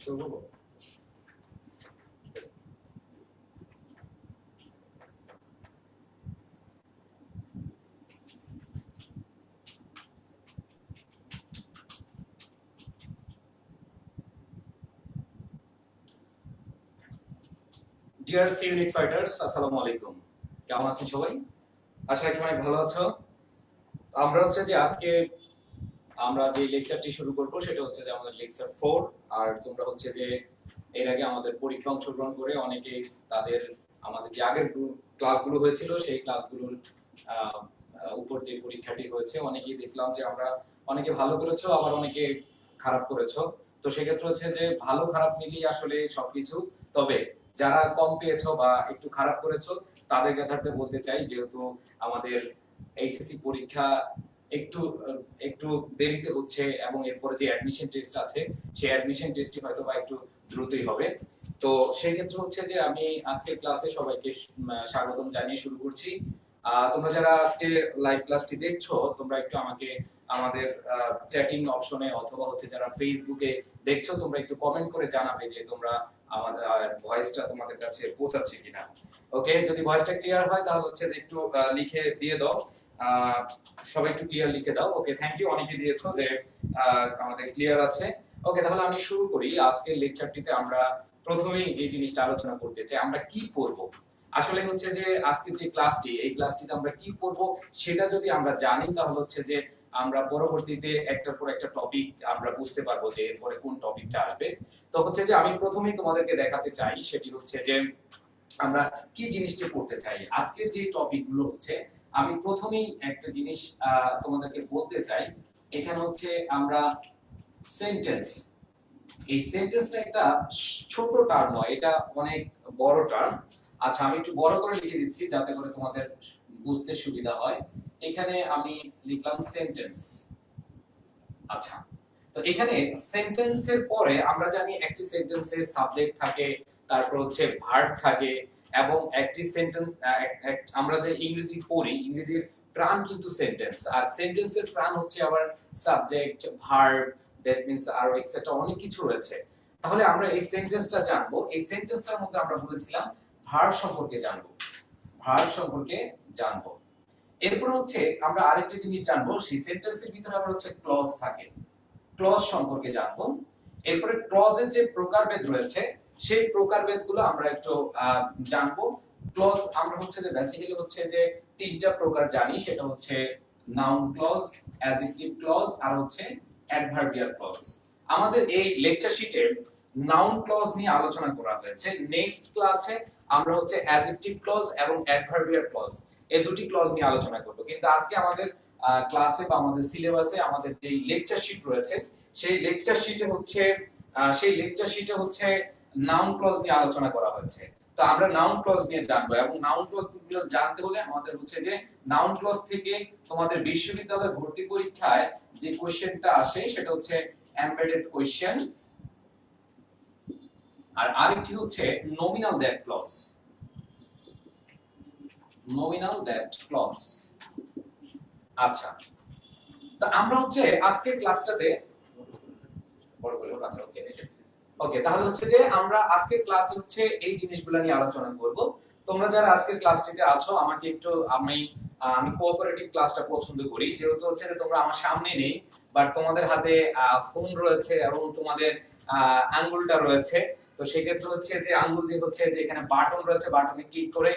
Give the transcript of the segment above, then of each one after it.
শুরু করবো? Deer C unit fighters, আসসালামু আলাইকুম। কেমন আছেন সবাই? আশা রাখি অনেক ভালো আছো। আমরা হচ্ছে যে আজকে আমরা যে লেকচারটি শুরু করব সেটা হচ্ছে যে আমাদের লেকচার 4। আর তোমরা হচ্ছে যে এর আগে আমাদের পরীক্ষা অংশগ্রহণ করে অনেকে তাদের আমাদের যে আগের ক্লাসগুলো হয়েছিল সেই ক্লাসগুলোর আহ, উপর যে পরীক্ষাটি হয়েছে অনেকেই দেখলাম যে আমরা অনেকে ভালো করেছো, আবার অনেকে খারাপ করেছো। তো সেক্ষেত্রে হচ্ছে যে ভালো খারাপ মিলিয়ে আসলে সবকিছু। তবে যারা কম পেয়েছো বা একটু খারাপ করেছো তাদের কথাতে বলতে চাই, যেহেতু আমাদের এইচএসসি পরীক্ষা একটু একটু দেরিতে হচ্ছে এবং এরপরে যে অ্যাডমিশন টেস্ট আছে সেই অ্যাডমিশন টেস্টটি হয়তো বা একটু দ্রুতই হবে। তো সেই ক্ষেত্রে হচ্ছে যে আমি আজকের ক্লাসে সবাইকে স্বাগতম জানিয়ে শুরু করছি। তোমরা যারা আজকে লাইভ ক্লাসটি দেখছো তোমরা একটু আমাকে আমাদের চ্যাটিং অপশনে অথবা হচ্ছে যারা ফেসবুকে দেখছো তোমরা একটু কমেন্ট করে জানাবে যে তোমরা আমাদের ভয়েসটা তোমাদের কাছে পৌঁছাচ্ছে কিনা। ওকে, যদি ভয়েসটা ক্লিয়ার হয় তাহলে হচ্ছে যে একটু লিখে দিয়ে দাও। সবাই একটু ক্লিয়ার লিখে দাও। ওকে, থ্যাংক ইউ, অনেকে দিয়েছো যে আমাদের ক্লিয়ার আছে। ওকে, তাহলে আমি শুরু করি। আজকের লেকচারটিতে আমরা প্রথমেই যে জিনিসটা আলোচনা করতে চাই, আমরা কি করব। আসলে হচ্ছে যে আজকে যে ক্লাসটি, এই ক্লাসটিতে আমরা কি করব সেটা যদি আমরা জানি তাহলে হচ্ছে যে আমরা পরবর্তীতে একটার পর একটা টপিক আমরা বুঝতে পারবো যে এরপরে কোন টপিকটা আসবে। তো হচ্ছে যে আমি প্রথমেই তোমাদেরকে দেখাতে চাই সেটি হচ্ছে যে আমরা কি জিনিসটি করতে চাই। আজকে যে টপিকগুলো হচ্ছে আমি প্রথমেই একটা জিনিস তোমাদেরকে বলতে চাই। এখানে হচ্ছে আমরা সেন্টেন্স, এই সেন্টেন্সটা একটা ছোট টার্ম নয়, এটা অনেক বড় টার্ম। আচ্ছা, আমি একটু বড় করে লিখে দিচ্ছি যাতে করে তোমাদের বুঝতে সুবিধা হয়। এখানে আমি লিখলাম সেন্টেন্স। আচ্ছা, তো এখানে সেন্টেন্সের পরে আমরা জানি একটি সেন্টেন্সে সাবজেক্ট থাকে, তারপর হচ্ছে ভার্ব থাকে, এবং একটি সেন্টেন্স আমরা যে ইংরেজি পড়ি ইংরেজির প্রাণ কিন্তু সেন্টেন্স, আর সেন্টেন্সের প্রাণ হচ্ছে আবার সাবজেক্ট, ভার্ব, দ্যাট মিন্স আর এক্সেট্রা অনেক কিছু রয়েছে। তাহলে আমরা এই সেন্টেন্সটা জানবো। এই সেন্টেন্সটার মধ্যে আমরা বলেছিলাম ভার্ব সম্পর্কে জানবো, ভার্ব সম্পর্কে জানবো। এরপর হচ্ছে আমরা আরেকটা জিনিস জানবো, সেই সেন্টেন্সের ভিতরে আবার হচ্ছে ক্লজ থাকে, ক্লজ সম্পর্কে জানবো। এরপরে ক্লজের যে প্রকারভেদ রয়েছে সেই প্রকারভেদগুলো আমরা একটু জানবো। ক্লজ আমরা হচ্ছে যে বেসিক্যালি হচ্ছে যে তিনটা প্রকার জানি, সেটা হচ্ছে নাউন ক্লজ, অ্যাডজেক্টিভ ক্লজ আর হচ্ছে অ্যাডভার্বিয়াল ক্লজ। আমাদের এই লেকচার শিটে নাউন ক্লজ নিয়ে আলোচনা করা হয়েছে। নেক্সট ক্লাসে আমরা হচ্ছে অ্যাডজেক্টিভ ক্লজ এবং অ্যাডভার্বিয়াল ক্লজ এই দুটি ক্লজ নিয়ে আলোচনা করব। কিন্তু আজকে আমাদের ক্লাসে বা আমাদের সিলেবাসে আমাদের যে লেকচার শিট রয়েছে সেই লেকচার শিটে হচ্ছে নাউন ক্লজ নিয়ে আলোচনা করা হয়েছে। তো আমরা নাউন ক্লজ নিয়ে জানবো, এবং নাউন ক্লজ গুলো জানতে হলে আমাদের হচ্ছে যে নাউন ক্লজ থেকে তোমাদের বিশ্ববিদ্যালয় ভর্তি পরীক্ষায় যে কোশ্চেনটা আসে সেটা হচ্ছে এমবেডেড কোশ্চেন, আর আরেকটি হচ্ছে nominal that clause, nominal that clause. আচ্ছা, তো আমরা হচ্ছে আজকের ক্লাসটাতে বড় বলে আচ্ছা ওকে ওকে, তাহলে হচ্ছে যে আমরা আজকের ক্লাসে হচ্ছে এই জিনিসগুলো নিয়ে আলোচনা করব। তোমরা যারা আজকের ক্লাসটিতে আছো আমাকে একটু আমি কোঅপারেটিভ ক্লাসটা পছন্দ করি, যেহেতু হচ্ছে যে তোমরা আমার সামনে নেই বাট তোমাদের হাতে ফোন রয়েছে এবং তোমাদের আঙ্গুলটা রয়েছে। তো সেক্ষেত্রে হচ্ছে যে আঙ্গুল দিয়ে হচ্ছে যে এখানে বাটন রয়েছে, বাটনে ক্লিক করে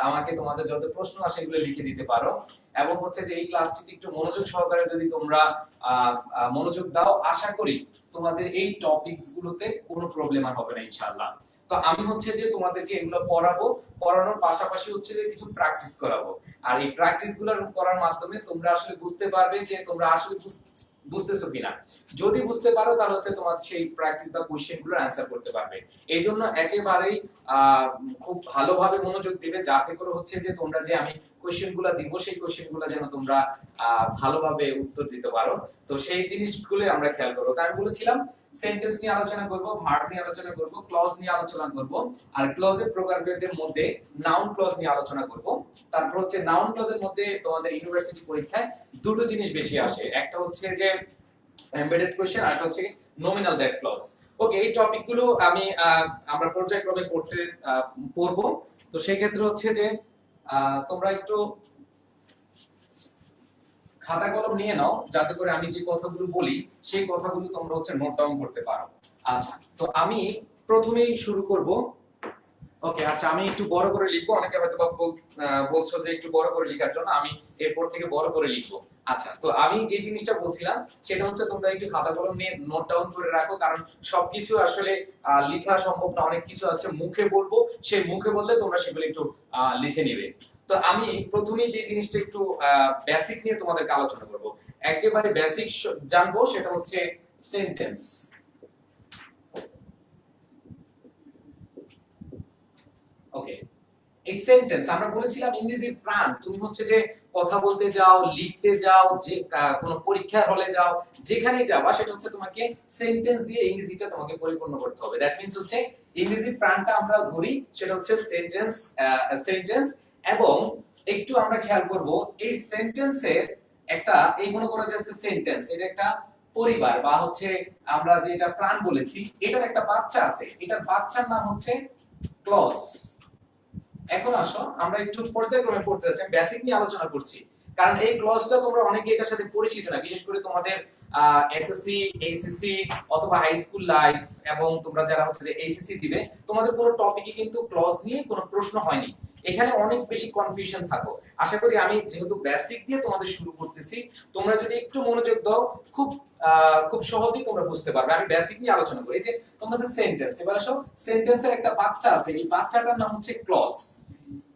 আমাকে তোমাদের যত প্রশ্ন আসে এগুলো লিখে দিতে পারো। এবং হচ্ছে যে এই ক্লাসটিতে একটু মনোযোগ সহকারে যদি তোমরা মনোযোগ দাও আশা করি তোমাদের এই টপিকস গুলোতে কোনো প্রবলেম আর হবে না ইনশাআল্লাহ। তো আমি হচ্ছে যে তোমাদেরকে এগুলো পড়াবো, পড়ানোর পাশাপাশি হচ্ছে যে কিছু প্র্যাকটিস করাবো। আর এই প্র্যাকটিস গুলো করার মাধ্যমে তোমরা আসলে বুঝতে পারবে যে তোমরা আসলে বুঝতেছো কিনা। যদি বুঝতে পারো তাহলে হচ্ছে তোমার সেই প্র্যাকটিস বা কোশ্চেন গুলোর অ্যানসার করতে পারবে। এই জন্য একেবারেই খুব ভালোভাবে মনোযোগ দিবে, যাতে করে হচ্ছে যে তোমরা যে আমি কোশ্চেন গুলা দিব সেই কোশ্চেন গুলা যেন তোমরা ভালোভাবে উত্তর দিতে পারো। তো সেই জিনিসগুলো আমরা খেয়াল করবো। তাই আমি বলেছিলাম সেন্টেন্স নিয়ে আলোচনা করব, ভার্ব নিয়ে আলোচনা করব, ক্লজ নিয়ে আলোচনা করব, আর ক্লজের প্রকারভেদের মধ্যে নাউন ক্লজ নিয়ে আলোচনা করব। তারপর হচ্ছে নাউন ক্লজের মধ্যে তোমাদের ইউনিভার্সিটি পরীক্ষায় দুটো জিনিস বেশি আসে, একটা হচ্ছে যে এমবেডেড কোশ্চেন আর একটা হচ্ছে নমিনাল দ্যাট ক্লজ। ওকে, এই টপিকগুলো আমরা পর্যায়ক্রমে পড়বো। তো সেই ক্ষেত্রে হচ্ছে যে তোমরা একটু খাতা কলম নিয়ে নাও, যাতে করে আমি যে কথাগুলো বলি সেই কথাগুলো তোমরা হচ্ছে নোট ডাউন করতে পারো। আচ্ছা, তো আমি প্রথমেই শুরু করব। ওকে, আচ্ছা আমি একটু বড় করে লিখবো। অনেকে হয়তো বলছো যে একটু বড় করে লেখার জন্য, আমি এরপর থেকে বড় করে লিখবো। আচ্ছা, তো আমি যে জিনিসটা বলছিলাম সেটা হচ্ছে তোমরা একটু খাতা কলম নিয়ে নোট ডাউন করে রাখো, কারণ সবকিছু আসলে লেখা সম্ভব না। অনেক কিছু আছে মুখে বলবো, সেই মুখে বললে তোমরা সেগুলো একটু লিখে নিবে। তো আমি প্রথমেই যে জিনিসটা একটু বেসিক নিয়ে তোমাদেরকে আলোচনা করব। একেবারে বেসিক জানবো, সেটা হচ্ছে সেন্টেন্স। ওকে, এই সেন্টেন্স আমরা বলেছিলাম ইংরেজির প্রাণ। তুমি হচ্ছে যে কথা বলতে যাও, লিখতে যাও, যে কোনো পরীক্ষার হলে যাও, যেখানেই যাবা, সেটা হচ্ছে তোমাকে সেন্টেন্স দিয়ে ইংরেজিটা তোমাকে পরিপূর্ণ করতে হবে। দ্যাট মিন্স হচ্ছে ইংরেজির প্রাণটা আমরা ধরি, সেটা হচ্ছে সেন্টেন্স। সেন্টেন্স, এবং একটু আমরা খেয়াল করব এই সেন্টেন্সের একটা, এই মনে করা যাচ্ছে সেন্টেন্স এটা একটা পরিবার, বা হচ্ছে আমরা যে এটা প্রাণ বলেছি, এটার একটা বাচ্চা আছে, এটার বাচ্চার নাম হচ্ছে ক্লজ। এখন আসো আমরা একটু পর্যায়ক্রমে পড়তে যাচ্ছি, আমি বেসিক নিয়ে আলোচনা করছি, কারণ এই ক্লজটা তোমরা অনেকে এটার সাথে পরিচিত না, বিশেষ করে তোমাদের এসএসসি, এইচএসসি অথবা হাই স্কুল লাইফ, এবং তোমরা যারা হচ্ছে যে এইচএসসি দিবে, তোমাদের কোনো টপিকে কিন্তু ক্লজ নিয়ে কোনো প্রশ্ন হয়নি। এখানে অনেক বেশি কনফিউশন থাকো। আশা করি আমি যেহেতু বেসিক দিয়ে তোমাদের শুরু করতেছি, তোমরা যদি একটু মনোযোগ দাও, খুব খুব সহজেই তোমরা বুঝতে পারবে। আমি বেসিক নিয়ে আলোচনা করি। যে তোমরা যে সেন্টেন্স, এবার আসো সেন্টেন্সের একটা বাচ্চা আছে, এই বাচ্চাটার নাম হচ্ছে ক্লজ।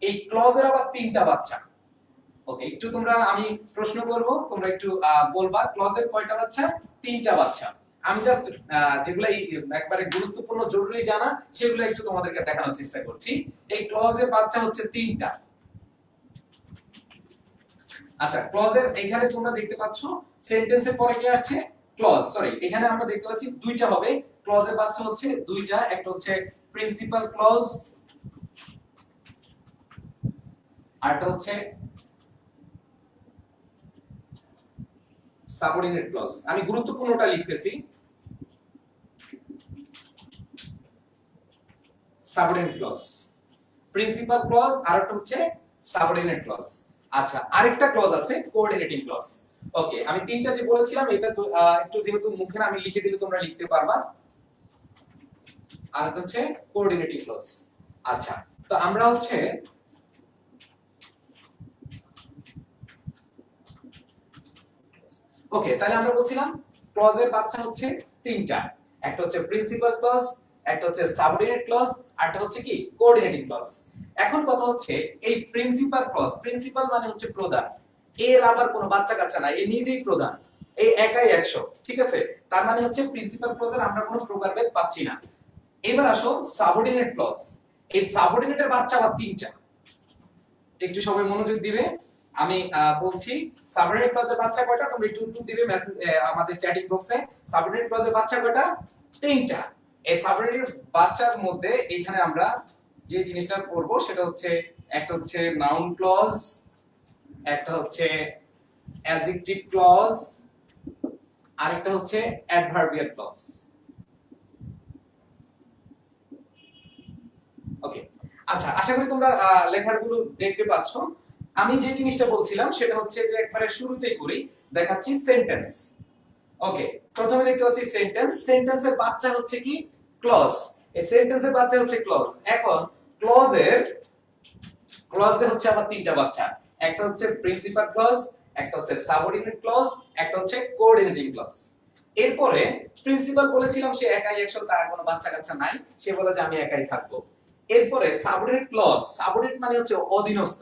এই ক্লজের আবার তিনটা বাচ্চা। ওকে, একটু তোমরা, আমি প্রশ্ন করব, তোমরা একটু বলবা ক্লজের কয়টা বাচ্চা? তিনটা বাচ্চা। আমি জাস্ট যেগুলো একবারে গুরুত্বপূর্ণ জরুরি জানা, সেগুলো একটু তোমাদেরকে দেখানোর চেষ্টা করছি। এই ক্লজের বাচ্চা হচ্ছে তিনটা। আচ্ছা, ক্লজের এখানে তোমরা দেখতে পাচ্ছ সেন্টেন্সের পরে কি আসছে? ক্লজ। সরি, এখানে আমরা দেখতে পাচ্ছি দুইটা হবে। ক্লজের বাচ্চা হচ্ছে দুইটা, একটা হচ্ছে প্রিন্সিপাল ক্লজ, আরটা হচ্ছে সাবঅর্ডিনেট ক্লজ। আমি গুরুত্বপূর্ণটা লিখতেছি, সাবঅর্ডিনেট ক্লজ, প্রিন্সিপাল ক্লজ, আর একটা হচ্ছে সাবঅর্ডিনেট ক্লজ। আচ্ছা, আরেকটা ক্লজ আছে কোঅর্ডিনেটিং ক্লজ। ওকে, আমি তিনটা যে বলেছিলাম, এটা একটু যেহেতু মুখে না, আমি লিখে দিলে তোমরা লিখতে পারবা। আর এটা হচ্ছে কোঅর্ডিনেটিং ক্লজ। আচ্ছা, তো আমরা হচ্ছে ওকে, তাহলে আমরা বলছিলাম ক্লজের বাচ্চা হচ্ছে তিনটা। একটা হচ্ছে প্রিন্সিপাল ক্লজ, একটা হচ্ছে সাবঅর্ডিনেট ক্লজ, আর একটা হচ্ছে কি কোঅর্ডিনেটিং ক্লজ। এখন কথা হচ্ছে এই প্রিন্সিপাল ক্লজ, প্রিন্সিপাল মানে হচ্ছে প্রধান, এর আবার কোনো বাচ্চা কাচ্চা না, এ নিজেই প্রধান, এই একাই 100। ঠিক আছে, তার মানে হচ্ছে প্রিন্সিপাল ক্লজের আমরা কোনো প্রকারভেদ পাচ্ছি না। এবার আসো সাবঅর্ডিনেট ক্লজ। এই সাবঅর্ডিনেটের বাচ্চা আবার তিনটা। একটু সবাই মনোযোগ দিবে, আমি বলছি সাবঅর্ডিনেট ক্লজের বাচ্চা কয়টা, তোমরা একটু উত্তর দিবে মেসেজ আমাদের চ্যাটিং বক্সে। সাবঅর্ডিনেট ক্লজের বাচ্চা কয়টা? তিনটা। এই সাবঅর্ডিনেট বাচ্চার মধ্যে এখানে আমরা যে জিনিসটা পড়ব সেটা হচ্ছে, একটা হচ্ছে নাউন ক্লজ, একটা হচ্ছে অ্যাডজেক্টিভ ক্লজ, আরেকটা হচ্ছে অ্যাডভার্বিয়াল ক্লজ। ওকে, আচ্ছা, আশা করি তোমরা লেখাগুলো দেখতে পাচ্ছ। আমি যে জিনিসটা বলছিলাম সেটা হচ্ছে যে একবারে শুরুতেই করি, দেখাচ্ছি সেন্টেন্স। ওকে, প্রথমে দেখতে পাচ্ছি সেন্টেন্স। সেন্টেন্সের বাচ্চা হচ্ছে কি? ক্লজ। এই সেন্টেন্সের বাচ্চা হচ্ছে ক্লজ। এখন ক্লজে হচ্ছে আবার তিনটা বাচ্চা। একটা হচ্ছে প্রিন্সিপাল ক্লজ, একটা হচ্ছে সাবঅর্ডিনেট ক্লজ, একটা হচ্ছে কোঅর্ডিনেটিং ক্লজ। এরপরে প্রিন্সিপাল বলেছিলাম সে একাই 100, তার কোনো বাচ্চা কাচ্চা নাই, সে বলে যে আমি একাই থাকবো। এরপরে সাবঅর্ডিনেট ক্লজ, সাবঅর্ডিনেট মানে হচ্ছে অধীনস্থ।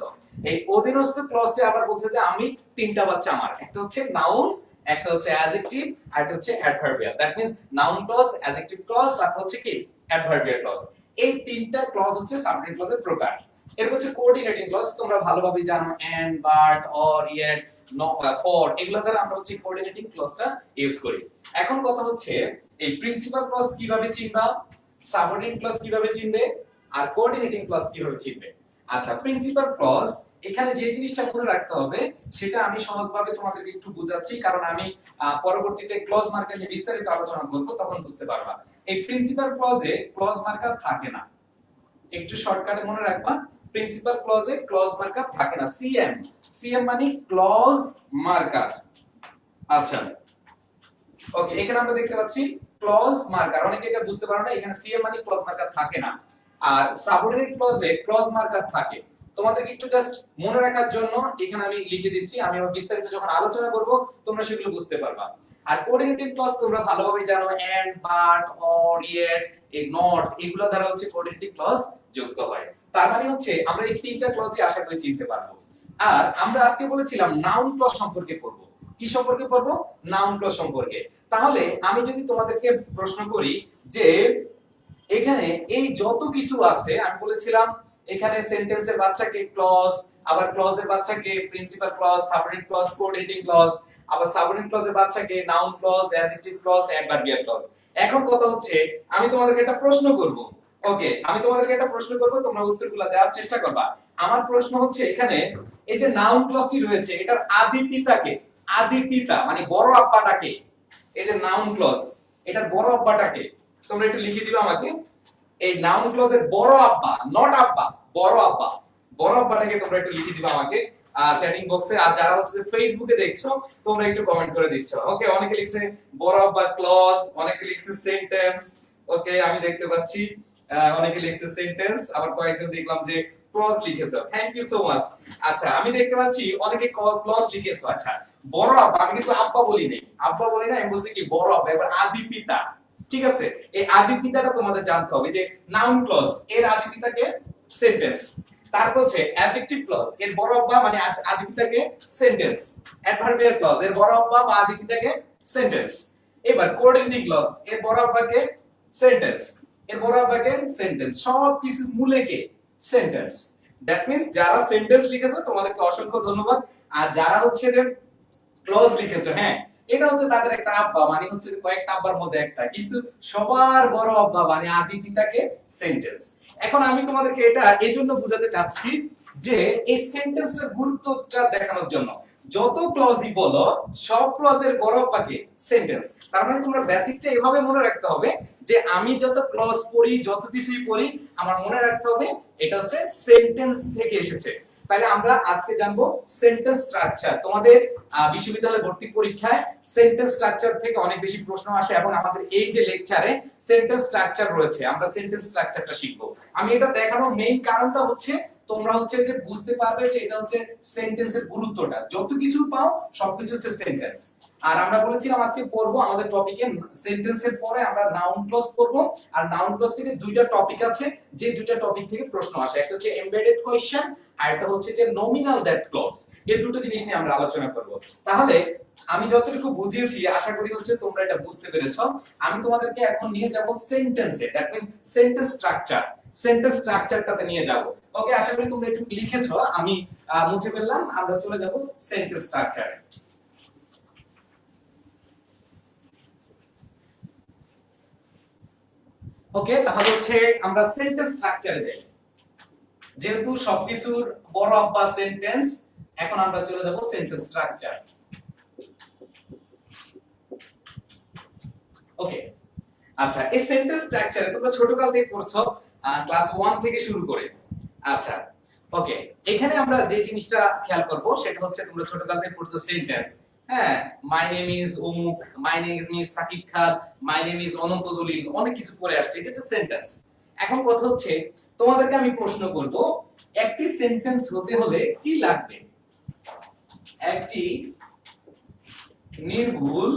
এই অধীনস্থ ক্লজে আবার বলছে যে আমি তিনটা বাচ্চা আমার, একটা হচ্ছে নাউন, একটা হচ্ছে অ্যাডজেক্টিভ, আর একটা হচ্ছে adverbial. That means noun clause, adjective clause, তারপর হচ্ছে কি অ্যাডভার্বিয়াল ক্লজ। এই তিনটা ক্লজ হচ্ছে সাবঅর্ডিনেট ক্লজের প্রকার। এরপর হচ্ছে কোঅর্ডিনেটিং ক্লজ, তোমরা ভালোভাবে জানো and, but, or, yet, for, এগুলো দ্বারা আমরা হচ্ছে কোঅর্ডিনেটিং ক্লজটা ইউজ করি। এখন কথা হচ্ছে এই প্রিন্সিপাল ক্লজ কিভাবে চিনবা, সাবঅর্ডিনেট ক্লজ কিভাবে চিনবে, আর কোঅর্ডিনেটিং ক্লজ কিভাবে চিনবে। আচ্ছা, প্রিন্সিপাল ক্লজ, এখানে যে জিনিসটা মনে রাখতে হবে সেটা আমি সহজভাবে তোমাদেরকে একটু বুঝাচ্ছি, কারণ আমি পরবর্তীতে ক্লজ মার্কার নিয়ে বিস্তারিত আলোচনা করব, তখন বুঝতে পারবা। এই প্রিন্সিপাল ক্লজে ক্লজ মার্কার থাকে না, একটু শর্টকাটে মনে রাখবা। প্রিন্সিপাল ক্লজে ক্লজ মার্কার থাকে না। সিএম, সিএম মানে ক্লজ মার্কার। আচ্ছা, ওকে, এখানে আমরা দেখতে পাচ্ছি ক্লজ মার্কার, অনেকে এটা বুঝতে পারো না, এখানে সিএম মানে ক্লজ মার্কার থাকে না, আর সাবঅর্ডিনেট ক্লজে ক্লজ মার্কার থাকে। তোমাদেরকে একটু জাস্ট মনে রাখার জন্য এখানে আমি লিখে দিচ্ছি, আমি আবার বিস্তারিত যখন আলোচনা করব তোমরা সেগুলো বুঝতে পারবা। আর কোঅর্ডিনেটিং ক্লজ তোমরা ভালোভাবে জানো, এন্ড, বাট, অর, ইয়েট, এই নট, এগুলো দ্বারা হচ্ছে কোঅর্ডিনেটিং ক্লজ যুক্ত হয়। তার মানে হচ্ছে আমরা এই তিনটা ক্লজই আশা করি চিনতে পারবো। আর আমরা আজকে বলেছিলাম নাউন ক্লজ সম্পর্কে পড়বো। কি সম্পর্কে পড়বো? নাউন ক্লজ সম্পর্কে। তাহলে আমি যদি তোমাদেরকে প্রশ্ন করি যে এখানে এই যত কিছু আছে, আমি বলেছিলাম এখানে সেন্টেন্সের বাচ্চাকে ক্লজ, আবার ক্লজের বাচ্চাকে principal clause, subordinate clause, coordinating clause, আবার সাবঅর্ডিনেট ক্লজের বাচ্চাকে noun clause, adjective clause, adverbial clause. এখন কথা হচ্ছে আমি তোমাদেরকে একটা প্রশ্ন করব। ওকে, আমি তোমাদেরকে একটা প্রশ্ন করব, তোমরা উত্তরগুলো দেওয়ার চেষ্টা করবা। আমার প্রশ্ন হচ্ছে এখানে এই যে নাউন ক্লজটি রয়েছে এটার আদি পিতাকে, আদি পিতা মানে বড় আব্বাটাকে, এই যে নাউন ক্লজ এটার বড় আব্বাটাকে তোমরা একটু লিখে দিবা আমাকে। এই নাউন ক্লজের বড় আব্বা, নট আব্বা, বড় আব্বা, বড় আব্বাটাকে তোমরা একটু লিখে দিবা আমাকে চ্যাটিং বক্সে। আর যারা হচ্ছে ফেসবুকে দেখছো তোমরা একটু কমেন্ট করে দিচ্ছ। ওকে, অনেকে লিখছে বড় আব্বা ক্লজ, অনেকে লিখছে সেন্টেন্স। ওকে, আমি দেখতে পাচ্ছি অনেকে লিখছে সেন্টেন্স, আবার কয়েকজন দেখলাম যে ক্লজ লিখেছো, থ্যাংক ইউ সো মাচ। আচ্ছা, আমি দেখতে পাচ্ছি অনেকে ক্লজ লিখেছো। আচ্ছা, বড় আব্বা, আমি কিন্তু আব্বা বলি নাই, আব্বা বলি না, আমি বলছি কি বড় আব্বা, এবার আদি পিতা। ঠিক আছে, এই আদি পিতাটা তোমাদের জানতে হবে যে নাউন ক্লজ এর আদি পিতাকে সেন্টেন্স, তারপর হচ্ছে অ্যাডজেক্টিভ ক্লজ এর বড় আব্বা মানে আদি পিতাকে সেন্টেন্স, অ্যাডভার্বিয়াল ক্লজ এর বড় আব্বা বা আদি পিতাকে সেন্টেন্স, এবার কোঅর্ডিনেটিং ক্লজ এর বড় আব্বাকে সেন্টেন্স, এর বড় আব্বাকে সেন্টেন্স, সব কিছু মূলে কে সেন্টেন্স। দ্যাট মিন্স যারা সেন্টেন্স লিখেছো তোমাদেরকে অসংখ্য ধন্যবাদ, আর যারা হচ্ছে যে ক্লজ লিখেছো, হ্যাঁ, এটা হচ্ছে তাদের একটা আব্বা, মানে হচ্ছে যে কয়েকটা আব্বার মধ্যে একটা, কিন্তু সবার বড় আব্বা মানে আদি পিতাকে সেন্টেন্স। এখন আমি তোমাদেরকে এটা এইজন্য বোঝাতে চাচ্ছি যে এই সেন্টেন্সটার গুরুত্বটা দেখানোর জন্য যত ক্লজই বলো সব ক্লজের বড় আব্বাকে সেন্টেন্স। তার মানে তোমরা বেসিকটা এভাবে মনে রাখতে হবে যে আমি যত ক্লজ পড়ি, যত কিছুই পড়ি, আমার মনে রাখতে হবে এটা হচ্ছে সেন্টেন্স থেকে এসেছে। তাহলে আমরা আজকে জানবো সেন্টেন্স স্ট্রাকচার। তোমাদের বিশ্ববিদ্যালয় ভর্তি পরীক্ষায় সেন্টেন্স স্ট্রাকচার থেকে অনেক বেশি প্রশ্ন আসে, এবং আমাদের এই যে লেকচারে সেন্টেন্স স্ট্রাকচার রয়েছে, আমরা সেন্টেন্স স্ট্রাকচারটা শিখবো। আমি এটা দেখানোর মেইন কারণটা হচ্ছে তোমরা হচ্ছে যে বুঝতে পারবে যে এটা হচ্ছে সেন্টেন্সের গুরুত্বটা, যত কিছু পাও সবকিছু হচ্ছে সেন্টেন্স। আর আমরা বলেছিলাম আজকে পড়বো আমাদের টপিকে সেন্টেন্সের পরে আমরা নাউন ক্লজ পড়বো, আর নাউন ক্লজ থেকে দুইটা টপিক আছে, যে দুইটা টপিক থেকে প্রশ্ন আসে, একটা হচ্ছে এমবেডেড কোয়েশ্চেন আর একটা হচ্ছে যে নমিনাল দ্যাট ক্লজ। এই দুটো জিনিস নিয়ে আমরা আলোচনা করব। তাহলে আমি যতটুকু বুঝিয়েছি আশা করি হচ্ছে তোমরা এটা বুঝতে পেরেছো। আমি তোমাদেরকে এখন নিয়ে যাব সেন্টেন্সে, that means sentence structure, sentence স্ট্রাকচারটাতে নিয়ে যাব। ওকে, আশা করি তোমরা একটু লিখেছো, আমি মুছে ফেললাম, আমরা চলে যাব সেন্টেন্স স্ট্রাকচারে। ওকে, তাহলে হচ্ছে আমরা সেন্টেন্স স্ট্রাকচারে যাই। যেহেতু সবকিছুর বড় আব্বা সেন্টেন্স, এখন আমরা চলে যাব সেন্টেন্স স্ট্রাকচার। ওকে, আচ্ছা, এই সেন্টেন্স স্ট্রাকচারে তোমরা ছোটকাল থেকে পড়ছো, ক্লাস 1 থেকে শুরু করে। আচ্ছা, ওকে, এখানে আমরা যে জিনিসটা খেয়াল করব সেটা হচ্ছে তোমরা ছোটকাল থেকে পড়ছো সেন্টেন্স। হ্যাঁ, মাই নেম ইজ অমুক, my name is Sakib Khan, my name is Ananta Jalil, অনেক কিছু পড়ে আসছে, এটা একটা সেন্টেন্স। এখন কথা হচ্ছে তোমাদেরকে আমি প্রশ্ন করব, একটি সেন্টেন্স হতে হলে কি লাগবে? একটি নির্ভুল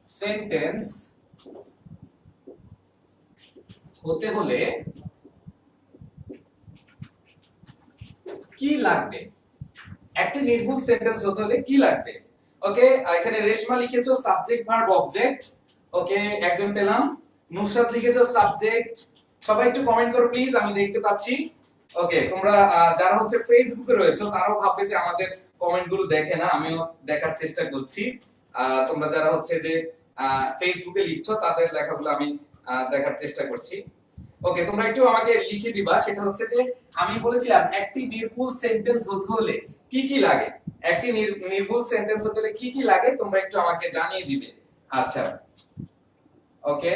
সেন্টেন্স হতে হলে কি লাগবে? একটি নির্ভুল সেন্টেন্স হতে হলে কি লাগবে? ওকে, এখানে রেশমা লিখেছো সাবজেক্ট ভার্ব অবজেক্ট। ওকে, একজন পেলাম। নুসরাত লিখেছো সাবজেক্ট। সবাই একটু কমেন্ট করো প্লিজ, আমি দেখতে পাচ্ছি। ওকে, তোমরা যারা হচ্ছে ফেসবুকে রয়েছে তারাও ভাববে যে আমাদের কমেন্টগুলো দেখে না, আমিও দেখার চেষ্টা করছি। তোমরা যারা হচ্ছে যে ফেসবুকে লিখছো তাদের লেখাগুলো আমি দেখার চেষ্টা করছি। ওকে, তোমরা একটু আমাকে লিখে দিবা, সেটা হচ্ছে যে আমি বলেছিলাম একটি নির্ভুল সেন্টেন্স হতে হলে কি কি লাগে। একটি নির্ভুল সেন্টেন্স হতে হলে কি কি লাগে তোমরা একটু আমাকে জানিয়ে দিবে। আচ্ছা, ওকে।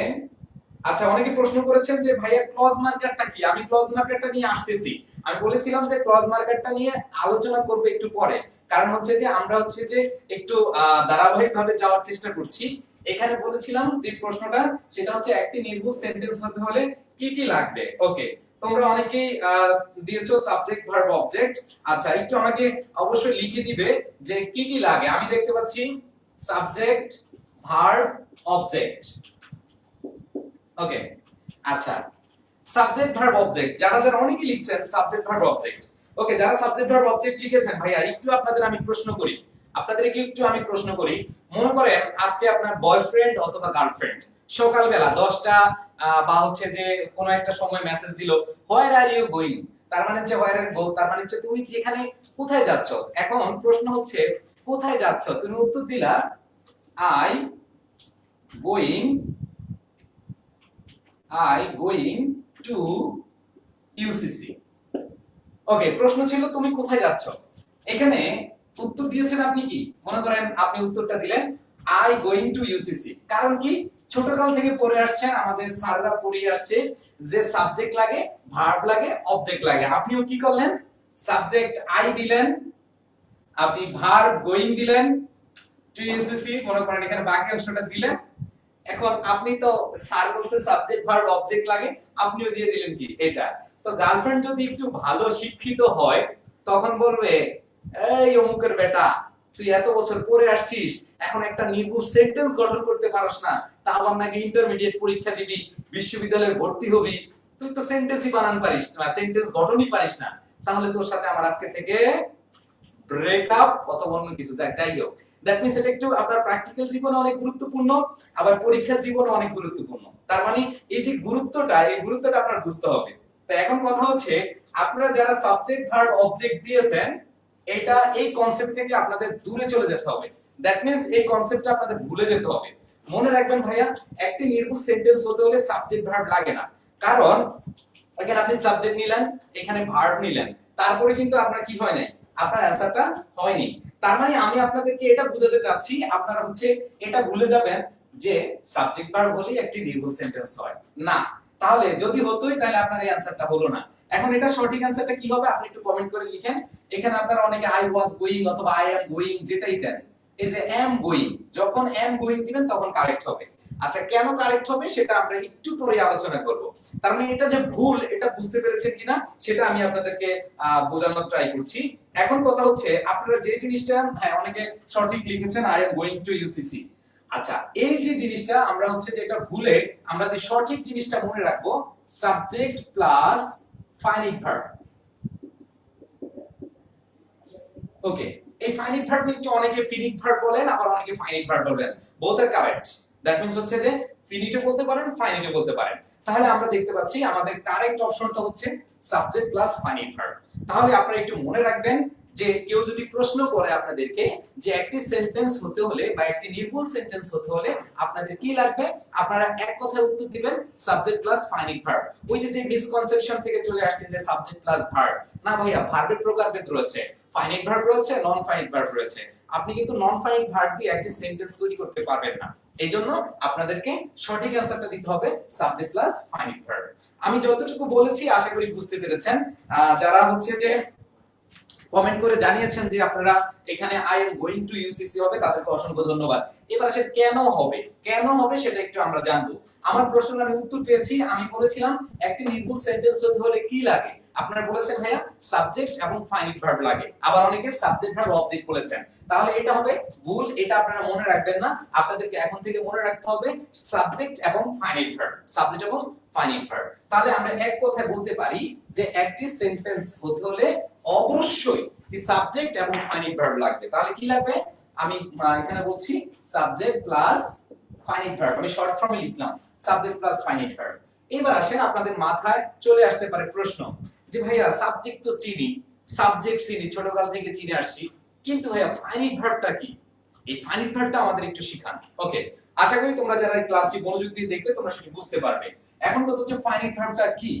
আচ্ছা, অনেকে প্রশ্ন করেছেন যে ভাইয়া ক্লজ মার্কারটা কি। আমি ক্লজ মার্কারটা নিয়ে আসতেছি। আমি বলেছিলাম যে ক্লজ মার্কারটা নিয়ে আলোচনা করব একটু পরে, কারণ হচ্ছে যে আমরা হচ্ছে যে একটু ধারাবাহিকভাবে যাওয়ার চেষ্টা করছি। এখানে বলেছিলাম যে প্রশ্নটা, সেটা হচ্ছে একটি নির্ভুল সেন্টেন্স হতে হলে কি কি লাগবে। ওকে, তোমরা অনেকেই দিয়েছো সাবজেক্ট ভার্ব অবজেক্ট। আচ্ছা, একটু আমাকে অবশ্যই লিখে দিবে যে কি কি লাগে। আমি দেখতে পাচ্ছি সাবজেক্ট ভার্ব অবজেক্ট। ওকে, আচ্ছা, সাবজেক্ট ভার্ব অবজেক্ট যারা যারা অনেকেই লিখছেন সাবজেক্ট ভার্ব অবজেক্ট। ওকে, যারা সাবজেক্ট ভার্ব অবজেক্ট লিখেছেন ভাইয়া একটু আপনাদের আমি প্রশ্ন করি, আপনাদেরকে একটু আমি প্রশ্ন করি। মনে করেন আজকে আপনার বয়ফ্রেন্ড অথবা গার্লফ্রেন্ড সকালবেলা 10টা বা হচ্ছে যে কোনো একটা সময় মেসেজ দিল, হোয়ার আর ইউ গোইং। তার মানে হচ্ছে হোয়ার আর গো, তার মানে হচ্ছে তুমি যেখানে কোথায় যাচ্ছ। এখন প্রশ্ন হচ্ছে কোথায় যাচ্ছ, তুমি উত্তর দিলা আই গোয়িং টু ইউসিসি। ওকে, প্রশ্ন ছিল তুমি কোথায় যাচ্ছ। এখানে উত্তর দিয়েছেন আপনি কি, মনে করেন আপনি উত্তরটা দিলেন আই গোয়িং টু ইউসিসি। কারণ কি, ছোটকাল থেকে পড়ে আসছেন, আমাদের স্যাররা পড়িয়ে আসছে যে সাবজেক্ট লাগে, ভার্ব লাগে, অবজেক্ট লাগে। আপনিও কি করলেন, সাবজেক্ট আই দিলেন, আপনি ভার্ব গোয়িং দিলেন টু ইউসিসি, মনে করেন এখানে বাকি অংশটা দিলেন। এখন আপনি তো স্যার বলছে সাবজেক্ট ভার্ব অবজেক্ট লাগে, আপনিও দিয়ে দিলেন কি এটা। তো গার্লফ্রেন্ড যদি একটু ভালো শিক্ষিত হয় তখন বলবে, এই অমুকের বেটা, তুই এত বছর পড়ে আসছিস, এখন একটা নির্ভুল সেন্টেন্স গঠন করতে পারস না, তা আবার নাকি ইন্টারমিডিয়েট পরীক্ষা দিবি, বিশ্ববিদ্যালয়ে ভর্তি হবি, তুই তো সেন্টেন্সই বানান পারিস না, সেন্টেন্স গঠনই পারিস না, তাহলে তোর সাথে আমার আজকে থেকে ব্রেকআপ অথবা অন্য কিছু। যাই হোক, দ্যাট মিন্স এটা একটু আপনার প্র্যাকটিক্যাল জীবনে অনেক গুরুত্বপূর্ণ, আবার পরীক্ষার জীবনে অনেক গুরুত্বপূর্ণ। তার মানে এই যে গুরুত্বটা, এই গুরুত্বটা আপনার বুঝতে হবে। তো এখন কথা হচ্ছে, আপনারা যারা সাবজেক্ট ভার্ব অবজেক্ট দিয়েছেন, এটা এই কনসেপ্ট থেকে আপনাদের দূরে চলে যেতে হবে। দ্যাট মিন্স এই কনসেপ্টটা আপনাদের ভুলে যেতে হবে। মনে রাখবেন ভাইয়া, একটি নির্ভুল সেন্টেন্স হতে হলে সাবজেক্ট ভার্ব লাগে না। কারণ এখানে আপনি সাবজেক্ট নিলেন, এখানে ভার্ব নিলেন, তারপরে কিন্তু আপনার কি হয় নাই, আপনার অ্যানসারটা হয়নি। তার মানে আমি আপনাদেরকে এটা বুঝাতে চাচ্ছি, আপনারা হচ্ছে এটা ভুলে যাবেন যে সাবজেক্ট ভার্ব হলেই একটি নির্ভুল সেন্টেন্স হয় না। তাহলে যদি হতোই তাহলে আপনার এই অ্যানসারটা হলো না। এখন এটা সঠিক অ্যানসারটা কি হবে আপনি একটু কমেন্ট করে লিখেন। এখানে আপনারা অনেকে আই ওয়াজ গোয়িং অথবা আই অ্যাম গোয়িং যেটাই দেন, এই যে অ্যাম গোয়িং, যখন অ্যাম গোয়িং দিবেন তখন কারেক্ট হবে। আচ্ছা, কেন কারেক্ট হবে সেটা আমরা একটু পরে আলোচনা করব। তার মানে এটা যে ভুল, এটা বুঝতে পেরেছেন কিনা সেটা আমি আপনাদেরকে বোঝানোর ট্রাই করছি। এখন কথা হচ্ছে, আপনারা যে জিনিসটা, হ্যাঁ অনেকে সঠিক লিখেছেন I am going to UCC. আচ্ছা, এই যে জিনিসটা আমরা হচ্ছে যে এটা ভুলে, আমরা যে সঠিক জিনিসটা মনে রাখবো, subject plus finite verb. Okay, এই ফাইনাইট ভার্ব নিয়ে অনেকে ফিনিট ভার্ব বলেন, আবার অনেকে ফাইনাইট ভার্ব বলেন। Both are correct. That means হচ্ছে যে ফিনিটও বলতে পারেন, ফাইনাইটও বলতে পারেন। তাহলে আমরা দেখতে পাচ্ছি আমাদের কারেক্ট অপশনটা হচ্ছে সাবজেক্ট প্লাস ফাইনাইট ভার্ব। তাহলে আপনারা একটু মনে রাখবেন যে কেউ যদি প্রশ্ন করে আপনাদেরকে যে একটি সেন্টেন্স হতে হলে বা একটি নির্ভুল সেন্টেন্স হতে হলে আপনাদের কি লাগবে, আপনারা এক কথায় উত্তর দিবেন সাবজেক্ট প্লাস ফাইনাইট ভার্ব। ওই যে মিসকনসেপশন থেকে চলে আসছে যে সাবজেক্ট প্লাস ভার্ব, না ভাইয়া, ভার্বের প্রকারভেদ রয়েছে, ফাইনাইট ভার্ব রয়েছে, নন ফাইনাইট ভার্ব রয়েছে। আপনি কিন্তু নন ফাইনাইট ভার্ব দিয়ে একটি সেন্টেন্স তৈরি করতে পারবেন না। এইজন্য আপনাদেরকে সঠিক অ্যানসারটা দিতে হবে সাবজেক্ট প্লাস ফাইনাইট ভার্ব। আমি যতটুকু বলেছি আশা করি বুঝতে পেরেছেন। যারা হচ্ছে যে কমেন্ট করে জানিয়েছেন যে আপনারা এখানে I am going to UCC হবে, তাদেরকে অসংখ্য ধন্যবাদ। এবার আসে কেন হবে, কেন হবে সেটা একটু আমরা জানবো। আমার প্রশ্নের আমি উত্তর পেয়েছি। আমি বলেছিলাম একটি নির্ভুল সেন্টেন্স হতে হলে কি লাগে, আপনারা বলেছেন ভাইয়া সাবজেক্ট এবং ফাইনাইট ভার্ব লাগে, আবার অনেকে সাবজেক্ট ভার্ব অবজেক্ট বলেছেন। তাহলে এটা হবে ভুল, এটা আপনারা মনে রাখবেন না। আপনাদেরকে এখন থেকে মনে রাখতে হবে সাবজেক্ট এবং ফাইনাইট ভার্ব, সাবজেক্ট এবং ফাইনাইট ভার্ব। তাহলে আমরা এক কথায় বলতে পারি যে একটি সেন্টেন্স হতে হলে অবশ্যই কি সাবজেক্ট এবং ফাইনাইট ভার্ব লাগবে। তাহলে কি লাগবে, আমি এখানে বলছি সাবজেক্ট প্লাস ফাইনাইট ভার্ব, আমি শর্ট ফর্মে লিখলাম সাবজেক্ট প্লাস ফাইনাইট ভার্ব। এবার আসেন, আপনাদের মাথায় চলে আসতে পারে প্রশ্ন যে ভাইয়া সাবজেক্ট তো চিনি, সাবজেক্ট চিনি, ছোটকাল থেকে চিনে আসছি, কিন্তু ভাইয়া ফাইনাইট ভার্বটা কি, এই ফাইনাইট ভার্বটা আমাদের একটু শিখান। ওকে, আশা করি তোমরা যারা এই ক্লাসটি মনোযোগ দিয়ে দেখবে তোমরা সেটি বুঝতে পারবে। এখন কথা হচ্ছে ফাইনাইট ভার্বটা কি।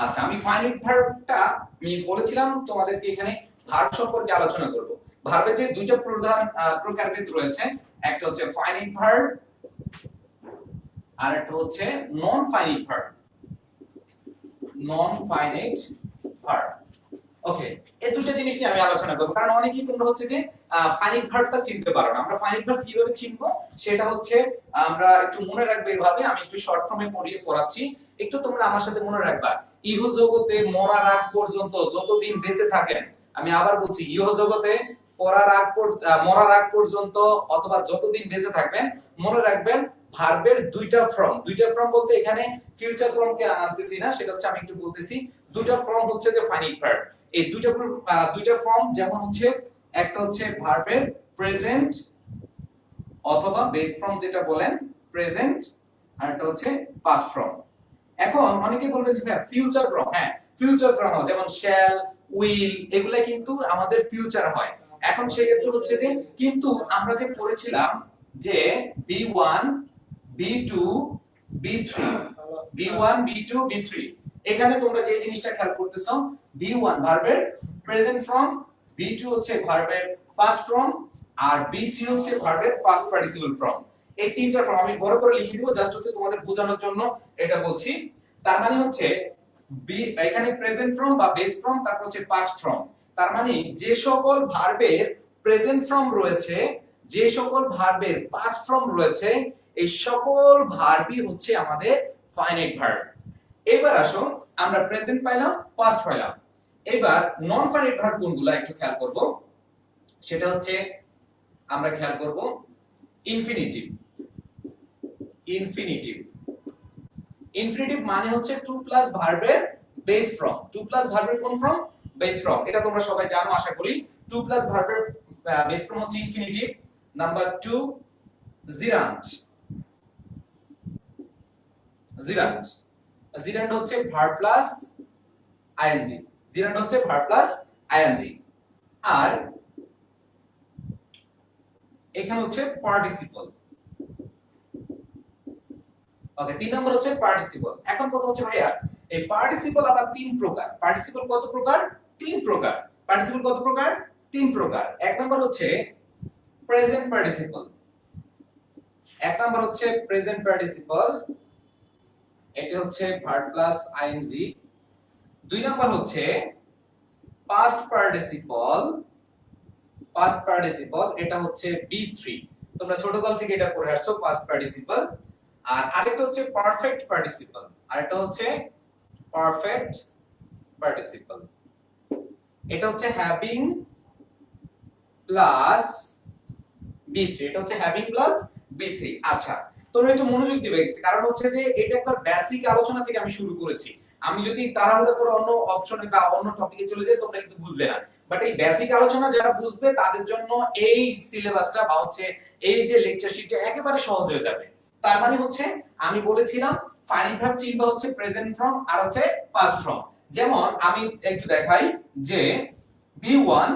আচ্ছা, আমি ফাইনাইট ভার্বটা আমি বলেছিলাম তোমাদেরকে এখানে ভার্ব সম্পর্কে আলোচনা করব। ভার্বের যে দুইটা প্রধান প্রকারভেদ রয়েছে, একটা হচ্ছে ফাইনাইট ভার্ব আর একটা হচ্ছে non finite verb. Non finite verb, okay, এই দুটো জিনিস নিয়ে আমি আলোচনা করব, কারণ অনেকেই তোমরা হচ্ছে যে ফাইনাইট ভার্বটা চিনতে পারো না। আমরা ফাইনাইট ভার্ব কিভাবে চিনবো সেটা হচ্ছে আমরা একটু মনে রাখবো এভাবে, আমি একটু শর্ট ফর্মে পড়াচ্ছি, একটু তোমরা আমার সাথে মনে রাখবা। ইহ জগতে মরার আগ পর্যন্ত যতদিন বেঁচে থাকেন, আমি আবার বলছি, ইহ জগতে মরার আগ পর্যন্ত অথবা যতদিন বেঁচে থাকবেন, মনে রাখবেন ভার্বের দুইটা ফর্ম বলতে এখানে ফিউচার ফর্মকে আনতেছি না, সেটা হচ্ছে আমি একটু বলতেছি। দুইটা ফর্ম হচ্ছে যে ফাইনাইট ভার্ব, এই দুইটা ফর্ম যেমন হচ্ছে একটা হচ্ছে ভার্বের প্রেজেন্ট অথবা বেস ফর্ম যেটা বলেন প্রেজেন্ট, আর একটা হচ্ছে পাস্ট ফর্ম। এখন অনেকে বলবেন যে ফিউচার ফর্ম, হ্যাঁ ফিউচার ফর্ম হয়, যেমন শ্যাল, উইল, এগুলা কিন্তু আমাদের ফিউচার হয়। এখন সেক্ষেত্রে হচ্ছে যে কিন্তু আমরা যে পড়েছিলাম যে B1 B2 B3 B1 B2 B3, এখানে তোমরা যে জিনিসটা খেয়াল করতেছো, B1 ভার্বের প্রেজেন্ট ফর্ম, B2 হচ্ছে ভার্বের পাস্ট ফর্ম, আর B3 হচ্ছে ভার্বের পাস্ট পার্টিসিপল ফর্ম। এই তিনটা ফর্ম আমি বড় করে লিখে দিব, জাস্ট হচ্ছে তোমাদের বোঝানোর জন্য এটা বলছি। তার মানে হচ্ছে এখানে প্রেজেন্ট ফর্ম বা বেস ফর্ম, তারপর হচ্ছে পাস্ট ফর্ম। তার মানে যে সকল ভার্বের প্রেজেন্ট ফর্ম রয়েছে, যে সকল ভার্বের পাস্ট ফর্ম রয়েছে, এই সকল ভার্বই হচ্ছে আমাদের ফাইনাইট ভার্ব। এবার আসো, আমরা প্রেজেন্ট পাইলাম, পাস্ট পাইলাম, এবার নন ফাইনাইট ভার্ব কোনগুলো একটু খেয়াল করব। সেটা হচ্ছে আমরা খেয়াল করব ইনফিনিটিভ। ইনফিনিটিভ মানে হচ্ছে টু প্লাস ভার্বের বেস ফর্ম। টু প্লাস ভার্বের কোন ফর্ম? Base form. এটা তোমরা সবাই জানো আশা করি। টু প্লাস ভার্বের বেস ফর্ম হচ্ছে ইনফিনিটিভ। Number 2 gerund. জিরান্ট হচ্ছে ভার্ব প্লাস আইএনজি। জিরান্ট হচ্ছে ভার্ব প্লাস আইএনজি। আর এখানে হচ্ছে পার্টিসিপল। ওকে, 3 নাম্বার হচ্ছে পার্টিসিপল। এখন কথা হচ্ছে ভাইয়া, এই পার্টিসিপল আবার 3 প্রকার। পার্টিসিপল কত প্রকার? 3 প্রকার। পার্টিসিপল কত প্রকার? 3 প্রকার। এক নাম্বার হচ্ছে প্রেজেন্ট পার্টিসিপল। এক নাম্বার হচ্ছে প্রেজেন্ট পার্টিসিপল, এটা হচ্ছে ভার্ব প্লাস আইএনজি। 2 নাম্বার হচ্ছে পাস্ট পার্টিসিপল। পাস্ট পার্টিসিপল এটা হচ্ছে B3। তোমরা ছোটকাল থেকে এটা পড়ে আসছো, পাস্ট পার্টিসিপল। আর আরেকটা হচ্ছে পারফেক্ট পার্টিসিপল। আরেকটা হচ্ছে পারফেক্ট পার্টিসিপল। এটা হচ্ছে হ্যাভিং প্লাস B3। এটা হচ্ছে হ্যাভিং প্লাস B3। আচ্ছা, তোমরা একটু মনোযোগ দিবে, কারণ হচ্ছে যে এটা একটা বেসিক আলোচনা থেকে আমি শুরু করেছি। আমি যদি তাড়াহুড়ো করে অন্য অপশনে বা অন্য টপিকে চলে যাই, তোমরা কিন্তু বুঝবে না। বাট এই বেসিক আলোচনা যারা বুঝবে তাদের জন্য এই সিলেবাসটা বা হচ্ছে এই যে লেকচার শিটটা একেবারে সহজ হয়ে যাবে। তার মানে হচ্ছে আমি বলেছিলাম ফাইনাইট ভার্ব চিনবা হচ্ছে প্রেজেন্ট ফর্ম আর হচ্ছে পাস্ট ফর্ম। যেমন আমি একটু দেখাই যে B1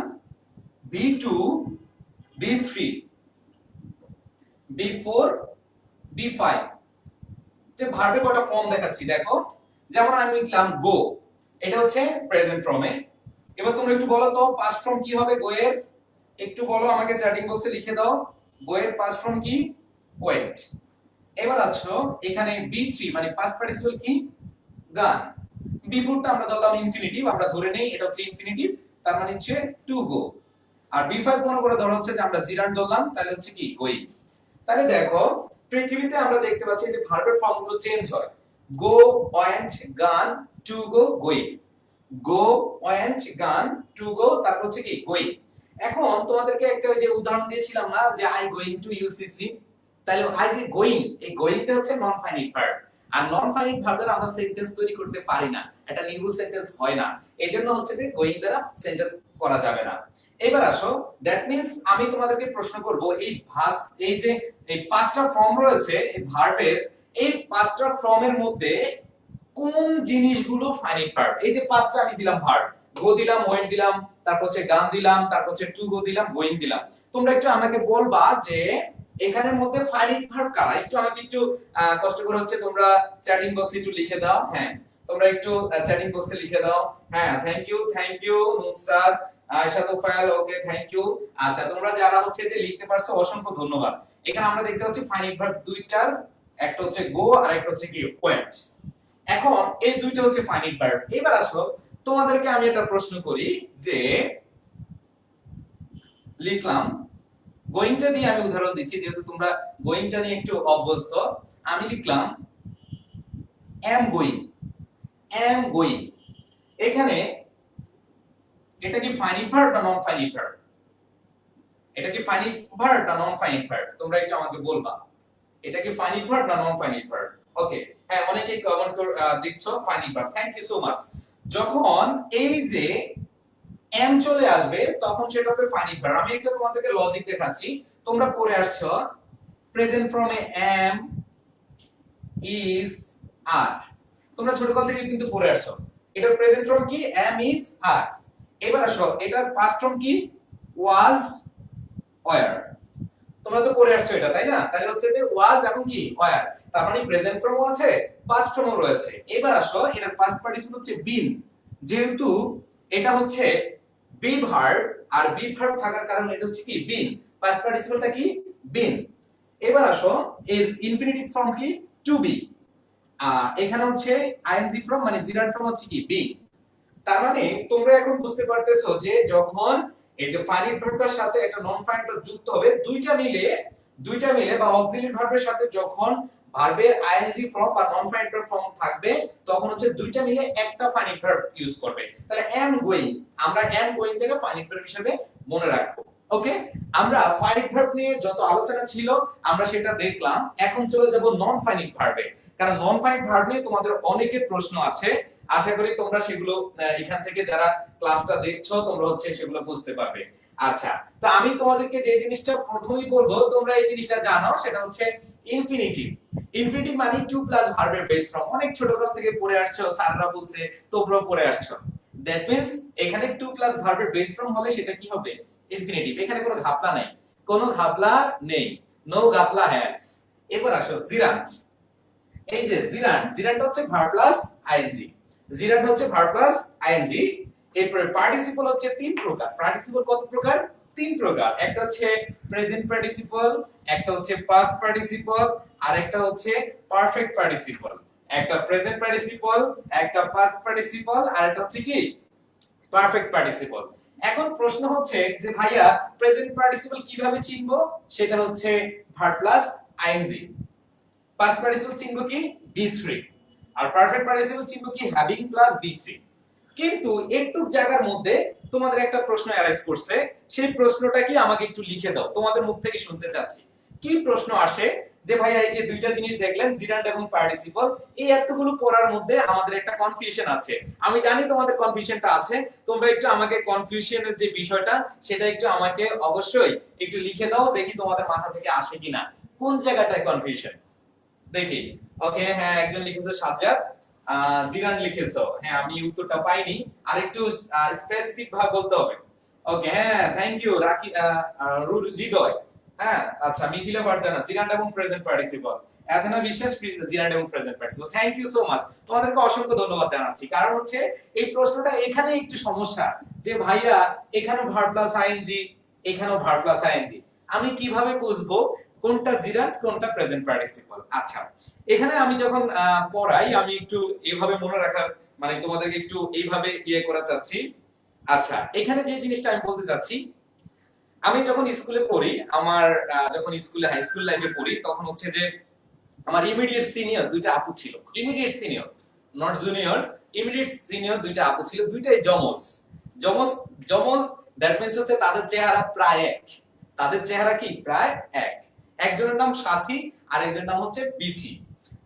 B2 B3 B4 B5, যে ভার্বে কটা ফর্ম দেখাচ্ছি দেখো। যেমন আমি লিখলাম গো, এটা হচ্ছে প্রেজেন্ট ফর্মে। এবার তোমরা একটু বলো তো পাস্ট ফর্ম কি হবে গো এর? একটু বলো আমাকে, চ্যাটিং বক্সে লিখে দাও গো এর পাস্ট ফর্ম কি? ওয়েট। এবার আছো এখানে B3 মানে পাস্ট পার্টিসিপল কি? গান। B4 টা আমরা ধরলাম ইনফিনিটিভ, আমরা ধরে নেই এটা হচ্ছে ইনফিনিটিভ, তার মানে হচ্ছে টু গো। আর B5 মনে করে ধরা হচ্ছে যে আমরা জিরান্ট ধরলাম, তাহলে হচ্ছে কি? গোইং। তাহলে দেখো পৃথিবীতে আমরা দেখতে পাচ্ছি যে ভার্বের ফর্মগুলো চেঞ্জ হয়। গো, ওয়েন্ট, গান, to go, going. Go, went, গান, টু গো, তারপর হচ্ছে কি? গোইং। এখন তোমাদেরকে একটা ওই যে উদাহরণ দিয়েছিলাম না যে আই গোইং টু ইউসিসি, তাহলে আই যে গোইং, এই গোইংটা হচ্ছে নন ফাইনাইট ভার্ব। আর নন ফাইনাইট ভার্ব দ্বারা আমরা সেন্টেন্স তৈরি করতে পারি না, এটা নিউমেরাল সেন্টেন্স হয় না। এজন্য হচ্ছে যে গোইং দ্বারা সেন্টেন্স করা যাবে না। এবার আসো, দ্যাট মিন্স আমি তোমাদেরকে প্রশ্ন করব এই যে এই পাঁচটা ফর্ম রয়েছে এই ভার্বের, এই পাঁচটা ফর্মের মধ্যে কোন জিনিসগুলো ফাইনাইট ভার্ব? এই যে পাঁচটা আমি দিলাম ভার্ব, গো দিলাম, ওয়েন্ট দিলাম, তারপর হচ্ছে গান দিলাম, তারপর হচ্ছে টু গো দিলাম, গোইং দিলাম। তোমরা একটু আমাকে বলবা যে এখানের মধ্যে ফাইনাইট ভার্ব কারা একটু আমাকে একটু কষ্ট করে হচ্ছে তোমরা চ্যাটিং বক্সে একটু লিখে দাও। হ্যাঁ, তোমরা একটু চ্যাটিং বক্সে লিখে দাও। হ্যাঁ, thank you Nusrat, Ayesha Tofayel, okay thank you. আচ্ছা, তোমরা যারা হচ্ছে যে লিখতে পারছো অসংখ্য ধন্যবাদ। এখানে আমরা দেখতে পাচ্ছি ফাইনাইট ভার্ব দুইটার, একটা হচ্ছে গো আর একটা হচ্ছে কি ওয়েন্ট। এখন এই দুইটা হচ্ছে ফাইনাইট ভার্ব। এবার আসো তোমাদেরকে আমি একটা প্রশ্ন করি যে লিখলাম গোয়িংটা দিয়ে আমি উদাহরণ দিচ্ছি যেহেতু তোমরা গোয়িংটা নিয়ে একটু অভ্যস্ত। আমি লিখলাম am going। এখানে এটা কি ফাইনাইট ভার্ব না নন ফাইনাইট ভার্ব? এটা কি ফাইনাইট ভার্ব না নন ফাইনাইট ভার্ব? তোমরা একটু আমাকে বলবা এটা কি ফাইনাইট ভার্ব না নন ফাইনাইট ভার্ব? ওকে, হ্যাঁ, অনেকেই কমেন্ট দিচ্ছ finite verb, thank you so much. যখন এই যে am চলে আসবে তখন সেটা হবে ফাইনাইট ভার্ব। আমি একটা তোমাদেরকে লজিক দেখাচ্ছি, তোমরা পড়ে আসছো প্রেজেন্ট ফর্মে am is are, তোমরা ছোটকাল থেকে কিন্তু পড়ে আসছো। এটার প্রেজেন্ট ফর্ম কি am is are। এবার আসো এটার পাস্ট ফর্ম কি was were। তোমরা তো পড়ে আসছো এটা, তাই না? তাহলে হচ্ছে যে was এবং কি were, তার মানে প্রেজেন্ট ফর্মও আছে পাস্ট ফর্মও রয়েছে। এবার আসো এটার পাস্ট পার্টিসিপল হচ্ছে been, যেহেতু এটা হচ্ছে বি ভার্ব আর বি ভার্ব থাকার কারণে এটা হচ্ছে কি been, পাস্ট পার্টিসিপলটা কি been। এবার আসো এর ইনফিনিটিভ ফর্ম কি টু বি, এখানে হচ্ছে আইএনজি ফর্ম মানে জিরান্ড ফর্ম হচ্ছে কি বি। তার মানে তোমরা এখন বুঝতে পারতেছো যে যখন এই যে ফাইনাইট ভার্বটার সাথে একটা নন ফাইনাইট ভার্ব যুক্ত হবে, দুইটা মিলে বা অক্সিলারি ভার্বের সাথে যখন ভার্বের আইএনজি ফর্ম বা নন ফাইনাইট ভার্ব ফর্ম থাকবে তখন হচ্ছে দুইটা মিলে একটা ফাইনাইট ভার্ব ইউজ করবে। তাহলে am going, আমরা am going টাকে ফাইনাইট ভার্ব হিসেবে মনে রাখবো। ওকে, আমরা ফাইনাইট ভার্ব নিয়ে যত আলোচনা ছিল আমরা সেটা দেখলাম। এখন চলে যাব নন ফাইনাইট ভার্বে, কারণ নন ফাইনাইট ভার্ব নিয়ে তোমাদের অনেকের প্রশ্ন আছে। আশা করি তোমরা সেগুলো এখান থেকে যারা ক্লাসটা দেখছো তোমরা হচ্ছে সেগুলো বুঝতে পারবে। আচ্ছা, তো আমি তোমাদেরকে যে জিনিসটা প্রথমেই বলবো তোমরা এই জিনিসটা জানো, সেটা হচ্ছে ইনফিনিটিভ। ইনফিনিটিভ মানে টু প্লাস ভার্বের বেস ফর্ম। অনেক ছোটকাল থেকে পড়ে আসছো, স্যাররা বলছে, তোমরাও পড়ে আসছো। দ্যাট মিন্স এখানে টু প্লাস ভার্বের বেস ফর্ম হলে সেটা কি হবে ইনফিনিটিভ। এখানে কোনো ঘাপলা নাই, কোনো ঘাপলা নেই, নো ঘাপলা হ্যাজ। এবার আসো জিরান্ট। এই যে জিরান্ট হচ্ছে ভার্ব প্লাস আইএনজি, জিরান্ট হচ্ছে ভার্ব প্লাস আইএনজি। এরপরে পার্টিসিপল হচ্ছে তিন প্রকার। পার্টিসিপল কত প্রকার? তিন প্রকার। একটা হচ্ছে প্রেজেন্ট পার্টিসিপল, একটা হচ্ছে পাস্ট পার্টিসিপল, আর একটা হচ্ছে পারফেক্ট পার্টিসিপল। একটা প্রেজেন্ট পার্টিসিপল, একটা পাস্ট পার্টিসিপল, আর একটা হচ্ছে কি পারফেক্ট পার্টিসিপল। এখন প্রশ্ন হচ্ছে যে ভাইয়া প্রেজেন্ট পার্টিসিপল কিভাবে চিনবো? সেটা হচ্ছে verb plus ING. Past participle চিনবো কি be3, আর পারফেক্ট পার্টিসিপল চিনবো কি হ্যাভিং প্লাস be3। কিন্তু একটু জায়গার মধ্যে তোমাদের একটা প্রশ্ন অ্যারাইজ করছে, সেই প্রশ্নটা কি আমাকে একটু লিখে দাও, তোমাদের মুখ থেকে শুনতে চাচ্ছি। কি প্রশ্ন আসে যে ভাইয়া এই যে দুইটা জিনিস দেখলেন জিরান্ড এবং পার্টিসিপল, এই এতগুলো পড়ার মধ্যে আমাদের একটা কনফিউশন আছে। আমি জানি তোমাদের কনফিউশনটা আছে, তোমরা একটু আমাকে কনফিউশনের যে বিষয়টা সেটা একটু আমাকে অবশ্যই একটু লিখে দাও, দেখি তোমাদের মাথা থেকে আসে কিনা কোন জায়গাটায় কনফিউশন দেখি। ওকে, হ্যাঁ, একজন লিখেছে সাজ্জাদ, জিরান লিখেছো। হ্যাঁ, আমি উত্তরটা পাইনি, আর একটু স্পেসিফিক ভাবে বলতে হবে। ওকে, হ্যাঁ, থ্যাংক ইউ রাকি হৃদয়। হ্যাঁ, আচ্ছা, মিথিলা ফারজানা জিরান এবং present participle, Athena Biswas gerund এবং present participle, thank you so much. তোমাদেরকে অসংখ্য ধন্যবাদ জানাচ্ছি। কারণ হচ্ছে এই প্রশ্নটা এখানে একটু সমস্যা যে ভাইয়া এখানেও ভার্ব প্লাস আইএনজি, এখানেও ভার্ব প্লাস আইএনজি, আমি কিভাবে বুঝবো কোনটা জিরান্ট কোনটা প্রেজেন্ট পার্টিসিপল? আচ্ছা, এখানে আমি যখন পড়াই আমি একটু এইভাবে মনে রাখার মানে তোমাদেরকে একটু এইভাবে ইয়ে করা চাচ্ছি। আচ্ছা, এখানে যে জিনিসটা আমি বলতে চাচ্ছি, আমি যখন স্কুলে পড়ি, আমার যখন স্কুলে হাই স্কুল লাইফে পড়ি তখন হচ্ছে যে আমার ইমিডিয়েট সিনিয়র দুইটা আপু ছিল। Immediate senior, not junior, immediate senior দুইটা আপু ছিল, দুইটাই যমজ। যমজ যমজ দ্যাট মিন্স হচ্ছে তাদের চেহারা প্রায় এক। তাদের চেহারা কি প্রায় এক। একজনের নাম সাথী আর একজনের নাম হচ্ছে বিথি।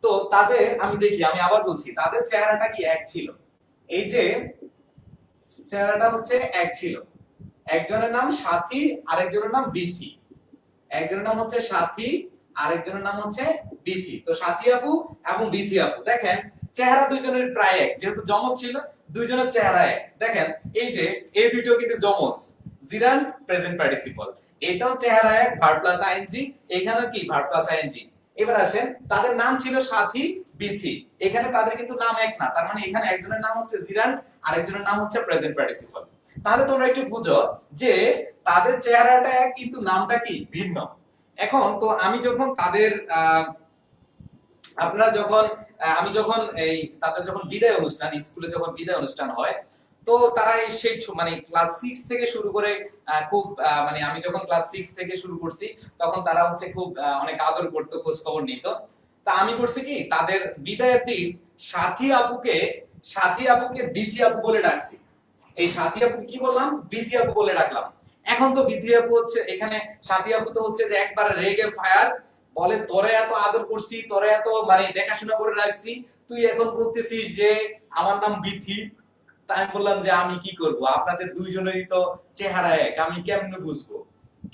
তো তাদের আমি দেখি, আমি আবার বলছি, তাদের চেহারাটা কি এক ছিল। এই যে চেহারাটা হচ্ছে এক ছিল। একজনের নাম সাথী আর একজনের নাম বিথি। একজনের নাম হচ্ছে সাথী আর একজনের নাম হচ্ছে বিথি। তো সাথী আপু এবং বিথি আপু, দেখেন চেহারা দুইজনের প্রায় এক, যেহেতু যমজ ছিল দুইজনের চেহারা এক। দেখেন এই যে এই দুটো কিন্তু যমজ, জিরান্ট প্রেজেন্ট পার্টিসিপল। এটাও চেহারা এক, ভার্ব প্লাস আইএনজি, এখানেও কি ভার্ব প্লাস আইএনজি। এবার আসেন, তাদের নাম ছিল সাথী, বিথি। এখানে তাদের কিন্তু নাম এক না, তার মানে এখানে একজনের নাম হচ্ছে জিরান্ট আর একজনের নাম হচ্ছে প্রেজেন্ট পার্টিসিপল। তাহলে তোমরা একটু বুঝো যে তাদের চেহারাটা এক কিন্তু নামটা কি ভিন্ন। এখন তো আমি যখন তাদের আপনারা যখন আমি যখন এই তাদের যখন বিদায় অনুষ্ঠান, স্কুলে যখন বিদায় অনুষ্ঠান হয়, তো তারা সেই মানে ক্লাস 6 থেকে শুরু করে খুব মানে আমি যখন ক্লাস 6 থেকে শুরু করছি তখন তারা হচ্ছে খুব অনেক আদর করতো, খোঁজ খবর নিত। তা আমি করছি কি, তাদের বিদায়ের দিন সাথী আপুকে বিথি আপু বলে ডাকছি। এই সাথী আপু কি বললাম, বিথি আপু বলে ডাকলাম। এখন তো বিথি আপু হচ্ছে, এখানে সাথী আপু তো হচ্ছে যে একবারে রেগে ফায়ার, বলে তোরে এত আদর করছি, তোরে এত মানে দেখাশোনা করে রাখছি, তুই এখন বলতেছিস যে আমার নাম বিথি। তাই আমি বললাম যে আমি কি করব, আপনাদের দুইজনেরই তো চেহারা এক, আমি কেমনে বুঝবো।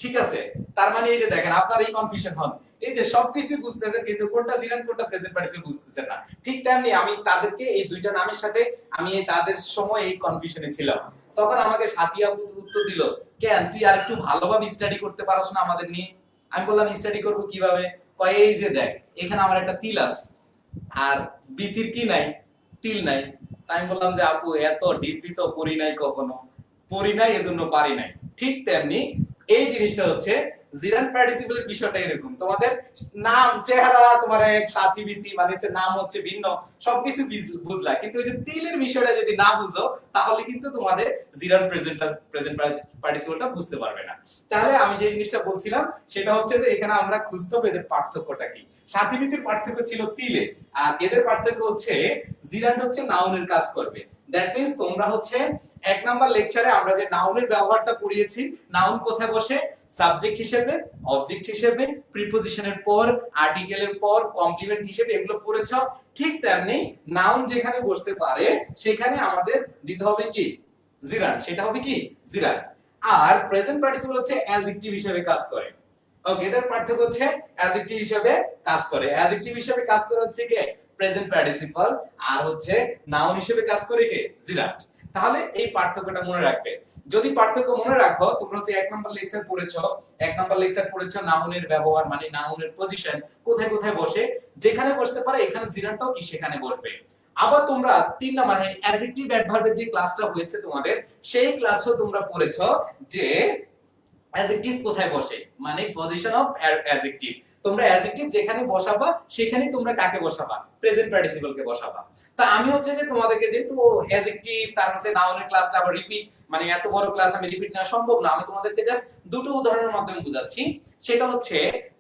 ঠিক আছে, তার মানে এই যে দেখেন আপনার এই কনফিউশন হন, এই যে সবকিছু বুঝতেছেন কিন্তু কোনটা জিরান কোনটা প্রেজেন্ট পার্টিসিপল বুঝতেছেন না। ঠিক তেমনি আমি তাদেরকে এই দুইটা নামের সাথে আমি তাদের সময় এই কনফিউশনে ছিলাম। তখন আমাকে সাথী আপু উত্তর দিল, কেন তুই আর একটু ভালোভাবে স্টাডি করতে পারছ না আমাদের নিয়ে। আমি বললাম স্টাডি করব কিভাবে, কয় এই যে দেখ এখানে আমার একটা তিল আছে আর বিতির কি নাই, তিল নাই। তাই আমি বললাম যে আপু এত ডিপলি তো পড়ি নাই, কখনো পড়ি নাই এজন্য পারি নাই। ঠিক তেমনি এই জিনিসটা হচ্ছে জিরান পার্টিসিপলের বিষয়টা এরকম, তোমাদের নাম চেহারা তোমার এক, সাথী বিতি মানে হচ্ছে নাম হচ্ছে ভিন্ন, সবকিছু বুঝলা, কিন্তু ওই যে তিলের বিষয়টা যদি না বুঝো তাহলে কিন্তু তোমাদের জিরান প্রেজেন্ট পার্টিসিপলটা বুঝতে পারবে না। তাহলে আমি যে জিনিসটা বলছিলাম সেটা হচ্ছে যে এখানে আমরা খুঁজতে হবে এদের পার্থক্যটা কি। সাথী বিতির পার্থক্য ছিল তিলে, আর এদের পার্থক্য হচ্ছে জিরান হচ্ছে নাউনের কাজ করবে। দ্যাট মিন্স তোমরা হচ্ছে 1 নাম্বার লেকচারে আমরা যে নাউনের ব্যবহারটা পড়িয়েছি, নাউন কোথায় বসে, সাবজেক্ট হিসেবে, অবজেক্ট হিসেবে, প্রিপজিশনের পর, আর্টিকেলের পর, কমপ্লিমেন্ট হিসেবে, এগুলো পড়েছো। ঠিক তেমনি নাউন যেখানে বসতে পারে সেখানে আমাদের দিতে হবে কি, জিরান, সেটা হবে কি জিরান। আর প্রেজেন্ট পার্টিসিপল হচ্ছে অ্যাডজেক্টিভ হিসেবে কাজ করে। ওকে, এদের পার্থক্য হচ্ছে অ্যাডজেক্টিভ হিসেবে কাজ করে, অ্যাডজেক্টিভ হিসেবে কাজ করে হচ্ছে কি প্রেজেন্ট পার্টিসিপল, আর হচ্ছে নাউন হিসেবে কাজ করে কি জিরাট। তাহলে এই পার্থক্যটা মনে রাখবে। যদি পার্থক্য মনে রাখো, তোমরা হচ্ছে 1 নাম্বার লেকচার পড়েছো, 1 নাম্বার লেকচার পড়েছো নাউনের ব্যবহার মানে নাউনের পজিশন কোথায় কোথায় বসে, যেখানে বসতে পারে এখানে জিরাটটাও কি সেখানে বসবে। আবার তোমরা 3 নাম্বার মানে অ্যাডজেক্টিভ অ্যাডভার্বের যে ক্লাসটা হয়েছে তোমাদের, সেই ক্লাসও তোমরা পড়েছো যে অ্যাডজেক্টিভ কোথায় বসে, মানে পজিশন অফ অ্যাডজেক্টিভ। তোমরা অ্যাডজেক্টিভ যেখানে বসাবা সেখানেই তোমরা কাকে বসাবা, প্রেজেন্ট পার্টিসিপলকে বসাবা। তা আমি হচ্ছে যে তোমাদেরকে যেহেতু অ্যাডজেক্টিভ তার হচ্ছে নাউনের ক্লাসটা আবার রিপিট, মানে এত বড় ক্লাস আমি রিপিট নেওয়া সম্ভব না, আমি তোমাদেরকে জাস্ট দুটো উদাহরণের মাধ্যমে বোঝাচ্ছি। সেটা হচ্ছে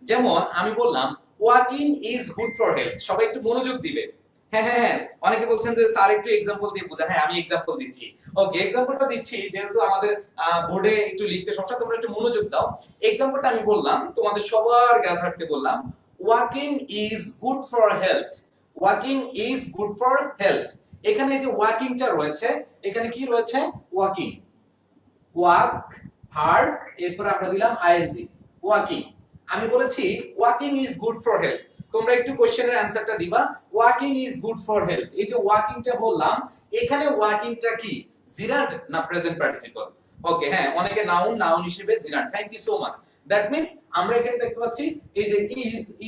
যেমন আমি বললাম walking is good for health, সবাই একটু মনোযোগ দিবে। হ্যাঁ হ্যাঁ হ্যাঁ, অনেকে বলছেন যে স্যার একটু এক্সাম্পল দিয়ে বোঝান, হ্যাঁ আমি এক্সাম্পল দিচ্ছি। ওকে, এক্সাম্পলটা দিচ্ছি যেহেতু আমাদের বোর্ডে একটু লিখতে সমস্যা, তোমরা একটু মনোযোগ দাও। এক্সাম্পলটা আমি বললাম তোমাদের সবার জ্ঞাতার্থে বললাম, walking is good for health, walking is good for health. এখানে যে ওয়াকিংটা রয়েছে, এখানে কি রয়েছে, ওয়াকিং, ওয়াক ভার্ব, এরপর আমরা দিলাম আইএনজি, ওয়াকিং। আমি বলেছি walking is good for health, তোমরা একটু কোশ্চেনের অ্যানসারটা দিবা। Walking is good for health, এই যে ওয়াকিংটা বললাম, এখানে ওয়াকিংটা কি জিরান্ট না প্রেজেন্ট পার্টিসিপল? ওকে, হ্যাঁ অনেকে নাউন হিসেবে gerund, thank you so much. That means আমরা এখানে দেখতে পাচ্ছি এই যে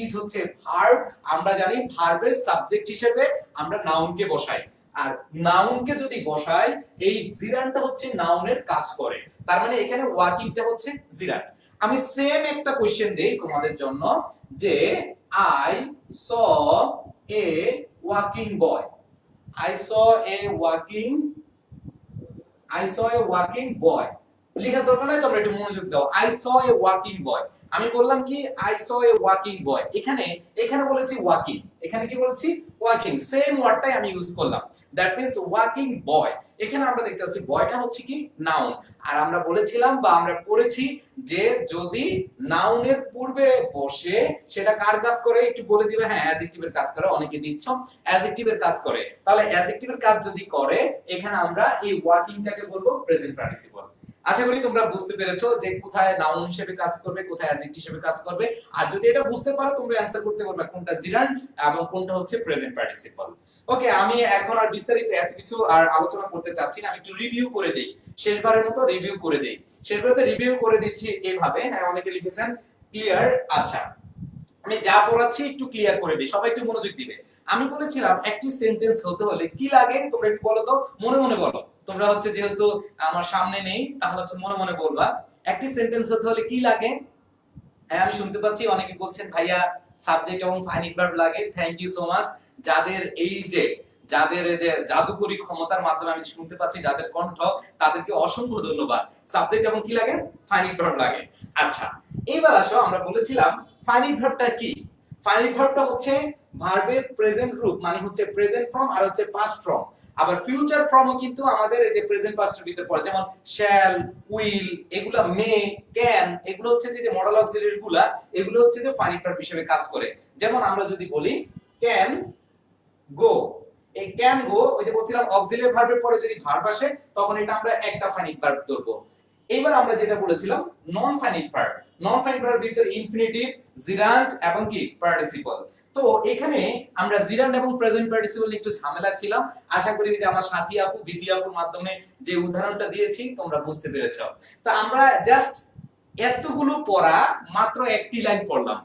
ইজ হচ্ছে ভার্ব, আমরা জানি ভার্বের সাবজেক্ট হিসেবে আমরা নাউনকে বসাই, আর নাউনকে যদি বসাই এই জিরানটা হচ্ছে নাউনের কাজ করে, তার মানে এখানে ওয়াকিংটা হচ্ছে জিরান। আমি সেম একটা কোশ্চেন দেই তোমাদের জন্য যে I saw a walking boy, I saw a walking, I saw a walking boy. লেখার দরকার নাই, তোমরা একটু মনোযোগ দাও। আই স এ ওয়াকিং বয়, আমি বললাম কি আই স এ ওয়াকিং বয়, এখানে এখানে বলেছি ওয়াকিং, এখানে কি বলেছি ওয়াকিং, সেম ওয়ার্ডটাই আমি ইউজ করলাম। দ্যাট মিন্স ওয়াকিং বয়, এখানে আমরা দেখতে পাচ্ছি বয়টা হচ্ছে কি নাউন। আর আমরা বলেছিলাম বা আমরা পড়েছি যে যদি নাউনের পূর্বে বসে সেটা কার কাজ করে একটু বলে দিবে। হ্যাঁ অ্যাডজেক্টিভের কাজ করে, অনেকে দিচ্ছ অ্যাডজেক্টিভের কাজ করে। তাহলে অ্যাডজেক্টিভের কাজ যদি করে এখানে আমরা এই ওয়াকিংটাকে বলবো প্রেজেন্ট পার্টিসিপল। আশা করি তোমরা বুঝতে পেরেছো যে কোথায় নাউন হিসেবে কাজ করবে, কোথায় অ্যাডজেক্টিভ হিসেবে কাজ করবে। আর যদি এটা বুঝতে পারো তোমরা অ্যানসার করতে পারবে কোনটা জিরান্ড এবং কোনটা হচ্ছে প্রেজেন্ট পার্টিসিপল। ওকে, আমি এখন আর বিস্তারিত এত কিছু আর আলোচনা করতে চাচ্ছি না, আমি একটু রিভিউ করে দেই, শেষবারের মতো রিভিউ করে দেই। শেষবারে রিভিউ করে দিচ্ছি এইভাবে। হ্যাঁ, অনেকে লিখেছেন ক্লিয়ার। আচ্ছা, আমি যা পড়াচ্ছি একটু ক্লিয়ার করে দিই, সবাই একটু মনোযোগ দিবে। আমি বলেছিলাম একটি সেন্টেন্স হতে হলে কি লাগে, তোমরা একটু বলো তো, মনে মনে বলো। তোমরা হচ্ছে যেহেতু আমার সামনে নেই তাহলে হচ্ছে মনে মনে বলবা। একটি সেন্টেন্স হতে হলে কি লাগে? হ্যাঁ, আমি শুনতে পাচ্ছি অনেকে বলছেন ভাইয়া সাবজেক্ট এবং ফাইনাইট ভার্ব লাগে। Thank you so much. যাদের এই যে জাদুকরী ক্ষমতার মাধ্যমে আমি শুনতে পাচ্ছি, যাদের কণ্ঠ, তাদেরকে অসংখ্য ধন্যবাদ। সাবজেক্ট এবং কি লাগে? ফাইনাইট ভার্ব লাগে। আচ্ছা, এবার আসো, আমরা বলেছিলাম ফাইনাইট ভার্বটা কি। ফাইনাইট ভার্বটা হচ্ছে ভার্বের প্রেজেন্ট রূপ, মানে হচ্ছে প্রেজেন্ট ফর্ম আর হচ্ছে পাস্ট ফর্ম। আবার ফিউচার ফর্মও কিন্তু আমাদের এই যে প্রেজেন্ট পাস্টের ভিতরে পড়ে, যেমন শ্যাল, উইল, এগুলা মে, ক্যান, এগুলো হচ্ছে যে মডাল অক্সিলারি গুলা, এগুলো হচ্ছে যে ফাইনাইট ভার্ব হিসেবে কাজ করে। যেমন আমরা যদি বলি ক্যান গো, এই ক্যান গো, ওই যে বলছিলাম অক্সিলারি ভার্বের পরে যদি ভার্ব আসে তখন এটা আমরা একটা ফাইনাইট ভার্ব ধরবো। এবার আমরা যেটা বলেছিলাম নন ফাইনাইট ভার্ব। নন ফাইনাইট ভার্বের ভিতরে ইনফিনিটিভ, জিরান্ড এবং কি পার্টিসিপল। তো এখানে আমরা জিরান্ড এবং প্রেজেন্ট পার্টিসিপল একটু ঝামেলা ছিলাম। আশা করি যে আমার সাথী আপু, বিধি আপুর মাধ্যমে যে উদাহরণটা দিয়েছি তোমরা বুঝতে পেরেছো। তো আমরা জাস্ট এতগুলো পড়া মাত্র একটি লাইন পড়লাম।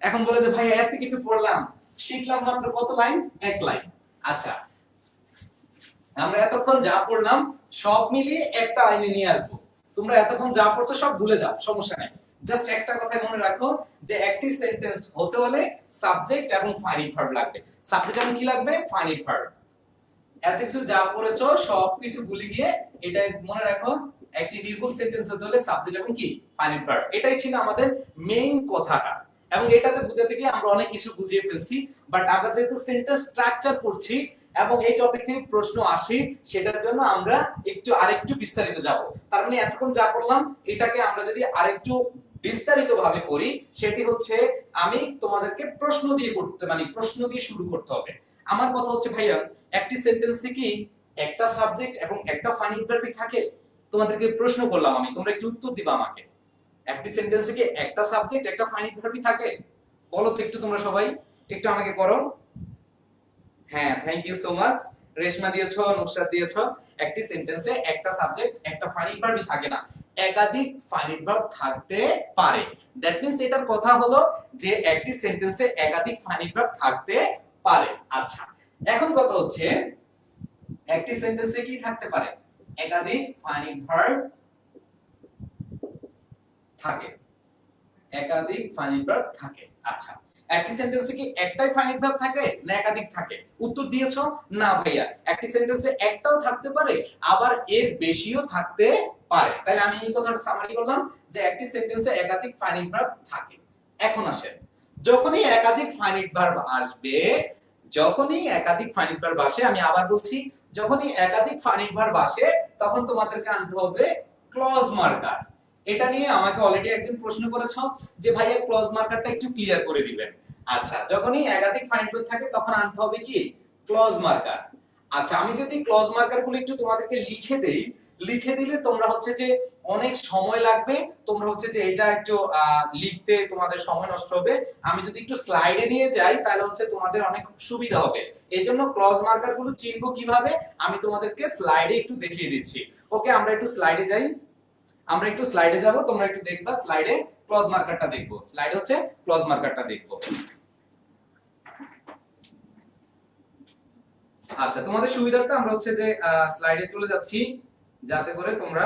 এখন বলে যে ভাই এত কিছু পড়লাম, শিখলাম মাত্র কত লাইন? এক লাইন। আচ্ছা, আমরা এতক্ষণ যা পড়লাম সব মিলিয়ে একটা লাইনে নিয়ে আসবো। তোমরা এতক্ষণ যা পড়ছো সব ভুলে যাও, সমস্যা নাই। জাস্ট একটা কথা মনে রাখো যে একটি সেন্টেন্স হতে হলে সাবজেক্ট এবং ফাইনাইট ভার্ব লাগবে। সাবজেক্ট এবং কি লাগবে? Finite verb. এত কিছু যা পড়েছো সব কিছু ভুলে গিয়ে এটা মনে রাখো, একটি নির্ভুল সেন্টেন্স হতে হলে সাবজেক্ট এবং কি? Finite verb. এটাই ছিল আমাদের মেইন কথাটা। এবং এটাতে বুঝাতে গিয়ে আমরা অনেক কিছু বুঝিয়ে ফেলছি, বাট আমরা যেহেতু সেন্টেন্স স্ট্রাকচার পড়ছি এবং এই টপিক থেকে প্রশ্ন আসে, সেটার জন্য আমরা আরেকটু বিস্তারিত যাব। তার মানে এতক্ষণ যা পড়লাম এটাকে আমরা যদি আরেকটু বিস্তারিত ভাবে পড়ি, সেটি হচ্ছে আমি তোমাদেরকে প্রশ্ন দিয়ে করতে, মানে প্রশ্ন দিয়ে শুরু করতে হবে। আমার কথা হচ্ছে ভাইয়া, একটি সেন্টেন্সে কি একটা সাবজেক্ট এবং একটা ফাইনাইট ভার্ব থাকে? তোমাদেরকে প্রশ্ন করলাম আমি, তোমরা একটু উত্তর দিবা আমাকে। একটি সেন্টেন্সে কি একটা সাবজেক্ট একটা ফাইনাইট ভার্ব থাকে? বলো তো একটু তোমরা সবাই, একটু আমাকে করো। হ্যাঁ, thank you so much. Reshma দিয়েছো, নুসরাত দিয়েছো। একটি সেন্টেন্সে একটা সাবজেক্ট একটা ফাইনাইট ভার্বই থাকে না, একাধিক ফাইনাইট ভার্ব থাকতে পারে। দ্যাট মিন্স এটার কথা হলো যে একটি সেন্টেন্সে একাধিক ফাইনাইট ভার্ব থাকতে পারে। আচ্ছা, এখন কথা হচ্ছে একটি সেন্টেন্সে কি থাকতে পারে? একাধিক ফাইনাইট ভার্ব থাকে। একাধিক ফাইনাইট ভার্ব থাকে। আচ্ছা, একটি সেন্টেন্সে কি একটাই ফাইনাইট ভার্ব থাকে না একাধিক থাকে? উত্তর দিয়েছো না ভাইয়া, একটি সেন্টেন্সে একটাও থাকতে পারে আবার এর বেশিও থাকতে পারে। তাহলে আমি এই কথাটা সামারি করলাম যে একটি সেন্টেন্সে একাধিক ফাইনাইট ভার্ব থাকে। এখন আসেন, যখনই একাধিক ফাইনাইট ভার্ব আসবে, যখনই একাধিক ফাইনাইট ভার্ব আসে, আমি আবার বলছি, যখনই একাধিক ফাইনাইট ভার্ব আসে তখন তোমাদেরকে আনতে হবে ক্লজ মার্কার। এটা নিয়ে আমাকে অলরেডি একজন প্রশ্ন করেছো যে ভাইয়া ক্লজ মার্কারটা একটু ক্লিয়ার করে দিবেন। আচ্ছা, যখনই একাধিক ফাইনাইট ভার্ব থাকে তখন আনতে হবে কি? Clause marker. আচ্ছা, আমি যদি ক্লজ মার্কারগুলো একটু তোমাদেরকে লিখে দেই, লিখে দিলে তোমরা হচ্ছে যে অনেক সময় লাগবে, তোমরা হচ্ছে যে এটা একটু লিখতে তোমাদের সময় নষ্ট হবে। আমি যদি একটু স্লাইডে নিয়ে যাই তাহলে হচ্ছে তোমাদের অনেক সুবিধা হবে। এজন্য ক্লজ মার্কারগুলো চিনবো কিভাবে আমি তোমাদেরকে স্লাইডে একটু দেখিয়ে দিচ্ছি। ওকে, আমরা একটু স্লাইডে যাই। আমরা একটু স্লাইডে যাব, তোমরা একটু দেখবা স্লাইডে ক্লজ মার্কারটা দেখবো। স্লাইডে হচ্ছে ক্লজ মার্কারটা দেখবো। আচ্ছা, তোমাদের সুবিধার্থে আমরা হচ্ছে যে স্লাইডে চলে যাচ্ছি যাতে করে তোমরা,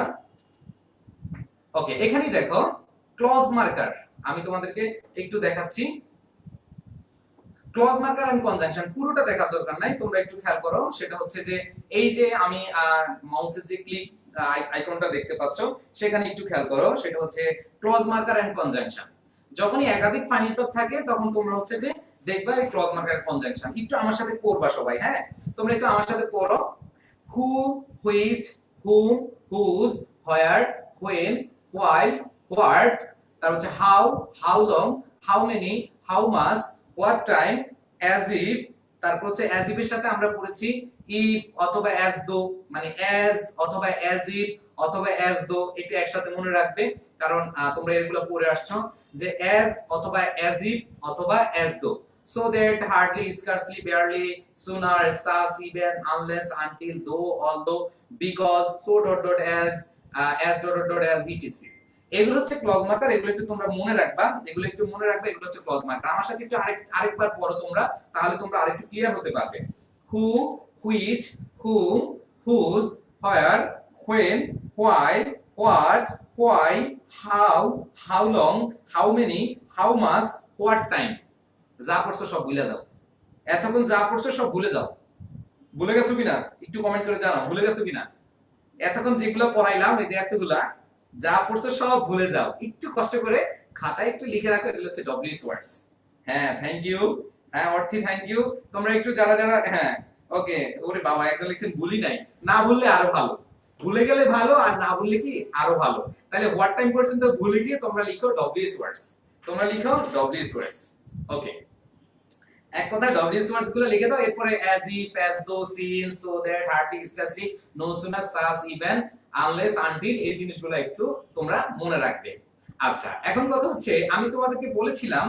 ওকে, এখানেই দেখো ক্লজ মার্কার। আমি তোমাদেরকে একটু দেখাচ্ছি ক্লজ মার্কার এন্ড কনজাংশন। পুরোটা দেখার দরকার নাই, তোমরা একটু খেয়াল করো। সেটা হচ্ছে যে এই যে আমি মাউসের যে ক্লিক আইকনটা দেখতে পাচ্ছ, সেখানে একটু খেয়াল করো। সেটা হচ্ছে ক্লজ মার্কার এন্ড কনজাংশন। যখনই একাধিক ফাইনাইট ভার্ব থাকে তখন তোমরা হচ্ছে যে দেখবা এই ক্লজ মার্কার এন্ড কনজাংশন। একটু আমার সাথে পড়বা সবাই, হ্যাঁ, তোমরা একটু আমার সাথে পড়ো। Who, which, whom, whose, where, when, while, what, তারপর হচ্ছে how, how long, how many, how much, what time, as if. তারপর হচ্ছে অ্যাজ ইফ এর সাথে আমরা পড়েছি ইফ অথবা অ্যাজ দো, মানে অ্যাজ অথবা অ্যাজ ইফ অথবা অ্যাজ দো, একটু একসাথে মনে রাখবে, কারণ তোমরা এগুলো পড়ে আসছো যে অ্যাজ অথবা অ্যাজ ইফ অথবা as though. So that, hardly, scarcely, barely, sooner, such, even, unless, until, though, although, because, so dot dot as dot dot dot as, etc. এগুলো হচ্ছে ক্লজ মার্কার, এগুলো একটু তোমরা মনে রাখবা, এগুলো একটু মনে রাখবে, এগুলো হচ্ছে ক্লজ মার্কার। আমার সাথে একটু আরেকবার পড়ো তোমরা, তাহলে তোমরা আরেকটু ক্লিয়ার হতে পারবে। Who, which, whom, whose, where, when, why, what, why, how long, how many, how much, what time। যা পড়ছো সব ভুলে যাও, এতক্ষণ যা পড়ছো সব ভুলে যাও। ভুলে গেছো কিনা একটু কমেন্ট করে জানাও, ভুলে গেছো কিনা। এতক্ষণ যেগুলো পড়াইলাম, এই যে এতগুলা যা পড়ছো সব ভুলে যাও, একটু কষ্ট করে খাতায় একটু লিখে রাখো, এগুলো হচ্ছে ডব্লিউএস ওয়ার্ডস। হ্যাঁ, থ্যাংক ইউ। হ্যাঁ, অর্থি থ্যাংক ইউ। তোমরা একটু যারা যারা, হ্যাঁ ওকে, ওরে বাবা একজন লিখছেন ভুলি নাই, না ভুললে আরো ভালো, ভুলে গেলে ভালো, আর না ভুললে কি আরো ভালো। তাহলে হোয়াট টাইম পর্যন্ত ভুলে গিয়ে তোমরা লিখো ডব্লিউএস ওয়ার্ডস, তোমরা লিখো ডব্লিউএস ওয়ার্ডস। ওকে, এক কথায় ডব্লিউএস ওয়ার্ডস গুলো লিখে দাও, এরপরে as if, as though, since, so that, hardly, scarcely, no sooner, such, even, unless, until, এই জিনিসগুলো একটু তোমরা মনে রাখবে। আচ্ছা, এখন কথা হচ্ছে, আমি তোমাদেরকে বলেছিলাম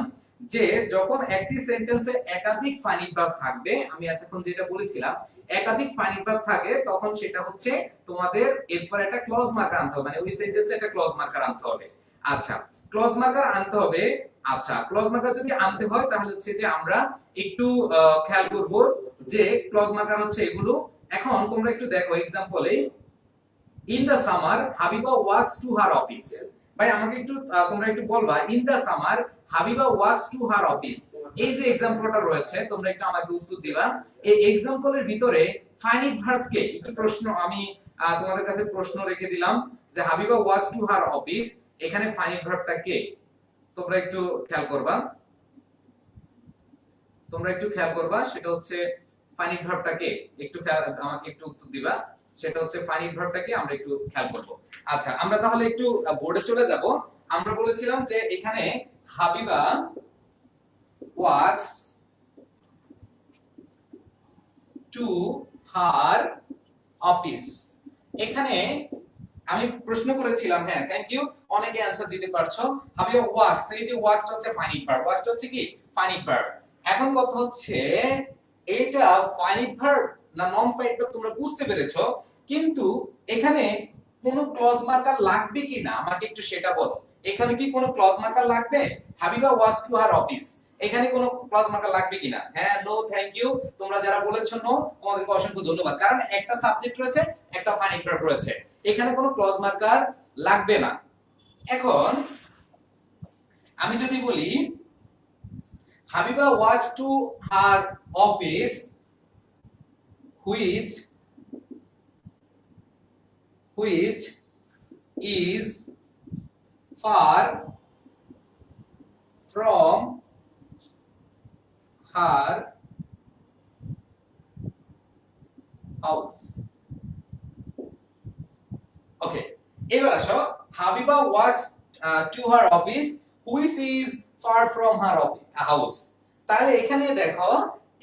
যে যখন একটি সেন্টেন্সে একাধিক ফাইনাইট ভার্ব থাকবে, আমি এতক্ষণ যেটা বলেছিলাম, একাধিক ফাইনাইট ভার্ব থাকে, তখন সেটা হচ্ছে তোমাদের এরপর একটা ক্লজ মার্কার আনতে হবে, মানে ওই সেন্টেন্সে একটা ক্লজ মার্কার আনতে হবে। আচ্ছা, ক্লজ মার্কার আনতে হবে। আচ্ছা, ক্লজ মার্কার যদি আনতে হয় তাহলে হচ্ছে যে আমরা একটু খেয়াল করব যে ক্লজ মার্কার হচ্ছে এগুলো। এখন তোমরা একটু দেখো এক্সাম্পলে, in the summer Habiba walks to her office. ভাই আমাকে একটু তোমরা একটু বলবা, in the summer Habiba walks to her office, এই যে এক্সাম্পলটা রয়েছে তোমরা একটু আমাকে উত্তর দিবা। এই এক্সাম্পলের ভিতরে ফাইনাইট ভার্ব কে, একটু প্রশ্ন আমি তোমাদের কাছে প্রশ্ন রেখে দিলাম যে Habiba walks to her office, এখানে ফাইনাইট ভার্বটা কে? তোমরা একটু খেয়াল করবা, তোমরা একটু খেয়াল করবা, সেটা হচ্ছে ফাইনাইট ভার্বটা কে, একটু আমাকে একটু উত্তর দিবা, সেটা হচ্ছে ফাইনাইট ভার্বটা কে, আমরা একটু খেয়াল করব। আচ্ছা, আমরা তাহলে একটু বোর্ডে চলে যাব। আমরা বলেছিলাম যে এখানে Habiba walks to her office, এখানে আমি প্রশ্ন করেছিলাম, হ্যাঁ থ্যাংক ইউ, অনেকে অ্যানসার দিতে পারছো। হাবিবা ওয়াকস, এই যে ওয়াকসটা হচ্ছে ফাইনাইট ভার্ব, ওয়াকসটা হচ্ছে কি ফাইনাইট ভার্ব। এখন কথা হচ্ছে এটা ফাইনাইট ভার্ব না নন ফাইনাইট ভার্ব তোমরা বুঝতে পেরেছো, কিন্তু এখানে কোনো ক্লজ মার্কার লাগবে কি না আমাকে একটু সেটা বলো। এখানে কি কোনো ক্লজ মার্কার লাগবে? Habiba walks to her office, এখানে কোনো ক্লজ মার্কার লাগবে কিনা? হ্যাঁ, নো, থ্যাংক ইউ। তোমরা যারা বলেছো নো, তোমাদেরকে অসংখ্য ধন্যবাদ, কারণ একটা সাবজেক্ট রয়েছে, একটা ফাইনাইট ভার্ব রয়েছে, এখানে কোনো ক্লজ মার্কার লাগবে না। এখন আমি যদি বলি Habiba walks to her office which is far from her house. ওকে, এবার আসো, Habiba walks to her office which is far from her house। তাহলে এখানে দেখো,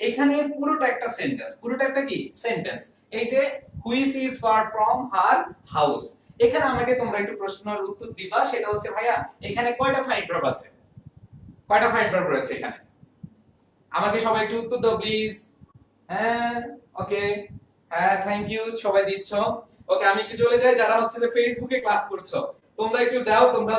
এখানে পুরোটা একটা সেন্টেন্স, পুরোটা একটা কি সেন্টেন্স। এই যে which is far from her house, এখানে আমাকে তোমরা একটু প্রশ্নের উত্তর দিবা, সেটা হচ্ছে ভাইয়া এখানে কয়টা ফাইনাইট ভার্ব আছে, কয়টা ফাইনাইট ভার্ব রয়েছে এখানে? আমাকে সবাই একটু উত্তর দাও প্লিজ। হ্যাঁ, ওকে, হ্যাঁ থ্যাংক ইউ, সবাই দিচ্ছ। ওকে, আমি একটু চলে যাই, যারা হচ্ছে যে ফেসবুকে ক্লাস করছো তোমরা একটু দাও, তোমরা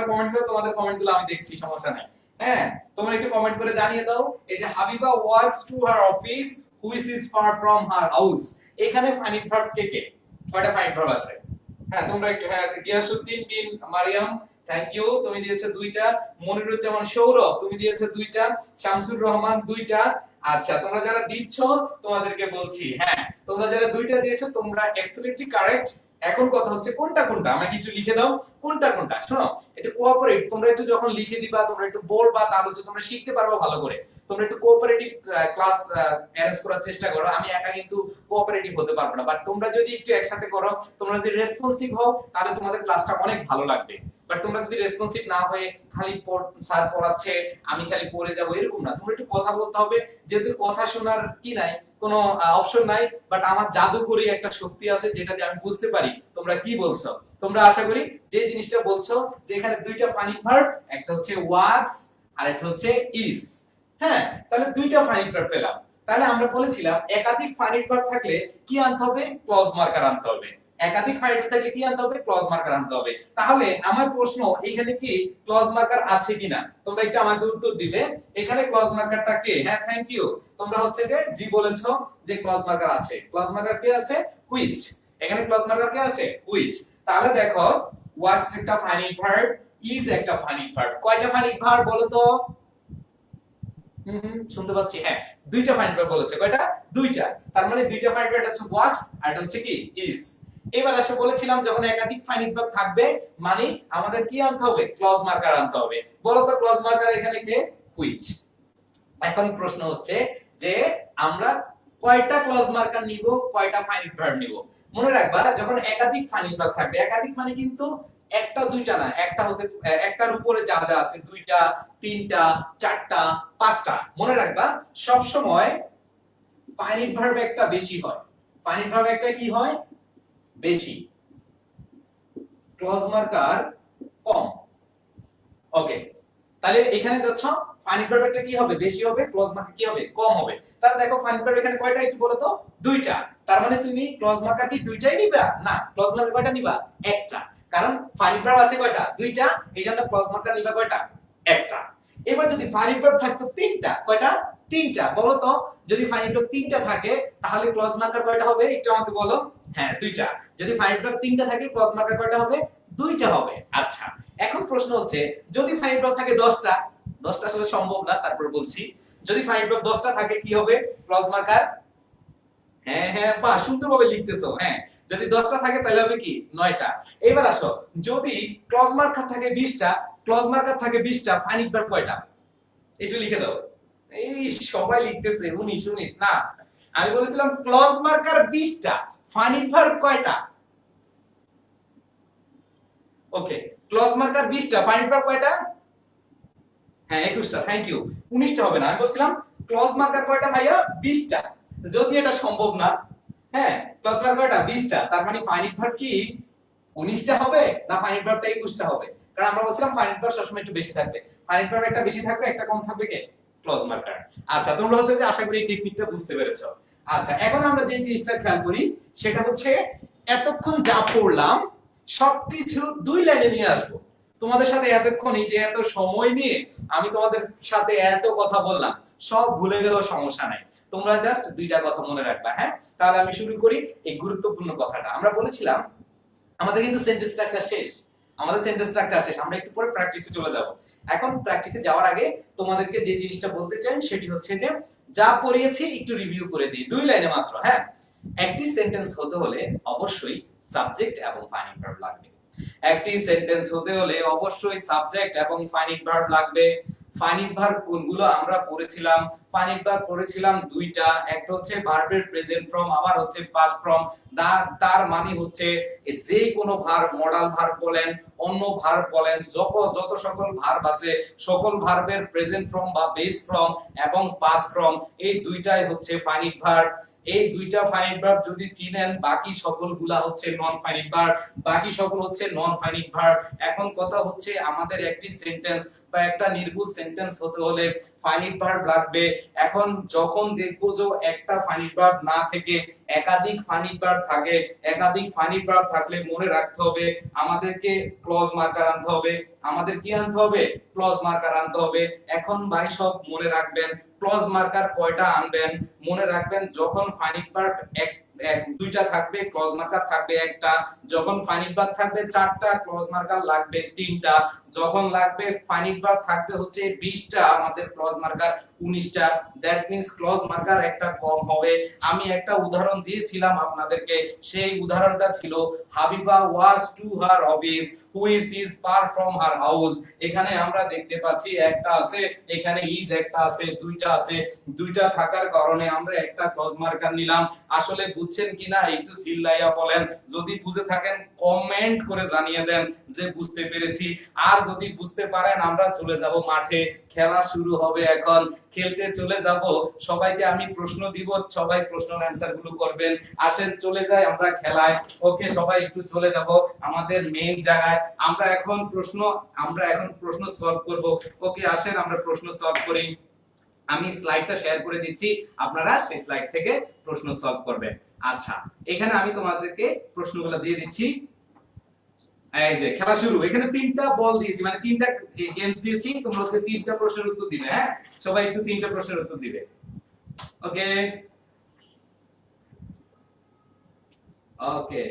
কমেন্ট করো, তোমাদের কমেন্টগুলো আমি দেখছি, সমস্যা নাই। হ্যাঁ, তোমরা একটু কমেন্ট করে জানিয়ে দাও, এই যে Habiba walks to her office which is far from her house, এখানে ফাইনাইট ভার্ব কে কে, কয়টা ফাইনাইট ভার্ব আছে? হ্যাঁ, তোমরা একটু, হ্যাঁ গিয়াসউদ্দিন বিন মারিয়াম থ্যাংক ইউ, তুমি দিয়েছো দুইটা। মনিরুজ্জামান সৌরভ তুমি দিয়েছো দুইটা। শামসুর রহমান দুইটা। আচ্ছা, তোমরা যারা দিচ্ছ তোমাদেরকে বলছি, হ্যাঁ তোমরা যারা দুইটা দিয়েছো তোমরা অ্যাবসলিউটলি কারেক্ট। এখন কথা হচ্ছে কোনটা কোনটা আমাকে একটু লিখে দাও, কোনটা কোনটা। শোনো, একটু কোঅপারেট, তোমরা একটু যখন লিখে দিবা, তোমরা একটু বলবা, তাহলে হচ্ছে তোমরা শিখতে পারবে ভালো করে। তোমরা একটু কোঅপারেটিভ ক্লাস অ্যারেঞ্জ করার চেষ্টা করো, আমি একা কিন্তু কোঅপারেটিভ হতে পারবো না, বাট তোমরা যদি একটু একসাথে করো, তোমরা যদি রেসপন্সিভ হও, তাহলে তোমাদের ক্লাসটা অনেক ভালো লাগবে। বাট তোমরা যদি রেসপন্সিভ না হয়ে খালি স্যার পড়াচ্ছে আমি খালি পড়ে যাব এরকম না, তোমরা একটু কথা বলতে হবে, যেহেতু কথা শোনার কি নাই কোনো অপশন নাই, বাট আমার জাদুকরি একটা শক্তি আছে যেটা দিয়ে আমি বুঝতে পারি তোমরা কি বলছো। তোমরা আশা করি যে জিনিসটা বলছো যে এখানে দুইটা ফাইনিট ভার্ব, একটা হচ্ছে ওয়াজ আর একটা হচ্ছে ইজ। হ্যাঁ, তাহলে দুইটা ফাইনিট ভার্ব পেলাম। তাহলে আমরা বলেছিলাম একাধিক ফাইনিট ভার্ব থাকলে কি আনতে হবে, ক্লজ মার্কার আনতে হবে। একাধিক ফাইনিট ভার্ব থাকলে কি আনতে হবে, ক্লজ মার্কার আনতে হবে। তাহলে আমার প্রশ্ন এখানে কি ক্লজ মার্কার আছে কিনা তোমরা একটু আমাকে উত্তর দিবে। এখানে ক্লজ মার্কারটা কে? হ্যাঁ, থ্যাংক ইউ, তোমরা হচ্ছে যে জি বলেছো যে ক্লজ মার্কার আছে। ক্লজ মার্কার কে আছে? হুইচ। এখানে ক্লজ মার্কার কে আছে? হুইচ। তাহলে দেখো ওয়াজ একটা ফাইনিট ভার্ব, ইজ একটা ফাইনিট ভার্ব। কয়টা ফাইনিট ভার্ব বলো তো? শুনতে পাচ্ছি, হ্যাঁ দুইটা ফাইনিট ভার্ব বলেছে। কয়টা? দুইটা। তার মানে দুইটা ফাইনিট ভার্ব, একটা হচ্ছে ওয়াজ আর একটা হচ্ছে কি ইজ। এবার আসলে বলেছিলাম যখন একাধিক ফাইনিট ভার্ব থাকবে মানে আমাদের কি আনতে হবে, ক্লজ মার্কার আনতে হবে। বলো তো ক্লজ মার্কার এখানে কে? হুইচ। এখন প্রশ্ন হচ্ছে যে আমরা কয়টা ক্লজ মার্কার নিব, কয়টা ফাইনিট ভার্ব নিব। মনে রাখবা যখন একাধিক ফাইনিট ভার্ব থাকবে, একাধিক মানে কিন্তু একটা দুইটা না, একটা হতে একটার উপরে যা যা আছে, দুইটা তিনটা চারটা পাঁচটা। মনে রাখবা সব সময় ফাইনিট ভার্ব একটা বেশি হয়, ফাইনিট ভার্ব একটা কি হয় বেশি, ক্লজ মার্কার কম। ওকে, তাহলে এখানে যাচ্ছ ফাইনিট ভার্ব একটা কি হবে বেশি হবে, ক্লজ মার্কার কি হবে কম হবে। তাহলে দেখো ফাইনিট ভার্ব এখানে কয়টা একটু বলো তো? দুইটা। তার মানে তুমি ক্লজ মার্কার কি দুইটাই নিবা? না, ক্লজ মার্কার কয়টা নিবা? একটা। কারণ ফাইনিট ভার্ব আছে কয়টা? দুইটা, এইজন্য ক্লজ মার্কার নিবা কয়টা? একটা। এবার যদি ফাইনিট ভার্ব থাকতো তিনটা, কয়টা? তিনটা। বলো তো যদি ফাইনিট ভার্ব তিনটা থাকে তাহলে ক্লজ মার্কার কয়টা হবে একটু আমাকে বলো। হ্যাঁ, দুইটা। যদি ফাইনিট ভার্ব তিনটা থাকে ক্লজ মার্কার কয়টা হবে? দুইটা হবে। আচ্ছা, এখন প্রশ্ন হচ্ছে যদি ফাইনিট ভার্ব থাকে 10টা, 10টা আসলে সম্ভব না, তারপর বলছি। যদি ফাইনিট ভার্ব 10টা থাকে কি হবে ক্লজ মার্কার? হ্যাঁ হ্যাঁ, বাহ সুন্দরভাবে লিখতেছো। হ্যাঁ, যদি 10টা থাকে তাহলে হবে কি 9টা। এবার আসো যদি ক্লজ মার্কার থাকে 20টা, ক্লজ মার্কার থাকে 20টা, ফাইনিট ভার্ব কয়টা একটু লিখে দাও। এই সবাই লিখতেছে 19 19। না, আমি বলেছিলাম ক্লজ মার্কার 20টা, ফাইনিট ভার্ব কয়টা? ওকে, ক্লজ মার্কার 20টা, ফাইনিট ভার্ব কয়টা? হ্যাঁ 21টা। Thank you. 19টা হবে না, আমি বলছিলাম ক্লজ মার্কার কয়টা ভাইয়া? 20টা। যদি এটা সম্ভব না, হ্যাঁ ক্লজ মার্কার কয়টা? 20টা। তার মানে ফাইনিট ভার্ব কি 19টা হবে না ফাইনিট ভার্বটা 21টা হবে? কারণ আমরা বলছিলাম ফাইনিট ভার্ব সবসময় একটু বেশি থাকবে, ফাইনিট ভার্ব একটা বেশি থাকবে, একটা কম থাকবে কে? Clause marker. আচ্ছা, তোমরা হচ্ছে যে আশা করি এই টেকনিকটা বুঝতে পেরেছো। আচ্ছা, এখন আমরা যে জিনিসটা খেয়াল করি সেটা হচ্ছে এতক্ষণ যা পড়লাম সবকিছু দুই লাইনে নিয়ে আসবো। তোমাদের সাথে এতক্ষণ এই যে এত সময় নিয়ে আমি তোমাদের সাথে এত কথা বললাম, সব ভুলে গেলেও সমস্যা নাই, তোমরা জাস্ট দুইটা কথা মনে রাখবা। হ্যাঁ, তাহলে আমি শুরু করি এই গুরুত্বপূর্ণ কথাটা। আমরা বলেছিলাম আমাদের কিন্তু সেন্টেন্স স্ট্রাকচার শেষ, আমাদের সেন্টেন্স স্ট্রাকচার শেষ, আমরা একটু পরে প্র্যাকটিসে চলে যাব। এখন প্র্যাকটিসে যাওয়ার আগে তোমাদেরকে যে জিনিসটা বলতে চাই সেটি হচ্ছে যে যা পড়িয়েছি একটু রিভিউ করে দিই, দুই লাইনে মাত্র। হ্যাঁ, একটি সেন্টেন্স হতে হলে অবশ্যই সাবজেক্ট এবং ফাইনিট ভার্ব লাগবে। একটি সেন্টেন্স হতে হলে অবশ্যই সাবজেক্ট এবং ফাইনিট ভার্ব লাগবে। ফাইনিট ভার্ব কোনগুলো আমরা পড়েছিলাম? ফাইনিট ভার্ব পড়েছিলাম দুইটা, একটা হচ্ছে ভার্বের প্রেজেন্ট ফর্ম, আবার হচ্ছে পাস্ট ফর্ম। তার মানে হচ্ছে যে কোনো ভার্ব, মডাল ভার্ব বলেন অন্য ভার্ব বলেন, যত সকল ভার্ব আছে সকল ভার্বের প্রেজেন্ট ফর্ম বা বেস ফর্ম এবং পাস্ট ফর্ম, এই দুইটাই হচ্ছে ফাইনিট ভার্ব। এই দুইটা ফাইনিট ভার্ব যদি চিনেন বাকি সকলগুলা হচ্ছে নন ফাইনিট ভার্ব, বাকি সকল হচ্ছে নন ফাইনিট ভার্ব। এখন কথা হচ্ছে আমাদের একটি সেন্টেন্স বা একটা নির্ভুল সেন্টেন্স হতে হলে ফাইনিট ভার্ব লাগবে। এখন যখন দেখবো যে একটা ফাইনিট ভার্ব না থেকে একাধিক ফাইনিট ভার্ব থাকে, একাধিক ফাইনিট ভার্ব থাকলে মনে রাখতে হবে আমাদেরকে ক্লজ মার্কার আনতে হবে। আমাদের কি আনতে হবে? ক্লজ মার্কার আনতে হবে। এখন ভাই সব মনে রাখবেন ক্লজ মার্কার কয়টা আনবেন। মনে রাখবেন যখন ফাইনিট ভার্ব দুইটা থাকবে ক্লজ মার্কার থাকবে একটা, যখন ফাইনিট ভার্ব থাকবে চারটা ক্লজ মার্কার লাগবে তিনটা, যখন লাগবে ফাইনিট ভার্ব থাকবে হচ্ছে 20টা আমাদের ক্লজ মার্কার 19টা। দ্যাট মিন্স ক্লজ মার্কার একটা কম হবে। আমি একটা উদাহরণ দিয়েছিলাম আপনাদেরকে, সেই উদাহরণটা ছিল Habiba was to her office which is far from her house. এখানে আমরা দেখতে পাচ্ছি একটা আছে, এখানে ইজ একটা আছে, দুইটা আছে, দুইটা থাকার কারণে আমরা একটা ক্লজ মার্কার নিলাম। আসলে বুঝছেন বুঝছেন কিনা একটু চিল্লাইয়া বলেন। যদি বুঝে থাকেন কমেন্ট করে জানিয়ে দেন যে বুঝতে পেরেছি। আর যদি বুঝতে পারেন আমরা চলে যাব মাঠে, খেলা শুরু হবে এখন, খেলতে চলে যাব। সবাইকে আমি প্রশ্ন দিব, সবাই প্রশ্নের অ্যানসার গুলো করবেন। আসেন চলে যাই আমরা খেলায়। ওকে, সবাই একটু চলে যাব আমাদের মেইন জায়গায়। আমরা এখন প্রশ্ন সলভ করব। ওকে, আসেন আমরা প্রশ্ন সলভ করি। আমি স্লাইডটা শেয়ার করে দিচ্ছি, আপনারা সেই স্লাইড থেকে প্রশ্ন সলভ করবেন। আচ্ছা, এখানে আমি তোমাদেরকে প্রশ্নগুলো দিয়ে দিচ্ছি। এই যে খেলা শুরু। এখানে তিনটা বল দিয়েছি, মানে তিনটা গেমস দিয়েছি। তোমরা হচ্ছে তিনটা প্রশ্নের উত্তর দিবে। হ্যাঁ, সবাই একটু তিনটা প্রশ্নের উত্তর দিবে। ওকে ওকে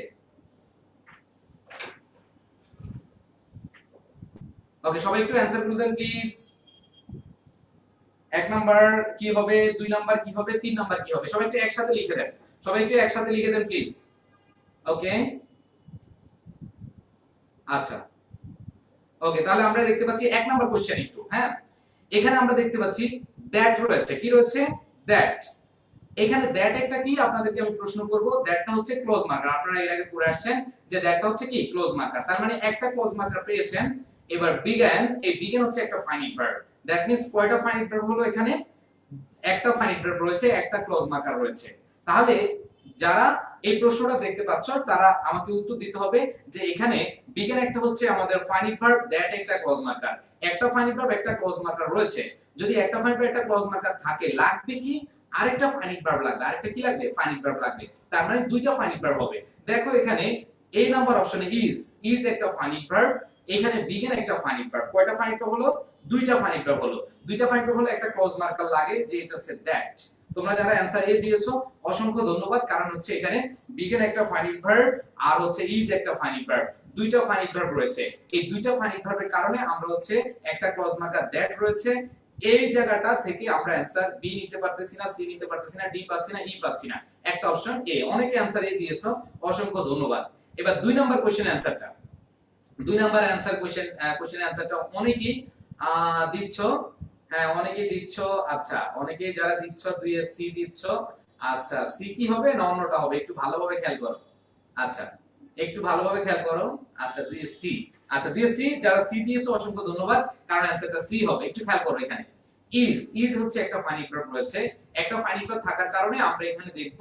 ওকে, সবাই একটু অ্যানসার করে দেন প্লিজ। এক নাম্বার কি হবে, দুই নাম্বার কি হবে, তিন নাম্বার কি হবে? সবাই একটু একসাথে লিখে দেন, সবাই একটু একসাথে লিখে দেন প্লিজ। ওকে আচ্ছা, ওকে, তাহলে আমরা দেখতে পাচ্ছি এক নাম্বার কোশ্চেন একটু। হ্যাঁ, এখানে আমরা দেখতে পাচ্ছি দ্যাট রয়েছে। কি রয়েছে? দ্যাট। এখানে দ্যাট একটা কি আপনাদেরকে আমি প্রশ্ন করব। দ্যাটটা হচ্ছে ক্লোজ মার্কার। আপনারা এর আগে পড়ে আসছেন যে দ্যাটটা হচ্ছে কি ক্লোজ মার্কার। তার মানে একটা ক্লোজ মার্কার পেয়েছেন। এবার বিগান, এই বিগান হচ্ছে একটা ফাইনাইট ভার্ব। দ্যাট মিন্স কয়টা ফাইনাইট ভার্ব হলো এখানে? একটা ফাইনাইট ভার্ব রয়েছে, একটা ক্লোজ মার্কার রয়েছে। তাহলে যারা এই প্রশ্নটা দেখতে পাচ্ছ তারা আমাকে উত্তর দিতে হবে যে এখানে বিগান একটা হচ্ছে আমাদের ফাইনাইট ভার্ব, দ্যাট একটা ক্লোজ মার্কার। একটা ফাইনাইট ভার্ব, একটা ক্লোজ মার্কার রয়েছে। যদি একটা ফাইনাইট ভার্ব, একটা ক্লোজ মার্কার থাকে, লাগবে কি আরেকটা ফাইনাইট ভার্ব লাগবে। আরেকটা কি লাগবে? ফাইনাইট ভার্ব লাগবে। তার মানে দুইটা ফাইনাইট ভার্ব হবে। দেখো এখানে এই নাম্বার অপশনে ইজ একটা ফাইনাইট ভার্ব, এখানে বিগান একটা ফাইনাইট ভার্ব। কয়টা ফাইনাইট ভার্ব হলো? দুইটা ফাইনাইট ভার্ব হলো। দুইটা ফাইনাইট ভার্ব হলো, একটা ক্লোজ মার্কার লাগে যে এটা হচ্ছে দ্যাট। তোমরা যারা অ্যানসার এ দিয়েছো অসংখ্য ধন্যবাদ, কারণ হচ্ছে এখানে বিগান একটা ফাইনাইট ভার্ব আর হচ্ছে ইজ একটা ফাইনাইট ভার্ব। দুইটা ফাইনাইট ভার্ব রয়েছে। এই দুইটা ফাইনাইট ভার্বের কারণে আমরা হচ্ছে একটা ক্লজ মার্কার দ্যাট রয়েছে। এই জায়গাটা থেকে আমরা অ্যানসার বি নিতে পারতেছি না, সি নিতে পারতেছি না, ডি পাচ্ছি না, ই পাচ্ছি না। একটা অপশন এ। অনেকে অ্যানসার এ দিয়েছো, অসংখ্য ধন্যবাদ। এবার দুই নাম্বার কোশ্চেন অ্যানসারটা, দুই নাম্বার অ্যানসার কোশ্চেনের অ্যানসারটা অনেকেই দিচ্ছ। হ্যাঁ, অনেকেই দিচ্ছ। আচ্ছা, অনেকেই যারা দিচ্ছ 2 এর সি দিচ্ছ। আচ্ছা, সি কি হবে না অন্যটা হবে? একটু ভালোভাবে খেয়াল করো। আচ্ছা, একটু ভালোভাবে খেয়াল করো। আচ্ছা, 2 এর সি। আচ্ছা, 2 এর সি, যারা সি দিয়েছো অসংখ্য ধন্যবাদ, কারণ অ্যানসারটা সি হবে। একটু খেয়াল করো এখানে ইজ হচ্ছে একটা ফাইনাইট ভার্ব রয়েছে। একটা ফাইনাইট ভার্ব থাকার কারণে আমরা এখানে দেখব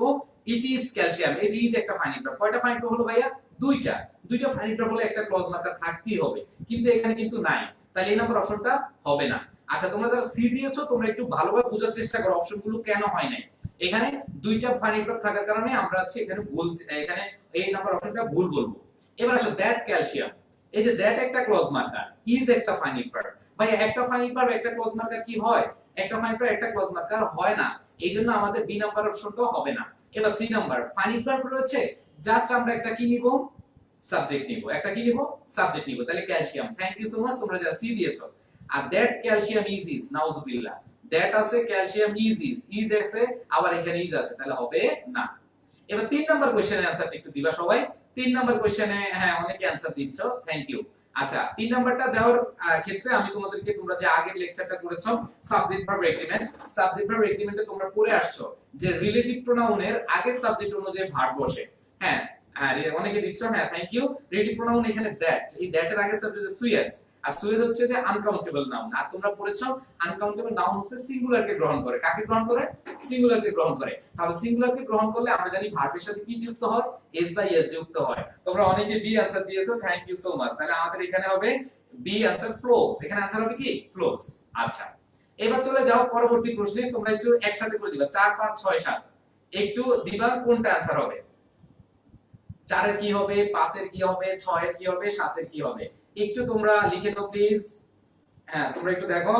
ইট ইজ ক্যালসিয়াম। এই যে ইজ একটা ফাইনাইট ভার্ব। কয়টা ফাইনাইট ভার্ব হলো ভাইয়া? দুইটা। দুইটা ফাইনাইট ভার্ব হলে একটা ক্লজ মার্কার থাকতেই হবে, কিন্তু এখানে কিন্তু নাই। তাহলে এই নাম্বার অপশনটা হবে না। আচ্ছা, তোমরা যারা সি দিয়েছো তোমরা একটু ভালোভাবে বোঝার চেষ্টা করো অপশনগুলো কেন হয় নাই। এখানে দুইটা ফাইনাইট ভার্ব থাকার কারণে আমরা হচ্ছে এখানে ভুল, এখানে এই নাম্বার অপশনটা ভুল বলবো। এবার আসো দ্যাট ক্যালসিয়াম। এই যে দ্যাট একটা ক্লজ মার্কার, ইজ একটা ফাইনাইট ভার্ব। ভাই একটা ফাইনাইট ভার্ব একটা ক্লজ মার্কার কি হয়? একটা ফাইনাইট ভার্ব একটা ক্লজ মার্কার হয় না। এইজন্য আমাদের বি নাম্বার অপশনটাও হবে না। এবার সি নাম্বার, ফাইনাইট ভার্ব রয়েছে, জাস্ট আমরা একটা কি নিব? সাবজেক্ট নিব। একটা কি নিব? সাবজেক্ট নিব। তাহলে calcium. Thank you so much তোমরা যারা সি দিয়েছো। আর দ্যাট ক্যালসিয়াম ইজ নাউজুবিল্লাহ। দ্যাট আছে, ক্যালসিয়াম ইজ আছে, আবার এখানে ইজ আছে, তাহলে হবে না। এবার তিন নাম্বার কোশ্চেনের অ্যানসারটা একটু দিবা সবাই। তিন নাম্বার কোশ্চেনে হ্যাঁ অনেকে অ্যানসার দিচ্ছ, থ্যাংক ইউ। আচ্ছা, তিন নাম্বারটা দেওয়ার ক্ষেত্রে আমি তোমাদেরকে, তোমরা যে আগের লেকচারটা করেছো subject verb agreement, subject verb এগ্রিমেন্টে তোমরা পড়ে আসছো যে রিলেটিভ প্রোনাউনের আগে সাবজেক্ট অনুযায়ী ভার্ব বসে। হ্যাঁ, অনেকে দিচ্ছ, হ্যাঁ থ্যাংক ইউ। রিলেটিভ প্রোনাউন এখানে দ্যাট, এই দ্যাটের আগে সাবজেক্ট সুয়েস। আর সুয়েস হচ্ছে যে আনকাউন্টেবল নাউন। আর তোমরা পড়েছো আনকাউন্টেবল নাউন হচ্ছে সিঙ্গুলারকে গ্রহণ করে। কাকে গ্রহণ করে? সিঙ্গুলারকে গ্রহণ করে। তাহলে সিঙ্গুলারকে গ্রহণ করলে আমরা জানি ভার্বের সাথে কি যুক্ত হয়? এস বাই এস যুক্ত হয়। তোমরা অনেকে বি आंसर দিয়েছো, থ্যাংক ইউ সো মাচ। তাহলে আমাদের এখানে হবে বি आंसर ফ্লোস। এখানে आंसर হবে কি? ফ্লোস। আচ্ছা, এবার চলে যাও পরবর্তী প্রশ্নে। তোমরা একটু একসাথে করে দিবা 4 5 6 7, একটু দিবা কোনটা आंसर হবে। 4 এর কি হবে, 5 এর কি হবে, 6 এর কি হবে, 7 এর কি হবে, একটু তোমরা লিখে দাও প্লিজ। হ্যাঁ, তোমরা একটু দেখো।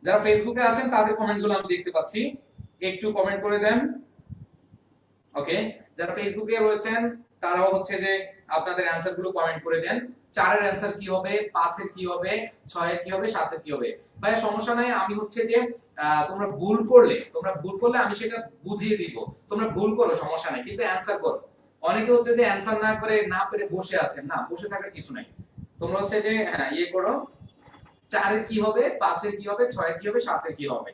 যারা ফেসবুকে আছেন তাদের কমেন্টগুলো আমি দেখতে পাচ্ছি, একটু কমেন্ট করে দেন। ওকে, যারা ফেসবুকে রয়েছেন তারাও হচ্ছে যে আপনাদের অ্যানসার গুলো কমেন্ট করে দেন। 4 এর অ্যানসার কি হবে, 5 এর কি হবে, 6 এর কি হবে, 7 এর কি হবে। ভাই সমস্যা নাই, আমি হচ্ছে যে তোমরা ভুল করলে আমি সেটা বুঝিয়ে দিব। তোমরা ভুল করো সমস্যা নাই, কিন্তু অ্যানসার করো। অনেকে হচ্ছে যে অ্যানসার না করে না পেরে বসে আছেন, না বসে থাকার কিছু নাই। তোমরা হচ্ছে যে ইয়ে করো, 4 এর কি হবে, 5 এর কি হবে, 6 এর কি হবে, 7 এর কি হবে।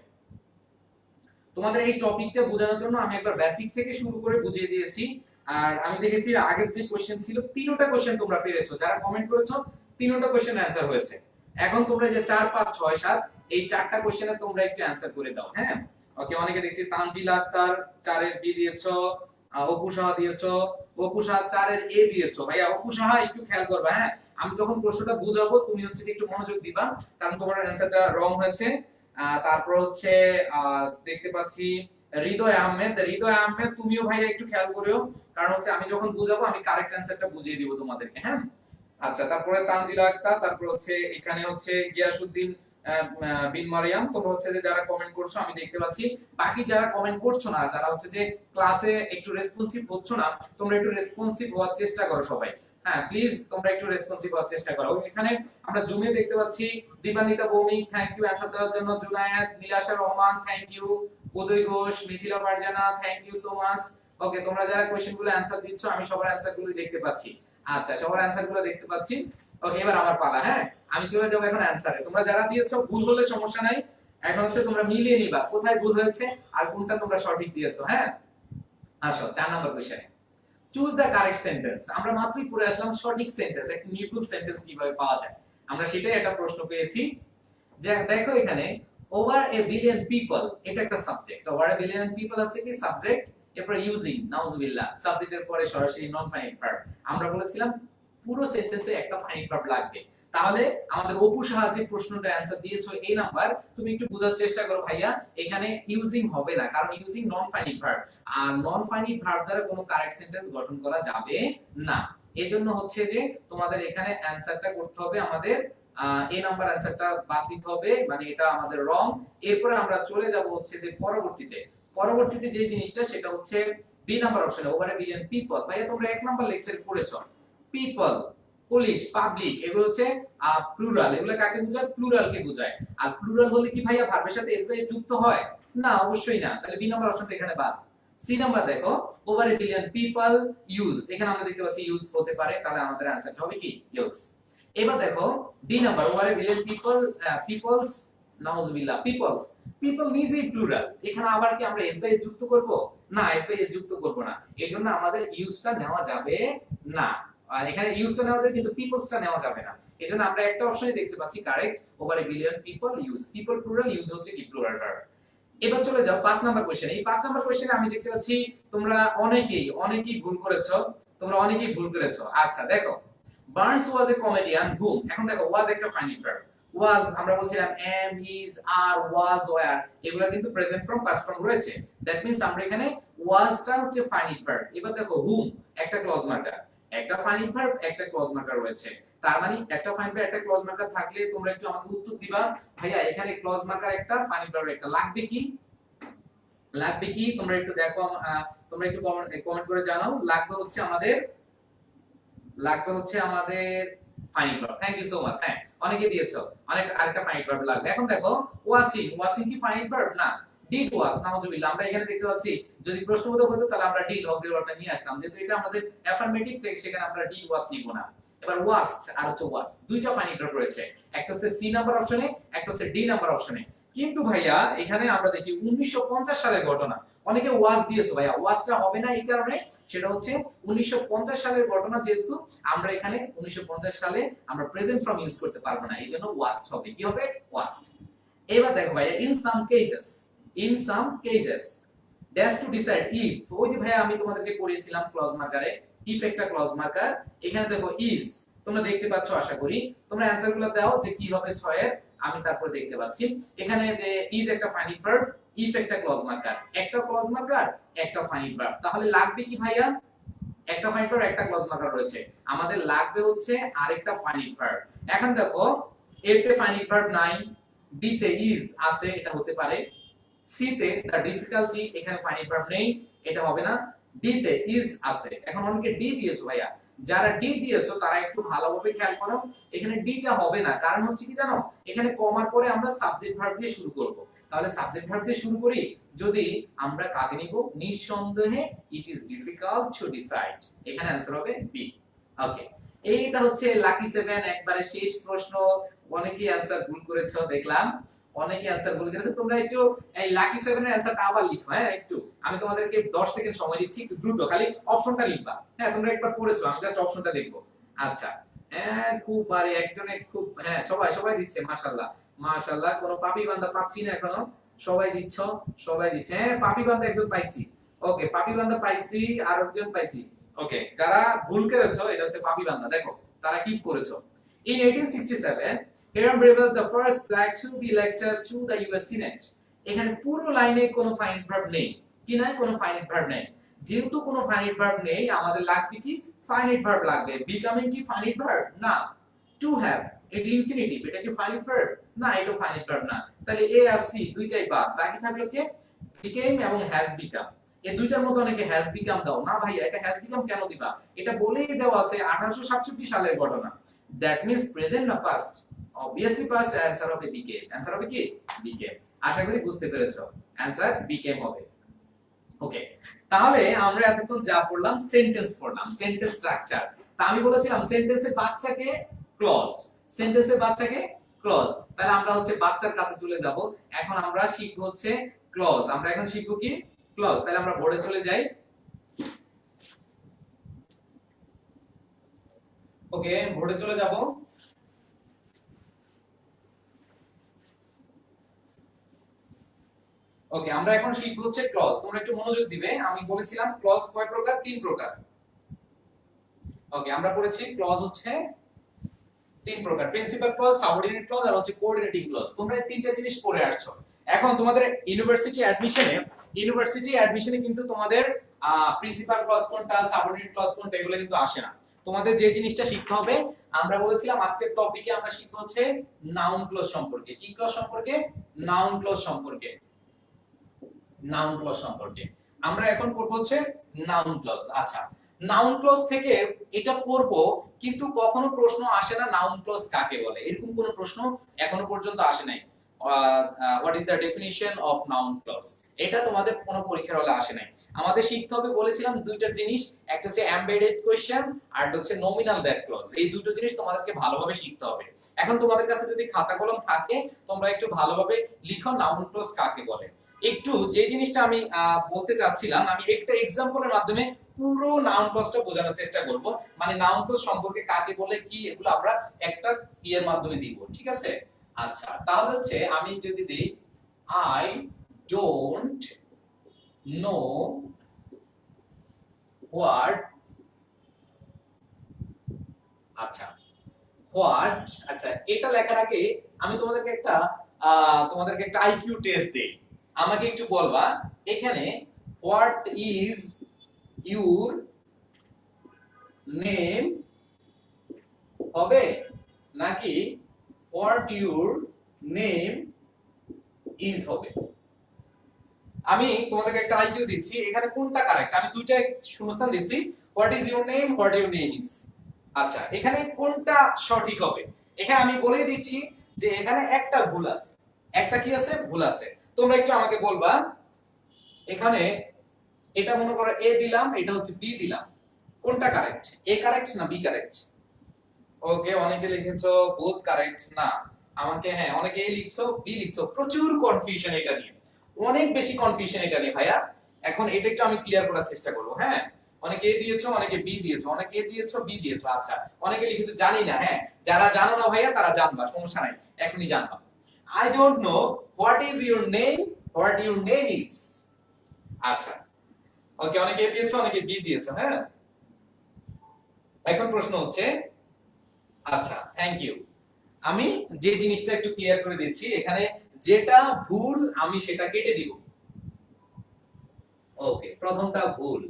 তোমাদের এই টপিকটা বোঝানোর জন্য আমি একবার বেসিক থেকে শুরু করে বুঝিয়ে দিয়েছি। আর আমি দেখেছি আগের যে কোশ্চেন ছিল তিনটা কোশ্চেন তোমরা পেরেছো, যারা কমেন্ট করেছো তিনটা কোশ্চেন অ্যান্সার হয়েছে। এখন তোমরা যে 4 5 6 7 এই চারটা কোশ্চেনে তোমরা একটু অ্যান্সার করে দাও। হ্যাঁ, ওকে। অনেকে দেখছি তানজিলা আক্তার 4 এর বি দিয়েছো, অপু সাহা দিয়েছো, অপু সাহা 4 এর এ দিয়েছো। ভাইয়া অপু সাহা একটু খেয়াল করবা, হ্যাঁ আমি যখন প্রশ্নটা বুঝাবো তুমি হচ্ছে একটু মনোযোগ দিবা, কারণ তোমার অ্যান্সারটা রং হয়েছে। তারপর হচ্ছে দেখতে পাচ্ছি হৃদয় আহমেদ তুমিও ভাইয়া একটু খেয়াল করিও, কারণ হচ্ছে আমি যখন বুঝাবো আমি কারেক্ট অ্যান্সারটা বুঝিয়ে দিব তোমাদেরকে। হ্যাঁ, আচ্ছা। তারপরে তানজিলা আক্তার, তারপর হচ্ছে এখানে হচ্ছে গিয়াসউদ্দিন বিন মারিয়াম। তোমরা হচ্ছে যে যারা কমেন্ট করছো আমি দেখতে পাচ্ছি, বাকি যারা কমেন্ট করছো না, যারা হচ্ছে যে ক্লাসে একটু রেসপন্সিভ হচ্ছ না, তোমরা একটু রেসপন্সিভ হওয়ার চেষ্টা করো সবাই। হ্যাঁ প্লিজ তোমরা একটু রেসপন্সিভ হওয়ার চেষ্টা করো। এখানে আমরা জুমে দেখতে পাচ্ছি Dipanwita Bhowmik, thank you answer দেওয়ার জন্য। Junaid, Nilasha Rahman, thank you. Uday Ghosh, Mithila Farzana, thank you so much. Okay, তোমরা যারা কোশ্চেনগুলো অ্যানসার দিচ্ছ আমি সবার অ্যানসারগুলো দেখতে পাচ্ছি। আচ্ছা, সবার অ্যানসারগুলো দেখতে পাচ্ছি। ওকে, এবার আমার পালা। হ্যাঁ, আমি চলে যাব এখন অ্যানসারে। তোমরা যারা দিয়েছো ভুল হলে সমস্যা নাই, এখন হচ্ছে তোমরা মিলিয়ে নিবা কোথায় ভুল হয়েছে আর কোনটা তোমরা সঠিক দিয়েছো। হ্যাঁ, আসো 4 নাম্বার কোশ্চেনে। Choose the correct sentence. আমরা মাত্রই পড়ে আসলাম সঠিক সেন্টেন্স, একটা নিউট্রাল সেন্টেন্স কিভাবে পাওয়া যায়। আমরা সেটাই একটা প্রশ্ন পেয়েছি। যে দেখো এখানে ওভার এ বিলিয়ন পিপল, এটা একটা subject. Over a billion people হচ্ছে কি সাবজেক্ট, এরপর ইউজিং নাউজুবিল্লাহ সাবজেক্টের পরে সরাসরি নন ফাইনাইট ভার্ব। আমরা বলেছিলাম পুরো সেন্টেন্সে একটা ফাইনাইট ভার্ব লাগবে। তাহলে আমাদের অপু সাহা যে প্রশ্নটা অ্যানসার দিয়েছো এই নাম্বার, তুমি একটু বোঝার চেষ্টা করো ভাইয়া, এখানে ইউজিং হবে না, কারণ ইউজিং নন ফাইনাইট ভার্ব, আর নন ফাইনাইট ভার্ব দ্বারা কোনো কারেক্ট সেন্টেন্স গঠন করা যাবে না। এজন্য হচ্ছে যে তোমাদের এখানে অ্যানসারটা করতে হবে আমাদের এই নাম্বার অ্যানসারটা বাদ দিতে হবে, মানে এটা আমাদের রং। এরপরে আমরা চলে যাব হচ্ছে যে পরবর্তীতে যে জিনিসটা সেটা হচ্ছে বি নাম্বার অপশনে ওভার এ বিলিয়ন পিপল। ভাইয়া তোমরা এক নাম্বার লেকচারে পড়েছো পিপল, পুলিশ, পাবলিক, এগুলো হচ্ছে প্লুরাল। এগুলো কাকে বোঝায়? প্লুরালকে বোঝায়। আর প্লুরাল হলে কি ভাইয়া ভার্বের সাথে এস বাই যুক্ত হয়? না, অবশ্যই না। তাহলে বি নাম্বার অপশনটা এখানে বাদ। সি নাম্বার দেখো over a billion people use, এখানে আমরা দেখতে পাচ্ছি ইউজ হতে পারে, তাহলে আমাদের অ্যানসারটা হবে কি ইউজ। এবার দেখো D number over a billion people, peoples, নাউজুবিল্লাহ পিপলস, পিপল নিজেই প্লুরাল, এখানে আবার কি আমরা এস বাই যুক্ত করব? না, এস বাই যুক্ত করব না, এজন্য আমাদের ইউজটা নেওয়া যাবে না। আর এখানে ইউজটা নেওয়া যাবে কিন্তু পিপলসটা নেওয়া যাবে না, এজন্য আমরা একটা অপশনই দেখতে পাচ্ছি correct, over a billion people use, people plural, use হচ্ছে কি প্লুরাল ভার্ব। এবার চলে যাও 5 নাম্বার কোশ্চেন। এই 5 নাম্বার কোশ্চেনে আমি দেখতে পাচ্ছি তোমরা অনেকেই ভুল করেছো, আচ্ছা দেখো, বার্নস ওয়াজ এ কমেডিয়ান হুম। এখন দেখো ওয়াজ একটা ফাইনাইট ভার্ব। ওয়াজ আমরা বলছিলাম am, is, are, was, were, এগুলা কিন্তু প্রেজেন্ট ফর্ম পাস্ট ফর্ম রয়েছে। দ্যাট মিন্স আমরা এখানে ওয়াজটা হচ্ছে ফাইনাইট ভার্ব। এবার দেখো হুম একটা ক্লজ মার্কার, একটা ফাইনাইট ভার্ব, একটা ক্লজ মার্কার রয়েছে। তার মানে একটা ফাইনাইট ভার্ব একটা ক্লজ মার্কার থাকলে তোমরা একটু আমাকে উত্তর দিবা ভাইয়া এখানে ক্লজ মার্কার একটা, ফাইনাইট ভার্ব একটা, লাগবে কি তোমরা একটু দেখো, তোমরা একটু কমেন্ট করে জানাও। লাগবে হচ্ছে আমাদের finite verb. Thank you so much. হ্যাঁ, অনেকে দিয়েছো আরেকটা ফাইনাইট ভার্ব লাগবে। এখন দেখো ওয়াচিং কি ফাইনাইট ভার্ব? না, ডিড ওয়াজ, নাউজুবিল্লাহ। আমরা এখানে দেখতে পাচ্ছি যদি প্রশ্নবোধক হতো তাহলে আমরা ডিড অক্সিলারি ভার্বটা নিয়ে আসতাম, যেহেতু এটা আমাদের অ্যাফার্মেটিভ থেকে সেখানে আমরা ডিড ওয়াজ নিব না। এবার ওয়াস্ট আর হচ্ছে ওয়াজ, দুইটা ফাইনাইট ভার্ব রয়েছে, একটা হচ্ছে সি নাম্বার অপশনে, একটা হচ্ছে ডি নাম্বার অপশনে। কিন্তু ভাইয়া এখানে আমরা দেখি 1950 সালের ঘটনা, অনেকে ওয়াজ দিয়েছো ভাইয়া, ওয়াজটা হবে না এই কারণে, সেটা হচ্ছে 1950 সালের ঘটনা, যেহেতু আমরা এখানে 1950 সালে আমরা প্রেজেন্ট ফর্ম ইউজ করতে পারবো না, এইজন্য ওয়াজড হবে। কি হবে? ওয়াজড। এবার দেখো ভাইয়া in some cases dash to decide if, ওই যে ভাইয়া আমি তোমাদেরকে পড়িয়েছিলাম ক্লজ মার্কারে, ইফ একটা ক্লজ মার্কার। এখানে দেখো ইজ, তোমরা দেখতে পাচ্ছ আশা করি। তোমরা অ্যানসারগুলো দাও যে কি হবে 6 এর, আমি তারপর দেখতে পাচ্ছি এখানে যে ইজ একটা ফাইনাইট ভার্ব, ইফ একটা ক্লজ মার্কার, একটা ক্লজ মার্কার, একটা ফাইনাইট ভার্ব। তাহলে লাগবে কি ভাইয়া? একটা ফাইনাইট ভার্ব, একটা ক্লজ মার্কার রয়েছে, আমাদের লাগবে হচ্ছে আরেকটা ফাইনাইট ভার্ব। এখন দেখো এ তে ফাইনাইট ভার্ব নাই, বি তে ইজ আছে, এটা হতে পারে। সি তে দা ডিফিকাল্টি, এখানে ফাইনাইট ভার্ব নেই, এটা হবে না। ডি তে ইজ আছে। এখন অনেকে ডি দিয়েছো ভাইয়া, যারা ডি দিয়েছো তারা একটু ভালোভাবে খেয়াল করো, এখানে ডিটা হবে না, কারণ হচ্ছে কি জানো, এখানে কমার পরে আমরা সাবজেক্ট ভার্ব দিয়ে শুরু করব। তাহলে সাবজেক্ট ভার্ব দিয়ে শুরু করি, যদি আমরা কাকে নিব? নিঃসন্দেহে it is difficult to decide, এখানে आंसर হবে বি। ওকে, এইটা হচ্ছে লাকি 7 একবারে শেষ প্রশ্ন। অনেকেই आंसर ভুল করেছো দেখলাম। অনেকে অ্যানসার বলে দিয়েছে। তোমরা একটু এই লাকি 7 এর অ্যানসারটা আবার লিখো, হ্যাঁ একটু। আমি তোমাদেরকে 10 সেকেন্ড সময় দিচ্ছি, একটু দ্রুত খালি অপশনটা লিখবা। হ্যাঁ তোমরা একবার পড়েছো, আমি জাস্ট অপশনটা দেখবো। আচ্ছা, হ্যাঁ খুব পারে একজনে, খুব হ্যাঁ সবাই সবাই দিচ্ছে, মাশাআল্লাহ মাশাআল্লাহ। কোনো পাপি বান্দা পাচ্ছি না এখনো, সবাই দিচ্ছ, সবাই দিচ্ছে। হ্যাঁ পাপি বান্দা একজন পাইছি, ওকে পাপি বান্দা পাইছি, আর একজন পাইছি। ওকে, যারা ভুল করেছো এটা হচ্ছে পাপি বান্দা, দেখো তারা কি করেছো। In 1867, Hiram Rivers, the first black to be elected to the US Senate. এখানে পুরো লাইনে কোনো ফাইনাইট ভার্ব নেই, কি নাই, কোনো ফাইনাইট ভার্ব নেই। যেহেতু কোনো ফাইনাইট ভার্ব নেই, আমাদের লাগবে কি, ফাইনাইট ভার্ব লাগবে। বিকামিং কি ফাইনাইট ভার্ব না, টু হ্যাভ ইজ ইনফিনিটিভ, এটা কি ফাইনাইট ভার্ব না, এটা ফাইনাইট ভার্ব না। তাহলে এ আর সি দুইটাই বাদ, বাকি থাকলো কি became এবং has become। এই দুইটার মধ্যে অনেকে has become দাও না ভাই, এটা has become কেন দিবা, এটা বলেই দেওয়া আছে 1867 সালের ঘটনা। that means present না past, obviously past, answer হবে became, answer হবে কি became। আশা করি বুঝতে পেরেছো, answer became হবে। ওকে, তাহলে আমরা এতক্ষণ যা পড়লাম সেন্টেন্স পড়লাম, সেন্টেন্স স্ট্রাকচার। তা আমি বলেছিলাম সেন্টেন্সের বাচ্চাকে ক্লজ, সেন্টেন্সের বাচ্চাকে ক্লজ। তাহলে আমরা হচ্ছে বাচ্চার কাছে চলে যাব। এখন আমরা শিখব হচ্ছে ক্লজ, আমরা এখন শিখব কি ক্লজ। তাহলে আমরা বোর্ডে চলে যাই। ওকে, বোর্ডে চলে যাব। ওকে, আমরা এখন শিখব হচ্ছে ক্লজ। তোমরা একটু মনোযোগ দিবে। আমি বলেছিলাম ক্লজ কয় প্রকার, তিন প্রকার। ওকে, আমরা পড়েছি ক্লজ হচ্ছে তিন প্রকার, প্রিন্সিপাল ক্লজ, সাবঅর্ডিনেট ক্লজ আর হচ্ছে কোঅর্ডিনেটিং ক্লজ। তোমরা এই তিনটা জিনিস পড়ে আসছো। এখন তোমাদের ইউনিভার্সিটি অ্যাডমিশনে কিন্তু তোমাদের প্রিন্সিপাল ক্লজ কোনটা, সাবঅর্ডিনেট ক্লজ কোনটা, এগুলো কিন্তু আসে না। তোমাদের যে জিনিসটা শিখতে হবে, আমরা বলেছিলাম আজকের টপিকে আমরা শিখবো হচ্ছে নাউন ক্লজ সম্পর্কে। কি ক্লজ সম্পর্কে, নাউন ক্লজ সম্পর্কে, নাউন ক্লজ সম্পর্কে আমরা এখন পড়ব হচ্ছে নাউন ক্লজ। আচ্ছা, নাউন ক্লজ থেকে এটা পড়ব, কিন্তু কখনো প্রশ্ন আসে না নাউন ক্লজ কাকে বলে, এরকম কোনো প্রশ্ন এখনো পর্যন্ত আসে নাই। What is the definition of noun clause, এটা তোমাদের কোনো পরীক্ষার হলে আসে নাই। আমাদের শিখতে হবে বলেছিলাম দুইটা জিনিস, একটা হচ্ছে এমবেডেড কোয়েশ্চেন আর একটা হচ্ছে নমিনাল দ্যাট ক্লজ। এই দুটো জিনিস তোমাদেরকে ভালোভাবে শিখতে হবে। এখন তোমাদের কাছে যদি খাতা কলম থাকে, তোমরা একটু ভালোভাবে লিখো নাউন ক্লজ কাকে বলে। একটু যে জিনিসটা আমি বলতে চাচ্ছিলাম, আমি একটা এক্সাম্পলের মাধ্যমে পুরো নাউন ক্লজটা বোঝানোর চেষ্টা করব। মানে নাউন ক্লজ সম্পর্কে কাকে বলে কি, এগুলো আমরা একটা ইয়ের মাধ্যমে দিব, ঠিক আছে। আচ্ছা, তাহলে হচ্ছে আমি যদি দেই আই ডোন্ট নো হোয়াট, আচ্ছা হোয়াট, আচ্ছা এটা লেখার আগে আমি তোমাদেরকে একটা আইকিউ টেস্ট দেই। আমাকে একটু বলবা এখানে হোয়াট ইজ ইউর নেম হবে, নাকি হোয়াট ইউর নেম ইজ হবে। আমি তোমাদেরকে একটা আইকিউ দিচ্ছি, এখানে কোনটা কারেক্ট, আমি দুইটা শূন্যস্থান দিচ্ছি, what is your name, what your name is. আচ্ছা, এখানে কোনটা সঠিক হবে, এখানে আমি বলেই দিচ্ছি যে এখানে একটা ভুল আছে, একটা কি আছে, ভুল আছে। তোমরা একটু আমাকে বলবা এখানে, এটা মনে করো এ দিলাম, এটা হচ্ছে বি দিলাম, কোনটা কারেক্ট, এ কারেক্ট না বি কারেক্ট। ওকে, অনেকে লিখেছো বোথ কারেক্ট, না আমাকে, হ্যাঁ অনেকে এ লিখছো বি লিখছো, প্রচুর কনফিউশন এটা নিয়ে, অনেক বেশি কনফিউশন এটা নিয়ে ভাইয়া। এখন এটা একটু আমি ক্লিয়ার করার চেষ্টা করব। হ্যাঁ, অনেকে এ দিয়েছো, অনেকে বি দিয়েছো, অনেকে এ দিয়েছো বি দিয়েছো। আচ্ছা, অনেকে লিখেছো জানি না। হ্যাঁ, যারা জানো না ভাইয়া তারা জানবা, সমস্যা নাই, এখনই জানবা। I don't know what is your name, what your name is. আচ্ছা, ওকে, অনেকে এ দিয়েছো, অনেকে বি দিয়েছো। হ্যাঁ, এখন প্রশ্ন হচ্ছে, আচ্ছা থ্যাংক ইউ, আমি যে জিনিসটা একটু ক্লিয়ার করে দিচ্ছি, এখানে যেটা ভুল আমি সেটা কেটে দিব। ওকে, প্রথমটা ভুল।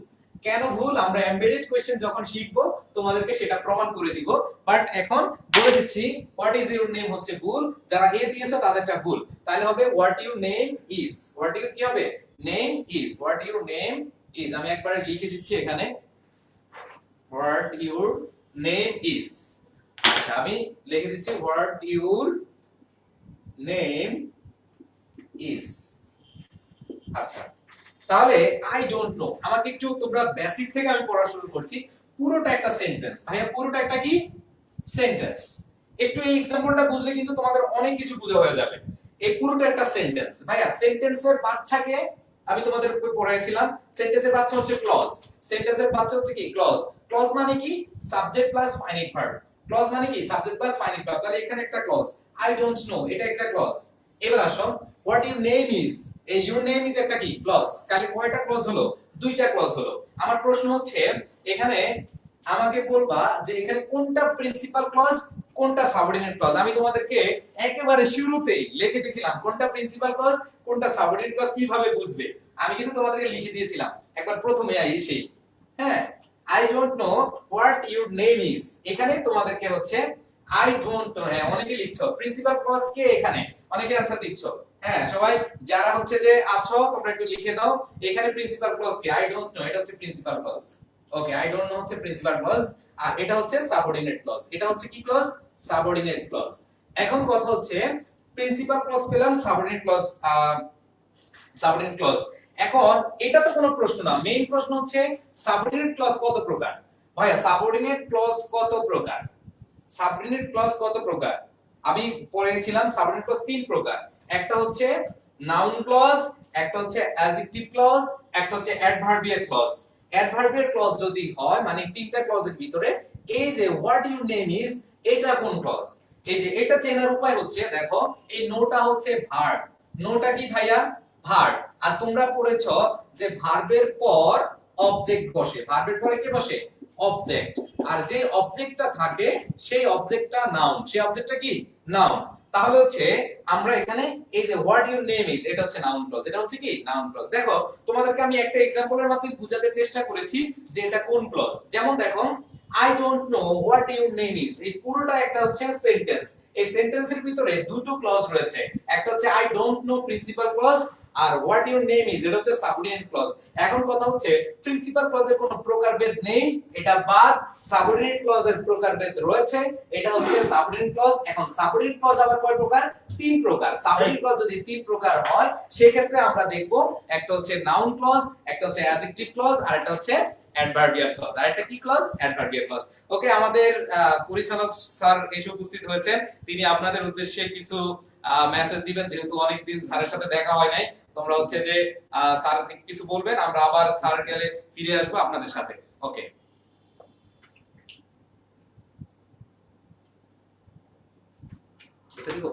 কেন ভুল, আমরা এমবেডেড কোশ্চেন যখন শিখবো তোমাদেরকে সেটা প্রমাণ করে দিব। বাট এখন বলে দিচ্ছি হোয়াট ইজ ইউর নেম হচ্ছে ভুল, যারা এ দিয়েছো তাদেরটা ভুল। তাহলে হবে what your name is, what your কি হবে, name is, what your name is. আমি একবারে লিখে দিচ্ছি এখানে হোয়াট ইউর নেম ইজ। আচ্ছা, আমি লিখে দিচ্ছি হোয়াট ইউর নেম ইজ। আচ্ছা, তাহলে আই ডোন্ট নো, আমাকে একটু তোমরা বেসিক থেকে আমি পড়া শুরু করছি। পুরোটা একটা সেন্টেন্স ভাইয়া, পুরোটা একটা কি সেন্টেন্স। একটু এই এক্সাম্পলটা বুঝলে কিন্তু তোমাদের অনেক কিছু বোঝা হয়ে যাবে। এই পুরোটা একটা সেন্টেন্স। ভাইয়া সেন্টেন্সের বাচ্চাকে আমি তোমাদের পড়াইছিলাম, সেন্টেন্সের বাচ্চা হচ্ছে ক্লজ। সেন্টেন্সের বাচ্চা হচ্ছে কি ক্লজ। ক্লজ মানে কি subject plus finite verb. Clause মানে কি সাবজেক্ট প্লাস ফাইনাইট ভার্ব। তাহলে এখানে একটা ক্লজ, আই ডোন্ট নো, এটা একটা ক্লজ। এবার আসো হোয়াট ইউর নেম ইজ, এই ইউর নেম ইজ একটা কি ক্লজ। তাহলে কয়টা ক্লজ হলো? দুইটা ক্লজ হলো। আমার প্রশ্ন হচ্ছে এখানে আমাকে বলবা যে এখানে কোনটা প্রিন্সিপাল ক্লজ কোনটা সাবঅর্ডিনেট ক্লজ। আমি তোমাদেরকে একেবারে শুরুতেই লিখে দিয়েছিলাম কোনটা প্রিন্সিপাল ক্লজ কোনটা সাবঅর্ডিনেট ক্লজ কিভাবে বুঝবে, আমি কিন্তু তোমাদেরকে লিখে দিয়েছিলাম একবার প্রথমে এসেই। হ্যাঁ, I don't know what your name is, এখানে তোমাদেরকে হচ্ছে আই ডোন্ট নো। হ্যাঁ, অনেকে লিখছো প্রিন্সিপাল ক্লজ কে, এখানে অনেকে आंसर দিচ্ছো। হ্যাঁ, সবাই যারা হচ্ছে যে আছো তোমরা একটু লিখে দাও এখানে প্রিন্সিপাল ক্লজ কে, আই ডোন্ট নো এটা হচ্ছে principal clause. Okay, I don't know হচ্ছে প্রিন্সিপাল ক্লজ, আর এটা হচ্ছে সাবঅর্ডিনেট ক্লজ। এটা হচ্ছে কি ক্লজ? Subordinate clause. এখন কথা হচ্ছে প্রিন্সিপাল ক্লজ পেলাম, সাবঅর্ডিনেট ক্লজ, সাবঅর্ডিনেট ক্লজ। এখন এটা তো কোনো প্রশ্ন না, মেইন প্রশ্ন হচ্ছে সাবঅর্ডিনেট ক্লজ কত প্রকার। ভাইয়া সাবঅর্ডিনেট ক্লজ কত প্রকার? সাবঅর্ডিনেট ক্লজ কত প্রকার? আমি পড়েছিলাম সাবঅর্ডিনেট ক্লজ তিন প্রকার। একটা হচ্ছে নাউন ক্লজ, একটা হচ্ছে অ্যাডজেক্টিভ ক্লজ, একটা হচ্ছে অ্যাডভার্বিয়াল ক্লজ। অ্যাডভার্বিয়াল ক্লজ যদি হয় মানে তিনটা ক্লজের ভিতরে এই যে হোয়াট ইউর নেম ইজ এটা কোন ক্লজ? এই যে এটা চেনার উপায় হচ্ছে দেখো এই নোটা হচ্ছে ভার্ব। নোটা কি ভাইয়া? ভার্ব। আর তোমরা পড়েছো যে ভার্বের পর অবজেক্ট বসে, ভার্বের পরে কি বসে? অবজেক্ট। আর যে অবজেক্টটা থাকে সেই অবজেক্টটা নাউন, সেই অবজেক্টটা কি নাউন। তাহলে হচ্ছে আমরা এখানে এই যে হোয়াট ইউর নেম ইজ এটা হচ্ছে নাউন ক্লজ, এটা হচ্ছে কি নাউন ক্লজ। দেখো তোমাদেরকে আমি একটা एग्जांपलের মাধ্যমে বোঝাতে চেষ্টা করেছি যে এটা কোন ক্লজ। যেমন দেখো I don't know what your name is, এই পুরোটা একটা হচ্ছে সেন্টেন্স। এই সেন্টেন্সের ভিতরে দুটো ক্লজ রয়েছে, একটা হচ্ছে I don't know principal clause, আর হোয়াট ইউর নেম ইজ এটা হচ্ছে সাবঅর্ডিনেট ক্লজ। এখন কথা হচ্ছে প্রিন্সিপাল ক্লজের কোনো প্রকারভেদ নেই, এটা বাদ। সাবঅর্ডিনেট ক্লজের প্রকারভেদ রয়েছে, এটা হচ্ছে সাবঅর্ডিনেট ক্লজ। এখন সাবঅর্ডিনেট ক্লজ আবার কয় প্রকার? তিন প্রকার। সাবঅর্ডিনেট ক্লজ যদি তিন প্রকার হয় সেই ক্ষেত্রে আমরা দেখব একটা হচ্ছে নাউন ক্লজ, একটা হচ্ছে অ্যাডজেক্টিভ ক্লজ, আর একটা হচ্ছে অ্যাডভার্বিয়াল ক্লজ। আর এটা কি ক্লজ? Adverbial clause. ওকে, আমাদের পরিচালক স্যার এসে উপস্থিত হয়েছেন, তিনি আপনাদের উদ্দেশ্যে কিছু মেসেজ দিবেন, যেহেতু অনেকদিন স্যারের সাথে দেখা হয় নাই। তোমরা হচ্ছে যে স্যার কিছু বলবেন, আমরা আবার স্যার গেলে ফিরে আসবো আপনাদের সাথে। ওকে, এটা দিব।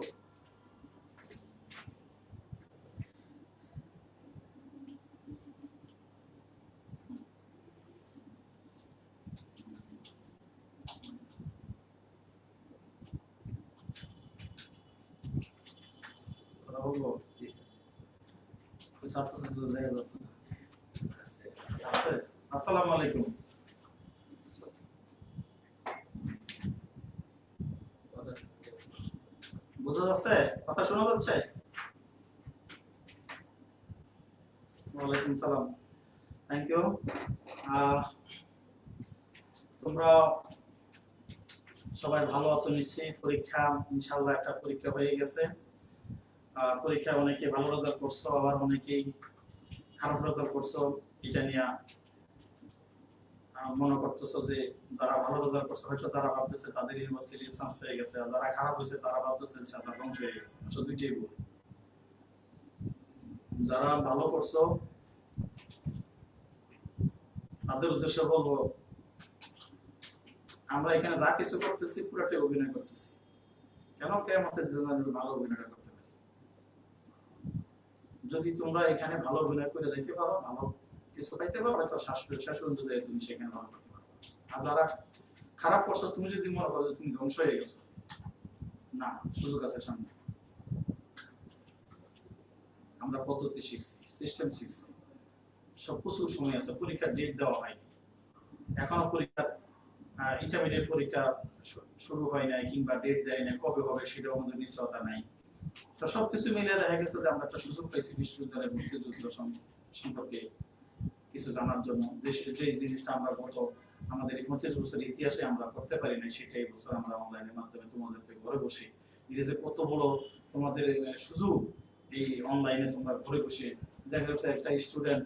আসসালামু আলাইকুম। বোঝা যাচ্ছে? কথা শোনা যাচ্ছে? ওয়ালাইকুম সালাম। Thank you. তোমরা সবাই ভালো আছো নিশ্চয়ই। পরীক্ষা ইনশাআল্লাহ একটা পরীক্ষা হয়ে গেছে। পরীক্ষায় অনেকে ভালো রেজাল্ট করছো, আবার অনেকেই খারাপ রেজাল্ট করছো। এটা নিয়ে মনে করতেছো যে যারা ভালো রেজাল্ট করছে হয়তো তারা ভাবতেছে তাদের ইউনিভার্সিটি চান্স পেয়ে গেছে, আর যারা খারাপ হয়েছে তারা ভাবতেছে যে তারা ধ্বংস হয়ে গেছে। আসলে দুইটাই ভুল। যারা ভালো করছো তাদের উদ্দেশ্য বলবো আমরা এখানে যা কিছু করতেছি পুরোটাই অভিনয় করতেছি। কেন? কিয়ামতের জন্য ভালো অভিনয় করতে পারি। যদি তোমরা এখানে ভালো অভিনয় করে যেতে পারো, ভালো কিছু পাইতে পারো, হয়তো শেষ পর্যন্ত তুমি সেখানে ভালো করতে পারো। আর যারা খারাপ করছো তুমি যদি মনে করো যে তুমি ধ্বংস হয়ে গেছো, না, সুযোগ আছে সামনে। আমরা পদ্ধতি শিখছি, সিস্টেম শিখছি, সব প্রচুর সময় আছে। পরীক্ষার ডেট দেওয়া হয়নি এখনো, পরীক্ষা ইন্টারমিডিয়েট পরীক্ষা শুরু হয় নাই কিংবা ডেট দেয় নাই, কবে হবে সেটাও আমাদের নিশ্চয়তা নাই। তো সবকিছু মিলিয়ে দেখা গেছে যে আমরা একটা সুযোগ পাইছি বিশ্ববিদ্যালয়ে ভর্তি যুদ্ধ সম্পর্কে কিছু জানার জন্য। যে জিনিসটা আমরা গত আমাদের 25 বছরের ইতিহাসে আমরা করতে পারি না, সেটাই বছর আমরা অনলাইনের মাধ্যমে তোমাদেরকে ঘরে বসে এটা যে কত বড় তোমাদের সুযোগ। এই অনলাইনে তোমরা ঘরে বসে দেখা যাচ্ছে একটা স্টুডেন্ট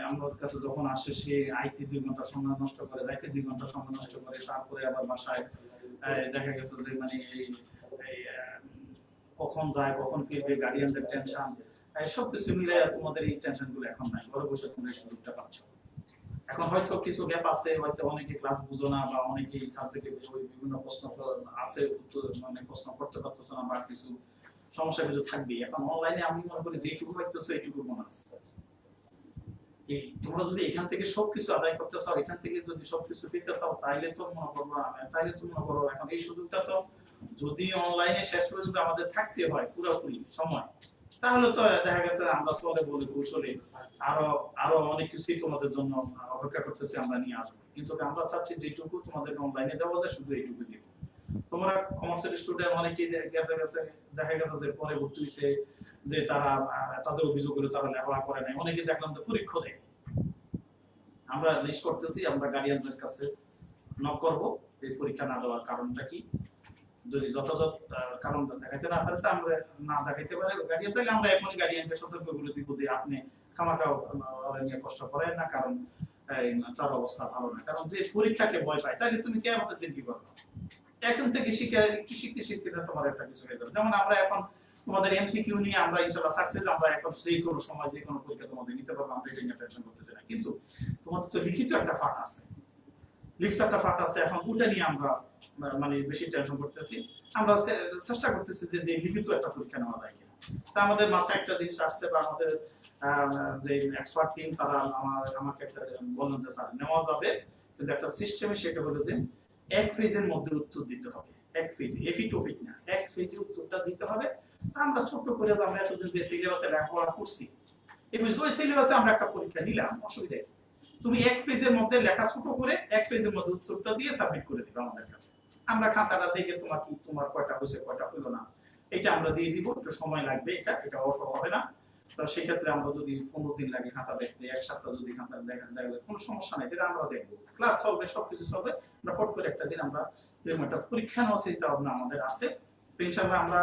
আমার কাছে যখন আসে সে আইতে 2 ঘন্টা সময় নষ্ট করে, যাইতে 2 ঘন্টা সময় নষ্ট করে, তারপরে আবার বাসায় দেখা গেছে যে মানে এই কখন যায় কখন ফিরবে, গার্ডিয়ানদের টেনশন, সব কিছু মিলে তোমাদের এই টেনশন গুলো এখন নাই, ঘরে বসে তোমরা এই সুযোগটা পাচ্ছ। এখন হয়তো কিছু গ্যাপ আছে, হয়তো অনেকে ক্লাস বুঝো না বা অনেকে সাবজেক্টে ওই বিভিন্ন প্রশ্ন আছে উত্তর মানে প্রশ্ন করতে পারতেছো না বা কিছু সমস্যা কিছু থাকবে। এখন অনলাইনে আমি মনে করি যেটুকু পাইতেছো এইটুকু মনে আছে। এই তোমরা যদি এখান থেকে সবকিছু আদায় করতে চাও, এখান থেকে যদি সবকিছু পেতে চাও, তাইলে তো মনে করো এখন এই সুযোগটা তো যদি অনলাইনে শেষ পর্যন্ত আমাদের থাকতে হয় পুরোপুরি সময়, তাহলে তো দেখা গেছে আমরা চলে বলে কৌশলে আরো আরো অনেক কিছুই তোমাদের জন্য অপেক্ষা করতেছি, আমরা নিয়ে আসবো। কিন্তু আমরা চাচ্ছি যেটুকু তোমাদের অনলাইনে দেওয়া যায় শুধু এইটুকু দিব। তোমরা কমার্সের স্টুডেন্ট অনেকেই দেখা গেছে যে পরে ভর্তি হয়েছে যে তারা তাদের অভিযোগ হলো তারা লেখাপড়া করে নাই, অনেকে দেখলাম তো পরীক্ষা দেয়। আমরা লিস্ট করতেছি, আমরা গার্ডিয়ানদের কাছে নক করব এই পরীক্ষা না দেওয়ার কারণটা কি। যদি যথাযথ কারণ দেখাইতে না পারে, আমরা না দেখাইতে পারে গার্ডিয়ান, তাহলে আমরা এখনই গার্ডিয়ানকে সতর্ক করে দিব যে আপনি খামাখা নিয়ে কষ্ট করেন না, কারণ তার অবস্থা ভালো না। কারণ যে পরীক্ষাকে ভয় পায় তাহলে তুমি কিয়ামতের দিন কি করবে? এখন থেকে একটু শিখতে শিখতে তোমার একটা কিছু হয়ে যাবে। যেমন আমরা এখন তোমাদের এমসিকিউ নিয়ে আমরা ইনশাআল্লাহ সাকসেস, আমরা এখন সেই কোনো সময় যে কোনো পরীক্ষা তোমাদের নিতে পারবো, আমরা এটা নিয়ে টেনশন করতেছি না। কিন্তু তোমাদের তো লিখিত একটা ফাট আছে, এখন ওটা নিয়ে আমরা মানে বেশি টেনশন করতেছি। আমরা চেষ্টা করতেছি যে লিখিত একটা পরীক্ষা নেওয়া যায় কিনা। তা আমাদের মাথায় একটা জিনিস আসছে, বা আমাদের যে এক্সপার্ট টিম তারা আমাকে একটা বললেন যে স্যার নেওয়া যাবে, কিন্তু একটা সিস্টেমে সেটা হলো যে এক ফেজের মধ্যে উত্তর দিতে হবে। এক ফেজে, এপি টপিক না, এক ফেজে উত্তরটা দিতে হবে। আমরা ছোট করে আমরা এতদিন যে সিলেবাসে লেখাপড়া করছি, ওই সিলেবাসে আমরা একটা পরীক্ষা নিলাম, অসুবিধা নেই। তুমি এক পেজের মধ্যে লেখা ছোট করে এক পেজের মধ্যে উত্তরটা দিয়ে সাবমিট করে দিবে আমাদের কাছে। আমরা খাতাটা দেখে তোমার কয়টা হয়েছে কয়টা হলো না এটা আমরা দিয়ে দিব। একটু সময় লাগবে, এটা অবশ্য হবে না। তো সেই ক্ষেত্রে আমরা যদি 15 দিন লাগে খাতা দেখতে, এক সপ্তাহ যদি খাতা দেখলে কোনো সমস্যা নাই, এটা আমরা দেখবো। ক্লাস চলবে, সবকিছু চলবে, আমরা ফট করে একটা দিন আমরা এরকম একটা পরীক্ষা নেওয়ার চিন্তা ভাবনা আমাদের আছে। তো ইনশাআল্লাহ আমরা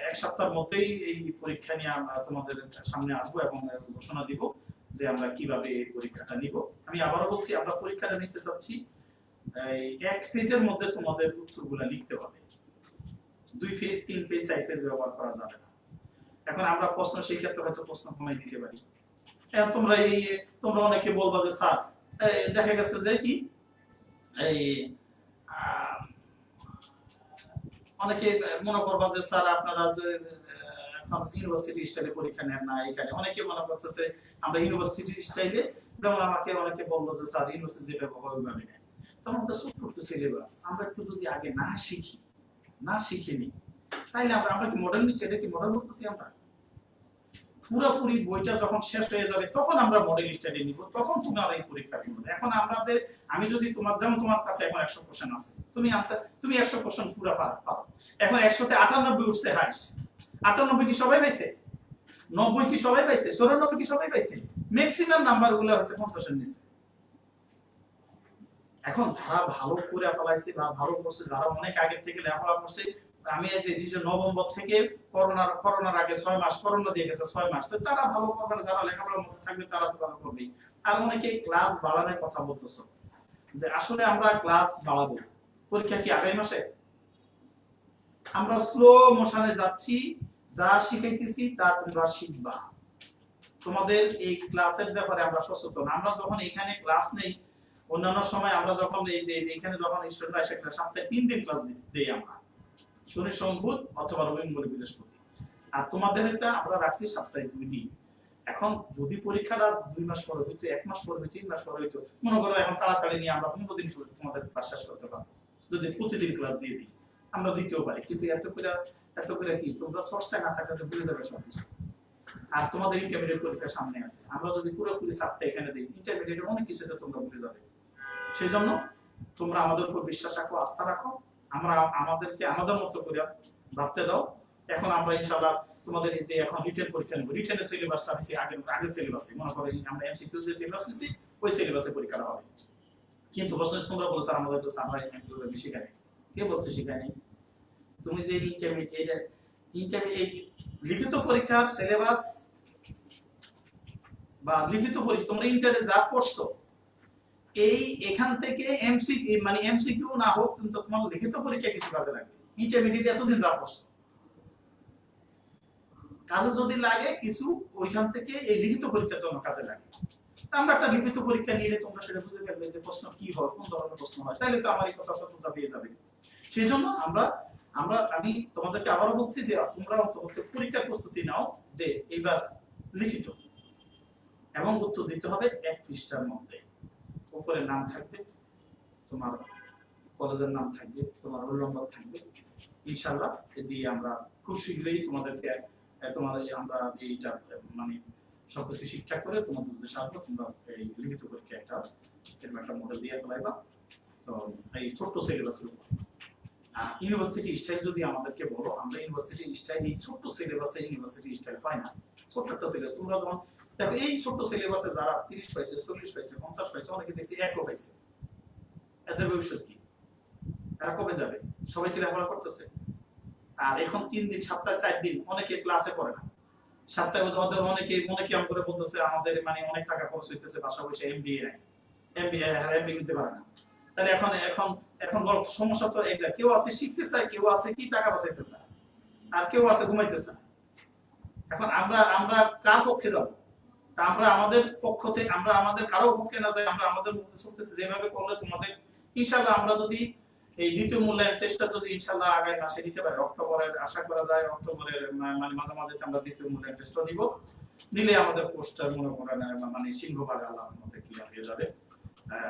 এক সপ্তাহের মধ্যেই এই পরীক্ষা নিয়ে আমরা তোমাদের সামনে আসবো এবং ঘোষণা দিব যে আমরা কিভাবে এই পরীক্ষাটা নিব। আমি আবারও বলছি, আমরা পরীক্ষাটা নিতে চাচ্ছি এক পেজের মধ্যে তোমাদের উত্তরগুলো লিখতে হবে। 2 পেজ 3 পেজ 4 পেজ ব্যবহার করা যাবে না। এখন আমরা প্রশ্ন সেই ক্ষেত্রে হয়তো প্রশ্ন কমাই দিতে পারি। এখন তোমরা অনেকে বলবা যে স্যার দেখা গেছে যে কি এই অনেকে মনে করবা যে স্যার আপনারা এখন ইউনিভার্সিটি স্টাইলে পরীক্ষা নেন না। এখানে অনেকে মনে করতেছে আমরা ইউনিভার্সিটি স্টাইলে, যেমন আমাকে অনেকে বললো যে স্যার ইউনিভার্সিটি যে ব্যবহার ওইভাবে নেন। তখন তো ছোট্ট একটু সিলেবাস, আমরা একটু যদি আগে না শিখে নিই, তাইলে আমরা কি মডেল নিচ্ছি? এটা কি মডেল বলতেছি? আমরা পুরোপুরি বইটা যখন শেষ হয়ে যাবে তখন আমরা মডেল স্টাডি নিব, তখন তুমি আর এই পরীক্ষা দিব। এখন আমি যদি তোমার কাছে এখন 100 কোশ্চেন আছে, তুমি 100 কোশ্চেন পুরো পারো। এখন 100তে 98 উঠছে হাইস্ট। 98 কি সবাই পাইছে? 90 কি সবাই পাইছে? 94 কি সবাই পাইছে? ম্যাক্সিমাম নাম্বার গুলো হচ্ছে 50 এর নিচে। এখন যারা ভালো করে ফেলাইছে বা ভালো করছে, যারা অনেক আগে থেকে লেখাপড়া করছে, আমি যে নভেম্বর থেকে করোনার আগে 6 মাস করোনা দিয়ে গেছে 6 মাস, তো তারা ভালো করবে না। যারা লেখাপড়ার মধ্যে থাকবে তারা তো ভালো করবে। আর অনেকে ক্লাস বাড়ানোর কথা বলতেছো যে আসলে আমরা ক্লাস বাড়াবো, পরীক্ষা কি আগামী মাসে? আমরা স্লো মোশনে যাচ্ছি, যা শিখাইতেছি তা তোমরা শিখবা। তোমাদের এই ক্লাসের ব্যাপারে আমরা সচেতন। আমরা যখন এখানে ক্লাস নেই, অন্যান্য সময় আমরা যখন এখানে যখন স্টুডেন্টরা এসে সপ্তাহে 3 দিন ক্লাস দেই, আমরা শনি সোম বুধ অথবা রবি মঙ্গল বৃহস্পতি। আর তোমাদের এটা আমরা রাখছি সপ্তাহে 2 দিন। এখন যদি পরীক্ষাটা 2 মাস পরে হইতো, 1 মাস পরে হইতো, 3 মাস পরে হইতো, মনে করো এখন তাড়াতাড়ি নিয়ে আমরা 15 দিন তোমাদের ক্লাস শেষ করতে পারবো যদি প্রতিদিন ক্লাস দিয়ে দিই, আমরা দিতেও পারি। কিন্তু এত করে কি তোমরা চর্চায় না থাকলে ভুলে যাবে সবকিছু। আর তোমাদের ইন্টারমিডিয়েট পরীক্ষা সামনে আছে, আমরা যদি পুরোপুরি সাবটা এখানে দিই, ইন্টারমিডিয়েটে অনেক কিছু তোমরা ভুলে যাবে। সেই জন্য তোমরা আমাদের উপর বিশ্বাস রাখো, আস্থা রাখো, আমাদেরকে আমাদের মতো করে ভাবতে দাও। এখন আমরা ইনশাআল্লাহ তোমাদের এখন রিটেন পরীক্ষা নেব। রিটেনের সিলেবাসটা আমি আগে সিলেবাসে মনে করো আমরা এমসিকিউ যে সিলেবাস নিছি ওই সিলেবাসে পরীক্ষাটা হবে। কিন্তু প্রশ্ন তোমরা বলছো আমাদের তো আমরা এমসিকিউ বেশি শিখাই। কে বলছে শিখাই নাই? তুমি যে ইন্টারমিডিয়েট লিখিত পরীক্ষার সিলেবাস বা লিখিত পরীক্ষা তোমরা ইন্টারে যা পড়ছো, এখান থেকে এমসিকিউ না হোক কিন্তু তোমার লিখিত পরীক্ষা কিছু কাজে লাগবে। ইন্টারমিডিয়েট এতদিন যা পড়ছো কাজে যদি লাগে কিছু ওইখান থেকে এই লিখিত পরীক্ষার জন্য কাজে লাগে। আমরা একটা লিখিত পরীক্ষা নিলে তোমরা সেটা বুঝে পারবে যে প্রশ্ন কি হয়, কোন ধরনের প্রশ্ন হয়, তাইলে তো আমার এই কথা সত্যতা পেয়ে যাবে। সেই জন্য আমি তোমাদেরকে আবারও বলছি যে তোমরা অন্তত পরীক্ষার প্রস্তুতি নাও যে এইবার লিখিত এবং উত্তর দিতে হবে 1 পৃষ্ঠার মধ্যে। উপরে নাম থাকবে, তোমার কলেজের নাম থাকবে, তোমার রোল নম্বর থাকবে। ইনশাআল্লাহ দিয়ে আমরা খুব শীঘ্রই তোমাদেরকে আমরা এইটা মানে সবকিছু ঠিকঠাক করে তোমাদের উদ্দেশ্যে আসবো। তোমরা এই লিখিত পরীক্ষা একটা মডেল দিয়ে ফেলাইবা। তো এই ছোট্ট সিলেবাসের উপর ইউনিভার্সিটি স্টাইল যদি আমাদেরকে বলো, আমরা ইউনিভার্সিটি স্টাইল এই ছোট্ট সিলেবাসে ইউনিভার্সিটি স্টাইল পাই না। ছোট্ট একটা সিলেবাস তোমরা যখন দেখো এই ছোট্ট সিলেবাসে যারা 30 পাইছে, 40 পাইছে, 50 পাইছে, অনেকে দেখছি 1ও পাইছে, এদের ভবিষ্যৎ কি? এরা কবে যাবে? সবাই কি লেখাপড়া করতেছে? আর এখন 3 দিন, সপ্তাহে 4 দিন অনেকে ক্লাসে করে না। সপ্তাহে ওদের অনেকে করে বলতেছে আমাদের মানে অনেক টাকা খরচ হইতেছে, বাসা বসে এমবিএ নাই, এমবিএ নিতে পারে না। তাহলে এখন বড় সমস্যা তো এটা, কেউ আছে শিখতে চায়, কেউ আছে কি টাকা বাঁচাইতে চায়, আর কেউ আছে ঘুমাইতে চায়। এখন আমরা কার পক্ষে যাব? আমরা আমাদের পক্ষ থেকে আমরা আমাদের কারো পক্ষে না যাই, আমরা আমাদের মধ্যে চলতেছে যেভাবে করলে তোমাদের ইনশাআল্লাহ আমরা যদি এই দ্বিতীয় মূল্যায়ন টেস্টটা যদি ইনশাআল্লাহ আগামী মাসে দিতে পারি, অক্টোবরের আশা করা যায়, অক্টোবরের মানে মাঝামাঝি আমরা দ্বিতীয় মূল্যায়ন টেস্টটা নিব। নিলে আমাদের পোস্টার মনে করেন মানে সিংহভাগ আল্লাহর মধ্যে ক্লিয়ার হয়ে যাবে।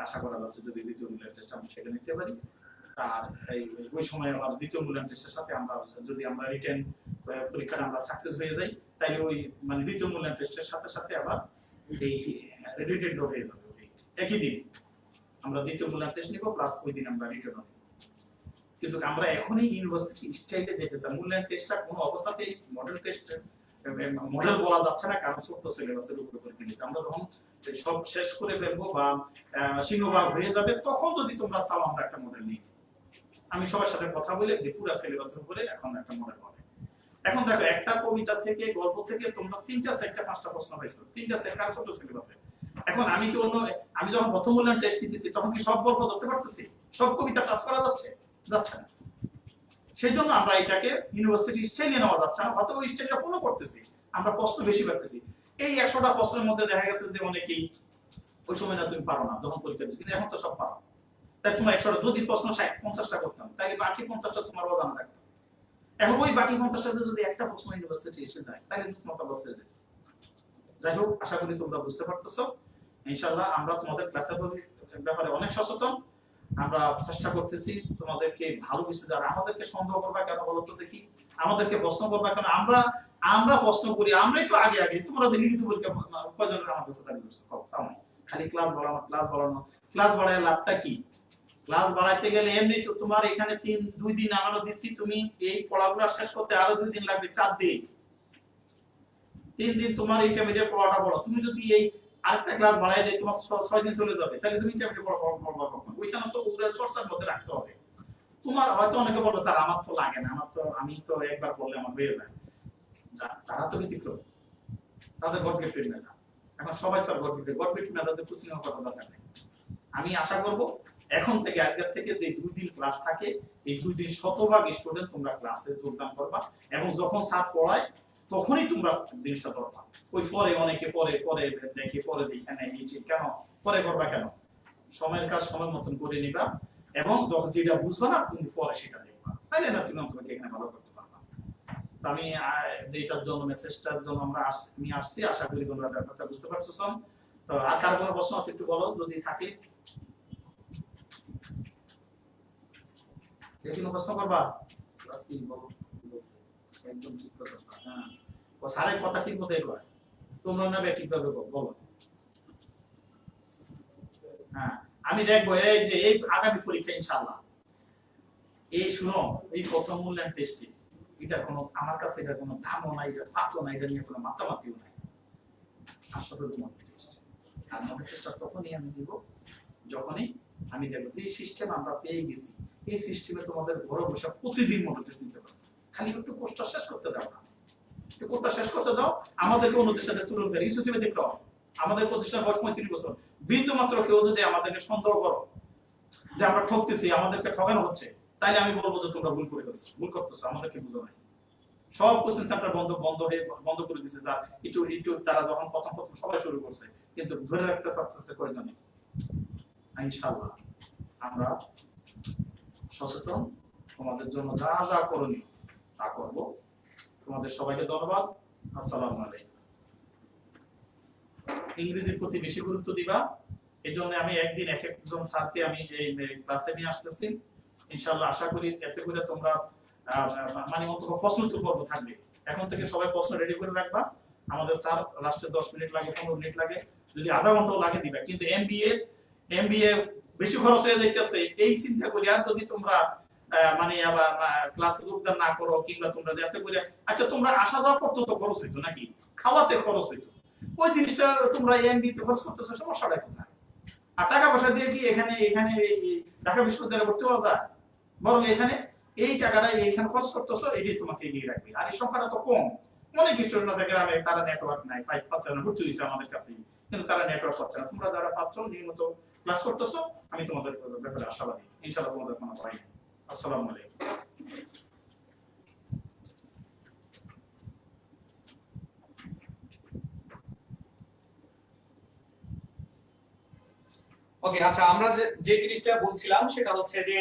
আশা করা যাচ্ছে যদি দ্বিতীয় মূল্যায়ন টেস্ট আমরা সেটা নিতে পারি। আর ওই সময় আবার দ্বিতীয় মূল্যায়ন টেস্টের সাথে আমরা যদি রিটেন পরীক্ষাটা আমরা সাকসেস হয়ে যাই, তাহলে ওই মানে দ্বিতীয় মূল্যায়ন টেস্টের সাথে সাথে আবার এই রিটেন হয়ে যাবে। একই দিন আমরা দ্বিতীয় মূল্যায়ন টেস্ট নিব, প্লাস ওই দিন আমরা রিটেন হবে। কিন্তু আমরা এখনই ইউনিভার্সিটি স্টাইলে যেতে চাই। মূল্যায়ন টেস্টটা কোনো অবস্থাতেই মডেল টেস্ট মডেল বলা যাচ্ছে না, কারণ ছোট্ট সিলেবাসের উপরে পরীক্ষা নিচ্ছে। আমরা যখন সব শেষ করে ফেলবো বা সিংহভাগ হয়ে যাবে, তখন যদি তোমরা চাও আমরা একটা মডেল নিই। আমি সবার সাথে কথা বলে যে পুরো সিলেবাসের উপরে এখন একটা মডেল হবে। এখন দেখো একটা কবিতা থেকে, গল্প থেকে তোমরা 3টা সেটটা 5টা প্রশ্ন পাইছো, 3টা সেট কার ছোট সিলেবাসে। এখন আমি যখন প্রথম মূল্যায়ন টেস্ট নিতেছি তখন কি সব গল্প ধরতে পারতেছি, সব কবিতা টাচ করা যাচ্ছে না। সেই জন্য আমরা এটাকে ইউনিভার্সিটি স্টাইলে নেওয়া যাচ্ছে না, হয়তো ওই স্টাইলটা ফলো করতেছি, আমরা প্রশ্ন বেশি পাচ্ছি। এই 100টা প্রশ্নের মধ্যে দেখা গেছে যে অনেকেই ওই সময় না তুমি পারো না যখন পরীক্ষা দিচ্ছি, কিন্তু এখন তো সব পারো। তাই তোমার 100টা যদি প্রশ্ন 50টা করতাম, তাই বাকি 50টা তোমার অজানা থাকতো। এখন ওই বাকি 50টাতে যদি একটা প্রশ্ন ইউনিভার্সিটি এসে যায়, তাহলে তোমার লস হয়ে যায়। যাই হোক, আশা করি তোমরা বুঝতে পারতেছো। ইনশাআল্লাহ আমরা তোমাদের ক্লাসের ব্যাপারে অনেক সচেতন। আমরা চেষ্টা করতেছি তোমাদেরকে ভালো কিছু দেওয়ার। আমাদেরকে সন্দেহ করবা কেন বলো তো দেখি, আমাদেরকে প্রশ্ন করবা কেন? আমরা প্রশ্ন করি, আমরাই তো আগে তোমরা লিখিত পরীক্ষা কয়জন আমার কাছে দাঁড়িয়ে বসছো? খালি ক্লাস বাড়ায় লাভটা কি? ক্লাস বাড়াইতে গেলে এমনি তো তোমার এখানে 2 দিন আমরা দিচ্ছি, তুমি এই পড়াগুলো শেষ করতে আরো 2 দিন লাগবে, 4 দিন। 3 দিন তোমার ইন্টারমিডিয়েট পড়াটা পড়ো। তুমি যদি এই আরেকটা ক্লাস বাড়াই দেয়, তোমার 6 দিন চলে যাবে, তাহলে তুমি ইন্টারমিডিয়েট পড়বা কখন? ওইখানে তো ওগুলো চর্চার মধ্যে রাখতে হবে। তোমার হয়তো অনেকে বলবে স্যার আমার তো লাগে না, আমি তো একবার পড়লে আমার হয়ে যায়। তারা তো ব্যতিক্রম, তাদের গড গিফটেড মেধা। এখন সবাই তো আর গড গিফটেড মেধাদের কোচিং করার দরকার নেই। আমি আশা করব এখন থেকে, আজকের থেকে যে 2 দিন ক্লাস থাকে, এই 2 দিন শতভাগ স্টুডেন্ট তোমরা ক্লাসে যোগদান করবা, এবং যখন স্যার পড়ায় তখনই তোমরা জিনিসটা ধরবা। ওই অনেকে পরে দেখে নেয়, এই কেন পরে করবা কেন? সময়ের কাজ সময় মতন করে নিবা, এবং যখন যেটা বুঝবা না তুমি পরে সেটা দেখবা, তাইলে না তুমি তোমাকে এখানে ভালো করতে পারবা। আমি যেটার জন্য মেসেজটার জন্য আমরা আসছি, আশা করি তোমরা ব্যাপারটা বুঝতে পারছো। তো আর কার কোনো প্রশ্ন আছে একটু বলো যদি থাকে। কোনো প্রশ্ন করবা? একদম ঠিক কথা স্যার। হ্যাঁ, ও স্যারের কথা ঠিক মতোই কয়, তোমরা না ঠিকভাবে বলো। হ্যাঁ, আমি দেখবো এই যে এই আগামী পরীক্ষা ইনশাআল্লাহ, এই শুনো, এই প্রথম মূল্যায়ন টেস্টে এটা কোনো আমার কাছে এটা কোনো দামও নাই, এটা পাতও নাই, এটা নিয়ে কোনো মাতামাতিও নাই। আসলে মডেল টেস্ট, আর মডেল টেস্টটা তখনই আমি দিব যখনই আমি দেখবো যে সিস্টেম আমরা পেয়ে গেছি, এই সিস্টেমে তোমাদের ঘরে বসে প্রতিদিন মডেল টেস্ট নিতে পারো। খালি একটু কোর্সটা শেষ করতে দাও না, কোর্সটা শেষ করতে দাও। আমাদেরকে অন্যদের সাথে তুলনা করে ইউসিসিতে দেখো, আমাদের প্রতিষ্ঠান বয়স 35 বছর, বিন্দু মাত্র কেউ যদি আমাদেরকে সন্দেহ করো যে আমরা ঠকতেছি, আমাদেরকে ঠকানো হচ্ছে, তাইলে আমি বলবো যে তোমরা ভুল করতেছো, আমাদেরকে বুঝো নাই। সব কোচিং সেন্টার বন্ধ করে দিয়েছে। একটু তারা যখন প্রথম সবাই শুরু করছে, কিন্তু ধরে রাখতে পারতেছে কয়জনে। ইনশাআল্লাহ আমরা সচেতন, তোমাদের জন্য যা যা করণীয় তা করব। তোমাদের সবাইকে ধন্যবাদ। আসসালামু আলাইকুম। ইংরেজির প্রতি বেশি গুরুত্ব দিবা, এই জন্য আমি একদিন এক একজন স্যারকে আমি এই ক্লাসে নিয়ে আসতেছি। ইনশাআল্লাহ আশা করি এতে করে তোমরা মানে অন্তত প্রশ্ন উত্তর পর্ব থাকবে। এখন থেকে সবাই প্রশ্ন রেডি করে রাখবা। আমাদের স্যার লাস্টে 10 মিনিট লাগে, 15 মিনিট লাগে, যদি আধা ঘন্টাও লাগে দিবা। কিন্তু এমবিএ বেশি খরচ হয়ে যাইতেছে, এই চিন্তা করি আর যদি তোমরা মানে আবার ক্লাসে যোগদান না করো, কিংবা তোমরা যাতে করে, আচ্ছা তোমরা আসা যাওয়া করতে তো খরচ হইতো নাকি, খাওয়াতে খরচ হইতো, ওই জিনিসটা তোমরা এমবি তে খরচ করতেছো, সমস্যাটা কোথায়? আর টাকা পয়সা দিয়ে কি এখানে এখানে ঢাকা বিশ্ববিদ্যালয়ে ভর্তি হওয়া যায়? বরং এখানে এই টাকাটা এইখানে খরচ করতেছো, এটাই তোমাকে এগিয়ে রাখবে। আর এই সংখ্যাটা তো কম। অনেক স্টুডেন্ট আছে গ্রামে, তারা নেটওয়ার্ক নাই, পাচ্ছে না, ভর্তি হয়েছে আমাদের কাছে, কিন্তু তারা নেটওয়ার্ক পাচ্ছে না। তোমরা যারা পাচ্ছ, নিয়মিত ক্লাস করতেছো, আমি তোমাদের ব্যাপারে আশাবাদী। ইনশাআল্লাহ তোমাদের কোনো ভয় নেই। আসসালামু আলাইকুম। ওকে, আচ্ছা আমরা যে জিনিসটা বলছিলাম সেটা হচ্ছে যে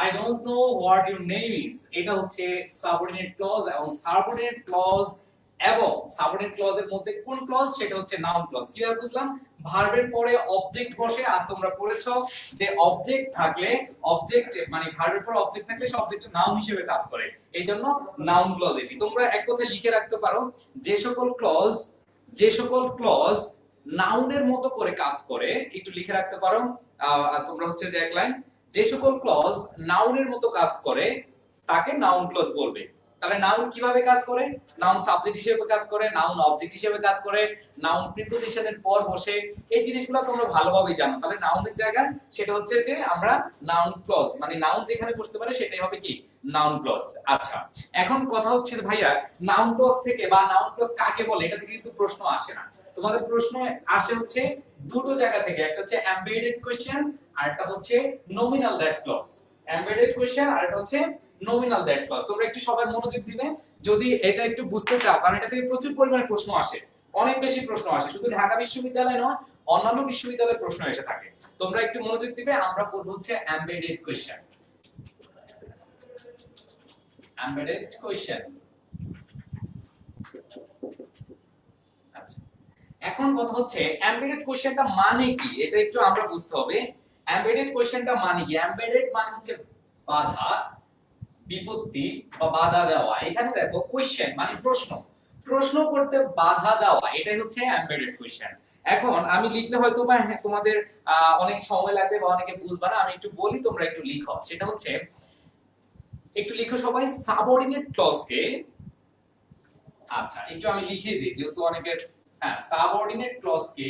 I don't know what your name is, এটা হচ্ছে সাবঅর্ডিনেট ক্লজ। এবং সাবঅর্ডিনেট ক্লজ এর মধ্যে কোন ক্লজ, সেটা হচ্ছে নাউন ক্লজ। কিভাবে বুঝলাম? ভার্বের পরে অবজেক্ট বসে, আর তোমরা পড়েছো যে অবজেক্ট থাকলে, অবজেক্ট মানে ভার্বের পরে অবজেক্ট থাকলে সে অবজেক্টটা নাউন হিসেবে কাজ করে, এইজন্য নাউন ক্লজ। এটি তোমরা এক কথায় লিখে রাখতে পারো, যে সকল ক্লজ নাউনের মতো করে কাজ করে, একটু লিখে রাখতে পারো তোমরা হচ্ছে যে এক লাইন, যে সকল ক্লজ নাউনের মতো কাজ করে তাকে নাউন ক্লজ বলবে। তাহলে নাউন কিভাবে কাজ করে? নাউন সাবজেক্ট হিসেবে কাজ করে, নাউন অবজেক্ট হিসেবে কাজ করে, নাউন প্রিপোজিশনের পর বসে, এই জিনিসগুলো তোমরা ভালোভাবে জানো। তাহলে নাউনের জায়গায় সেটা হচ্ছে যে আমরা নাউন ক্লজ, মানে নাউন যেখানে বসতে পারে সেটাই হবে কি নাউন ক্লজ। আচ্ছা, এখন কথা হচ্ছে যে ভাইয়া নাউন ক্লজ থেকে বা নাউন ক্লজ কাকে বলে, এটা থেকে কিন্তু প্রশ্ন আসে না। তোমাদের প্রশ্ন আসে হচ্ছে দুটো জায়গা থেকে, একটা হচ্ছে এমবেডেড কোশ্চেন, আর একটা হচ্ছে nominal that clause. Embedded question আর একটা হচ্ছে নমিনাল দ্যাট ক্লজ। তোমরা একটু সবাই মনোযোগ দিবে যদি এটা একটু বুঝতে চাও, কারণ এটা থেকে প্রচুর পরিমাণে প্রশ্ন আসে, অনেক বেশি প্রশ্ন আসে, শুধু ঢাকা বিশ্ববিদ্যালয় নয়, অন্যান্য বিশ্ববিদ্যালয়ে প্রশ্ন এসে থাকে। তোমরা একটু মনোযোগ দিবে। আমরা পড়ব হচ্ছে এমবেডেড কোশ্চেন। Embedded question. আচ্ছা, এখন কথা হচ্ছে এমবেডেড কোশ্চেনটা মানে কি, এটা একটু আমরা বুঝতে হবে। এমবেডেড কোশ্চেনটা মানে কি? এমবেডেড মানে হচ্ছে বাধা, বিপত্তি বা বাধা দেওয়া। এখানে দেখো কোশ্চেন মানে প্রশ্ন করতে বাধা দেওয়া, এটাই হচ্ছে এমবেডেড কোশ্চেন। এখন আমি লিখলে হয়তো বা তোমাদের অনেক সময় লাগবে বা অনেকে বুঝবে না, আমি একটু বলি, তোমরা একটু লিখো। সেটা হচ্ছে, একটু লিখো সবাই, সাবঅর্ডিনেট ক্লজকে, আচ্ছা একটু আমি লিখিয়ে দিই যেহেতু অনেকের, হ্যাঁ, সাবঅর্ডিনেট ক্লজকে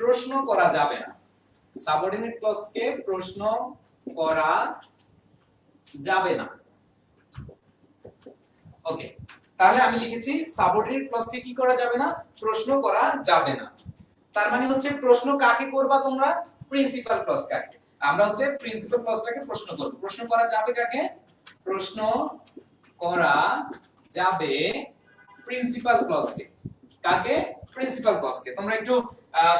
প্রশ্ন করা যাবে না। সাবঅর্ডিনেট ক্লজকে প্রশ্ন করা যাবে না। ওকে, তাহলে আমি লিখেছি সাবঅর্ডিনেট ক্লজকে কি করা যাবে না? প্রশ্ন করা যাবে না। তার মানে হচ্ছে প্রশ্ন কাকে করবা তোমরা? প্রিন্সিপাল ক্লজ কাকে? আমরা হচ্ছে প্রিন্সিপাল ক্লজটাকে প্রশ্ন করব। প্রশ্ন করা যাবে কাকে? প্রশ্ন করা যাবে প্রিন্সিপাল ক্লজকে। কাকে? প্রিন্সিপাল ক্লজকে। তোমরা একটু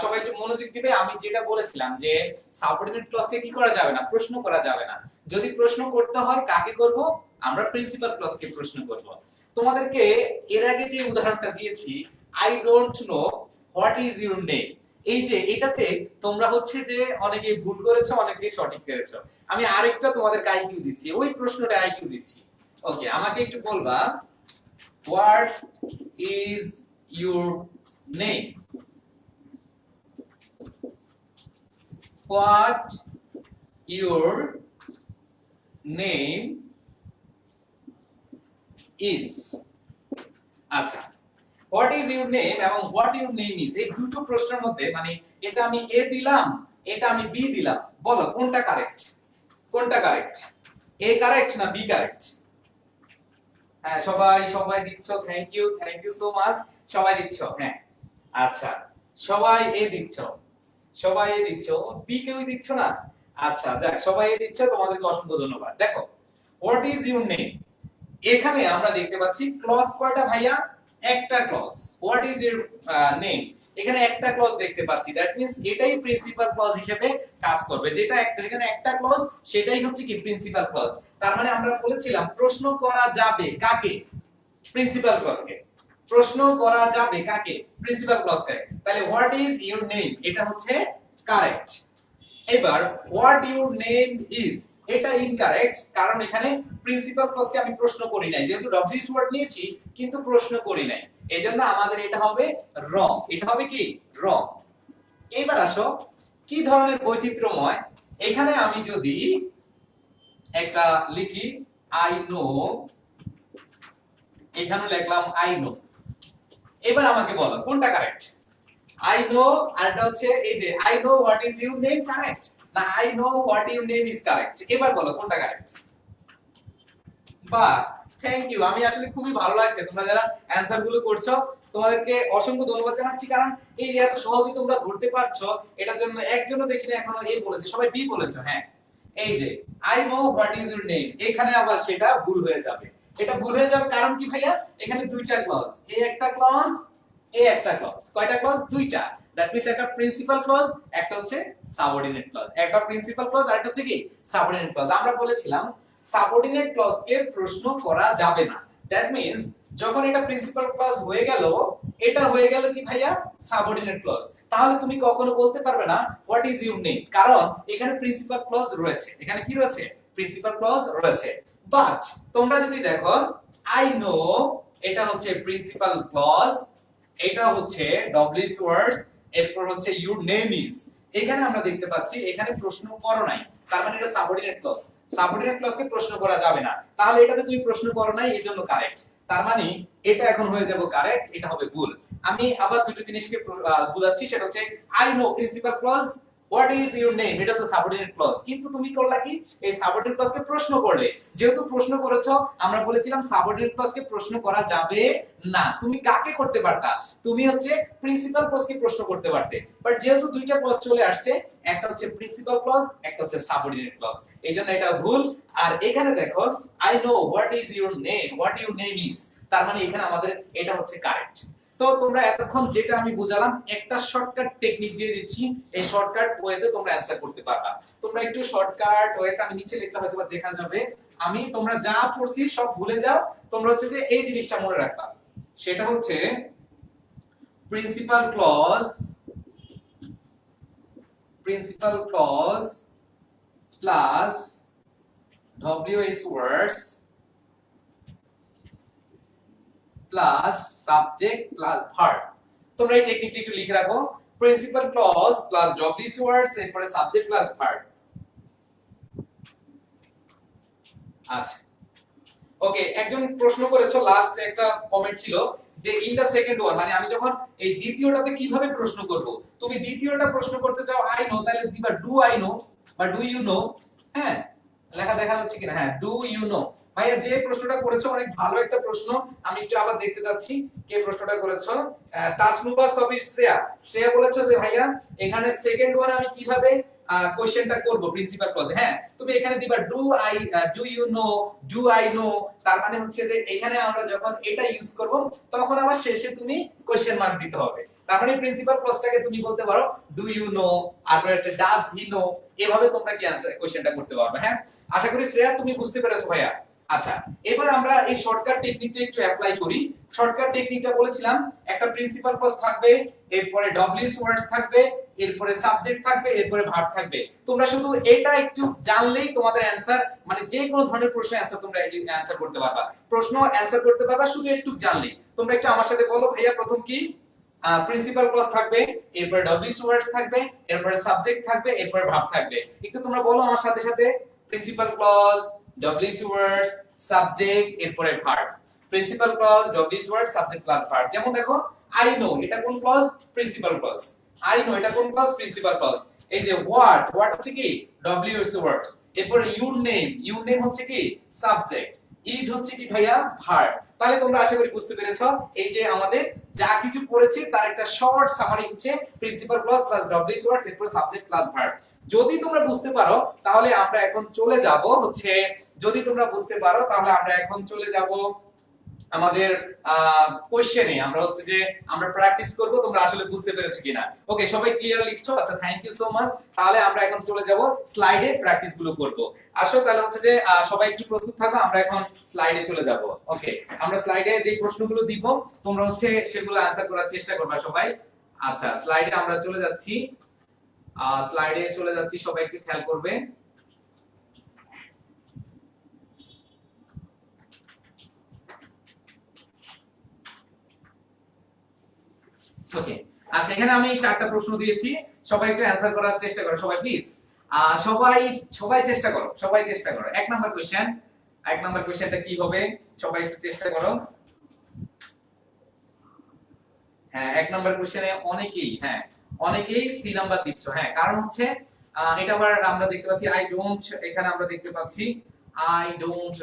সবাই একটু মনোযোগ দিবে। আমি যেটা বলেছিলাম যে সাবঅর্ডিনেট ক্লজকে কি করা যাবে না? প্রশ্ন করা যাবে না। যদি প্রশ্ন করতে হয় কাকে করব? আমরা প্রিন্সিপাল ক্লজকে প্রশ্ন করব। তোমাদেরকে এর আগে যে উদাহরণটা দিয়েছি, I don't know what is your name, এই যে এটাতে তোমরা হচ্ছে যে অনেকে ভুল করেছো, অনেকে সঠিক করেছো। আমি আরেকটা তোমাদেরকে আইকিউ দিচ্ছি, ওই প্রশ্নটা আইকিউ দিচ্ছি। ওকে, আমাকে একটু বলবা, what is your name? What your name is. আচ্ছা, হোয়াট ইজ ইউর নেম এবং হোয়াট ইউর নেম ইজ, এই দুটো প্রশ্নের মধ্যে মানে এটা আমি এ দিলাম, এটা আমি বি দিলাম, বলো কোনটা কারেক্ট? কোনটা কারেক্ট? এ কারেক্ট না বি কারেক্ট? হ্যাঁ, সবাই দিচ্ছ, থ্যাংক ইউ সো মাচ, সবাই দিচ্ছ। হ্যাঁ, আচ্ছা, সবাই এ দিচ্ছ, বি কেউই দিচ্ছ না। আচ্ছা যাক, সবাই দিচ্ছে, তোমাদেরকে অসংখ্য ধন্যবাদ। দেখো, হোয়াট ইজ ইউর নেম, এখানে আমরা দেখতে পাচ্ছি ক্লজ কয়টা ভাইয়া, একটা clause. What is your name, এখানে একটা ক্লজ দেখতে পাচ্ছি, দ্যাট মিন্স এটাই প্রিন্সিপাল ক্লজ হিসেবে কাজ করবে। যেটা একটা, যেখানে একটা ক্লজ সেটাই হচ্ছে কি প্রিন্সিপাল ক্লজ। তার মানে আমরা বলেছিলাম প্রশ্ন করা যাবে কাকে, প্রিন্সিপাল ক্লজকে। প্রশ্ন করা যাবে কাকে, প্রিন্সিপাল ক্লজকে। তাহলে হোয়াট ইজ ইউর নেম এটা হচ্ছে কারেক্ট। এবার হোয়াট ইউর নেম ইজ এটা ইনকারেক্ট, কারণ এখানে প্রিন্সিপাল ক্লজকে আমি প্রশ্ন করি নাই, যেহেতু ডব্লিউএস ওয়ার্ড নিয়েছি কিন্তু প্রশ্ন করি নাই, এজন্য আমাদের এটা হবে রং। এটা হবে কি রং। এবার আসো কি ধরনের বৈচিত্র্যময়, এখানে আমি যদি একটা লিখি আই নো, এখানে লিখলাম আই নো, এবার আমাকে বলো কোনটা কারেক্ট। আই নো আর এটা হচ্ছে এই যে I know what is your name correct, না I know what your name is correct. এবার বলো কোনটা কারেক্ট। বাহ, থ্যাংক ইউ, আমি আসলে খুবই ভালো লাগছে তোমরা যারা অ্যানসার গুলো করছো, তোমাদেরকে অসংখ্য ধন্যবাদ জানাচ্ছি। কারণ এই যে এত সহজেই তোমরা ধরতে পারছো, এটার জন্য একজনও দেখিনি এখনো এ বলেছে, সবাই বি বলেছো। হ্যাঁ, এই যে I know what is your name, এখানে আবার সেটা ভুল হয়ে যাবে। এটা ভুল হয়ে যাবে কারণ কি ভাইয়া, এখানে দুইটা ক্লজ, এ একটা ক্লজ, এ একটা ক্লজ। কয়টা ক্লজ, দুইটা। দ্যাট মিন্স একটা প্রিন্সিপাল ক্লজ, একটা হচ্ছে সাবঅর্ডিনেট ক্লজ। একটা প্রিন্সিপাল ক্লজ আর একটা হচ্ছে কি সাবঅর্ডিনেট ক্লজ। আমরা বলেছিলাম সাবঅর্ডিনেট ক্লজকে প্রশ্ন করা যাবে না। দ্যাট মিন্স যখন এটা প্রিন্সিপাল ক্লজ হয়ে গেল, এটা হয়ে গেল কি ভাইয়া সাবঅর্ডিনেট ক্লজ, তাহলে তুমি কখনো বলতে পারবে না হোয়াট ইজ ইউর নেম, কারণ এখানে প্রিন্সিপাল ক্লজ রয়েছে। এখানে কি রয়েছে, প্রিন্সিপাল ক্লজ রয়েছে। বাট তোমরা যদি দেখো আই নো, এটা হচ্ছে প্রিন্সিপাল ক্লজ, এটা হচ্ছে ডব্লিউএস ওয়ার্ডস, এরপর হচ্ছে ইউর নেম ইজ। এখানে আমরা দেখতে পাচ্ছি এখানে প্রশ্ন করো নাই, তার মানে এটা সাবঅর্ডিনেট ক্লজ। সাবঅর্ডিনেট ক্লজকে প্রশ্ন করা যাবে না, তাহলে এটাতে তুমি প্রশ্ন করো নাই, এজন্য কারেক্ট। তার মানে এটা এখন হয়ে যাবে কারেক্ট, এটা হবে ভুল। আমি আবার দুটো জিনিসকে বোঝাচ্ছি, সেটা হচ্ছে I know principal clause, what is your name এটা হচ্ছে সাবঅর্ডিনেট ক্লজ, কিন্তু তুমি করলা কি এই সাবঅর্ডিনেট ক্লজকে প্রশ্ন করলে। যেহেতু প্রশ্ন করেছো, আমরা বলেছিলাম সাবঅর্ডিনেট ক্লজকে প্রশ্ন করা যাবে না। তুমি কাকে করতে পারতা, তুমি হচ্ছে প্রিন্সিপাল ক্লজকে প্রশ্ন করতে পারতে। বাট যেহেতু দুইটা ক্লজ চলে আসছে, একটা হচ্ছে প্রিন্সিপাল ক্লজ, একটা হচ্ছে সাবঅর্ডিনেট ক্লজ, এইজন্য এটা ভুল। আর এখানে দেখো I know what is your name, what your name is, তার মানে এখানে আমাদের এটা হচ্ছে কারেক্ট। তো তোমরা এতক্ষণ যেটা আমি বুঝালাম, একটা শর্টকাট টেকনিক দিয়ে দিচ্ছি, এই শর্টকাট ওয়েতে তোমরা অ্যানসার করতে পারবা। তোমরা একটু শর্টকাট ওয়েতে, আমি নিচে লিখলে হয়তো দেখা যাবে, আমি তোমরা যা পড়ছি সব ভুলে যাও, তোমরা হচ্ছে যে এই জিনিসটা মনে রাখবা, সেটা হচ্ছে principal clause, principal clause plus WH words plus subject plus verb. তোমরা এই টেকনিকটা একটু লিখে রাখো, principal clause plus WH words এরপরে সাবজেক্ট প্লাস ভার্ব। আচ্ছা, ওকে, একজন প্রশ্ন করেছো, লাস্ট একটা কমেন্ট ছিল যে ইন দা সেকেন্ড ওয়ান, মানে আমি যখন এই দ্বিতীয়টাতে কিভাবে প্রশ্ন করব। তুমি দ্বিতীয়টা প্রশ্ন করতে চাও আই নো, তাহলে দিবা ডু আই নো বা ডু ইউ নো। হ্যাঁ, লেখা দেখা যাচ্ছে কিনা, হ্যাঁ ডু ইউ নো। ভাইয়া যে প্রশ্নটা করেছো অনেক ভালো একটা প্রশ্ন, আমি একটু আবার দেখতে যাচ্ছি কে প্রশ্নটা করেছো। তাসনুবা সবির শ্রেয়া, শ্রেয়া বলেছে যে ভাইয়া এখানে সেকেন্ড ওয়ান আমি কিভাবে কোশ্চেনটা করব প্রিন্সিপাল ক্লজে। হ্যাঁ, তুমি এখানে দিবা do I, do you know, do I know, তার মানে হচ্ছে যে এখানে আমরা যখন এটা ইউজ করব তখন আবার শেষে তুমি কোশ্চেন মার্ক দিতে হবে। তার মানে প্রিন্সিপাল ক্লজটাকে তুমি বলতে পারো ডু ইউ নো, আর একটা ডাজ হি নো, এভাবে তোমরা কি आंसर কোশ্চেনটা করতে পারবে। হ্যাঁ, আশা করি শ্রেয়া তুমি বুঝতে পেরেছো ভাইয়া। আচ্ছা, এবার আমরা এই শর্টকাট টেকনিকটা একটু অ্যাপ্লাই করি। শর্টকাট টেকনিকটা বলেছিলাম একটা প্রিন্সিপাল ক্লজ থাকবে, এরপরে ডব্লিউএস ওয়ার্ডস থাকবে, এরপরে সাবজেক্ট থাকবে, এরপরে ভার্ব থাকবে। তোমরা শুধু এটা একটু জানলেই তোমাদের অ্যানসার, মানে যে কোনো ধরনের প্রশ্নের অ্যানসার তোমরা অ্যানসার করতে পারবা, প্রশ্ন অ্যানসার করতে পারবা শুধু একটু জানলেই। তোমরা একটু আমার সাথে বলো ভাইয়া, প্রথম কি প্রিন্সিপাল ক্লজ থাকবে, এরপরে ডব্লিউএস ওয়ার্ডস থাকবে, এরপরে সাবজেক্ট থাকবে, এরপরে ভার্ব থাকবে। একটু তোমরা বলো আমার সাথে সাথে, principal clause, WS words, subject, এরপরে verb. Principal clause, WS words, subject plus verb. যেমন দেখো আই নো, এটা কোন clause, principal clause. I know এটা কোন ক্লজ, প্রিন্সিপাল ক্লজ। এই যে হোয়াট, হোয়াট হচ্ছে কি ডব্লিউএস ওয়ার্ডস। এরপরে ইউর নেম, ইউর নেম হচ্ছে কি সাবজেক্ট। ইজ হচ্ছে কি ভাইয়া ভার্ব। তাহলে তোমরা আশা করি বুঝতে পেরেছো এই যে আমাদের যা কিছু পড়েছি তার একটা শর্ট সামারি হচ্ছে প্রিন্সিপাল ক্লজ প্লাস ডব্লিউএস ওয়ার্ডস এরপর সাবজেক্ট প্লাস ভার্ব। যদি তোমরা বুঝতে পারো তাহলে আমরা এখন চলে যাব হচ্ছে, যদি তোমরা বুঝতে পারো তাহলে আমরা এখন চলে যাব আমাদের কোশ্চেনে। আমরা হচ্ছে যে আমরা প্র্যাকটিস করব তোমরা আসলে বুঝতে পেরেছো কিনা। ওকে, সবাই ক্লিয়ার লিখছো? আচ্ছা, থ্যাংক ইউ সো মাচ। তাহলে আমরা এখন চলে যাব স্লাইডে প্র্যাকটিস গুলো করব। আসো তাহলে হচ্ছে যে সবাই একটু প্রস্তুত থাকো, আমরা এখন স্লাইডে চলে যাব। ওকে, আমরা স্লাইডে যে প্রশ্নগুলো দিব তোমরা হচ্ছে সেগুলো আনসার করার চেষ্টা করবা সবাই। আচ্ছা, স্লাইডে আমরা চলে যাচ্ছি, স্লাইডে চলে যাচ্ছি, সবাই একটু খেয়াল করবে। ওকে, আচ্ছা, এখানে আমি 4টা প্রশ্ন দিয়েছি, সবাই একটু অ্যানসার করার চেষ্টা করো সবাই প্লিজ। সবাই সবাই চেষ্টা করো, সবাই চেষ্টা করো। 1 নাম্বার কোশ্চেন, 1 নাম্বার কোশ্চেনটা কি হবে? সবাই একটু চেষ্টা করো। হ্যাঁ, 1 নাম্বার কোশ্চেনে অনেকেই সি নাম্বার দিচ্ছ। হ্যাঁ, কারণ হচ্ছে এটা আবার আমরা দেখতে পাচ্ছি আই ডোন্ট, এখানে আমরা দেখতে পাচ্ছি I don't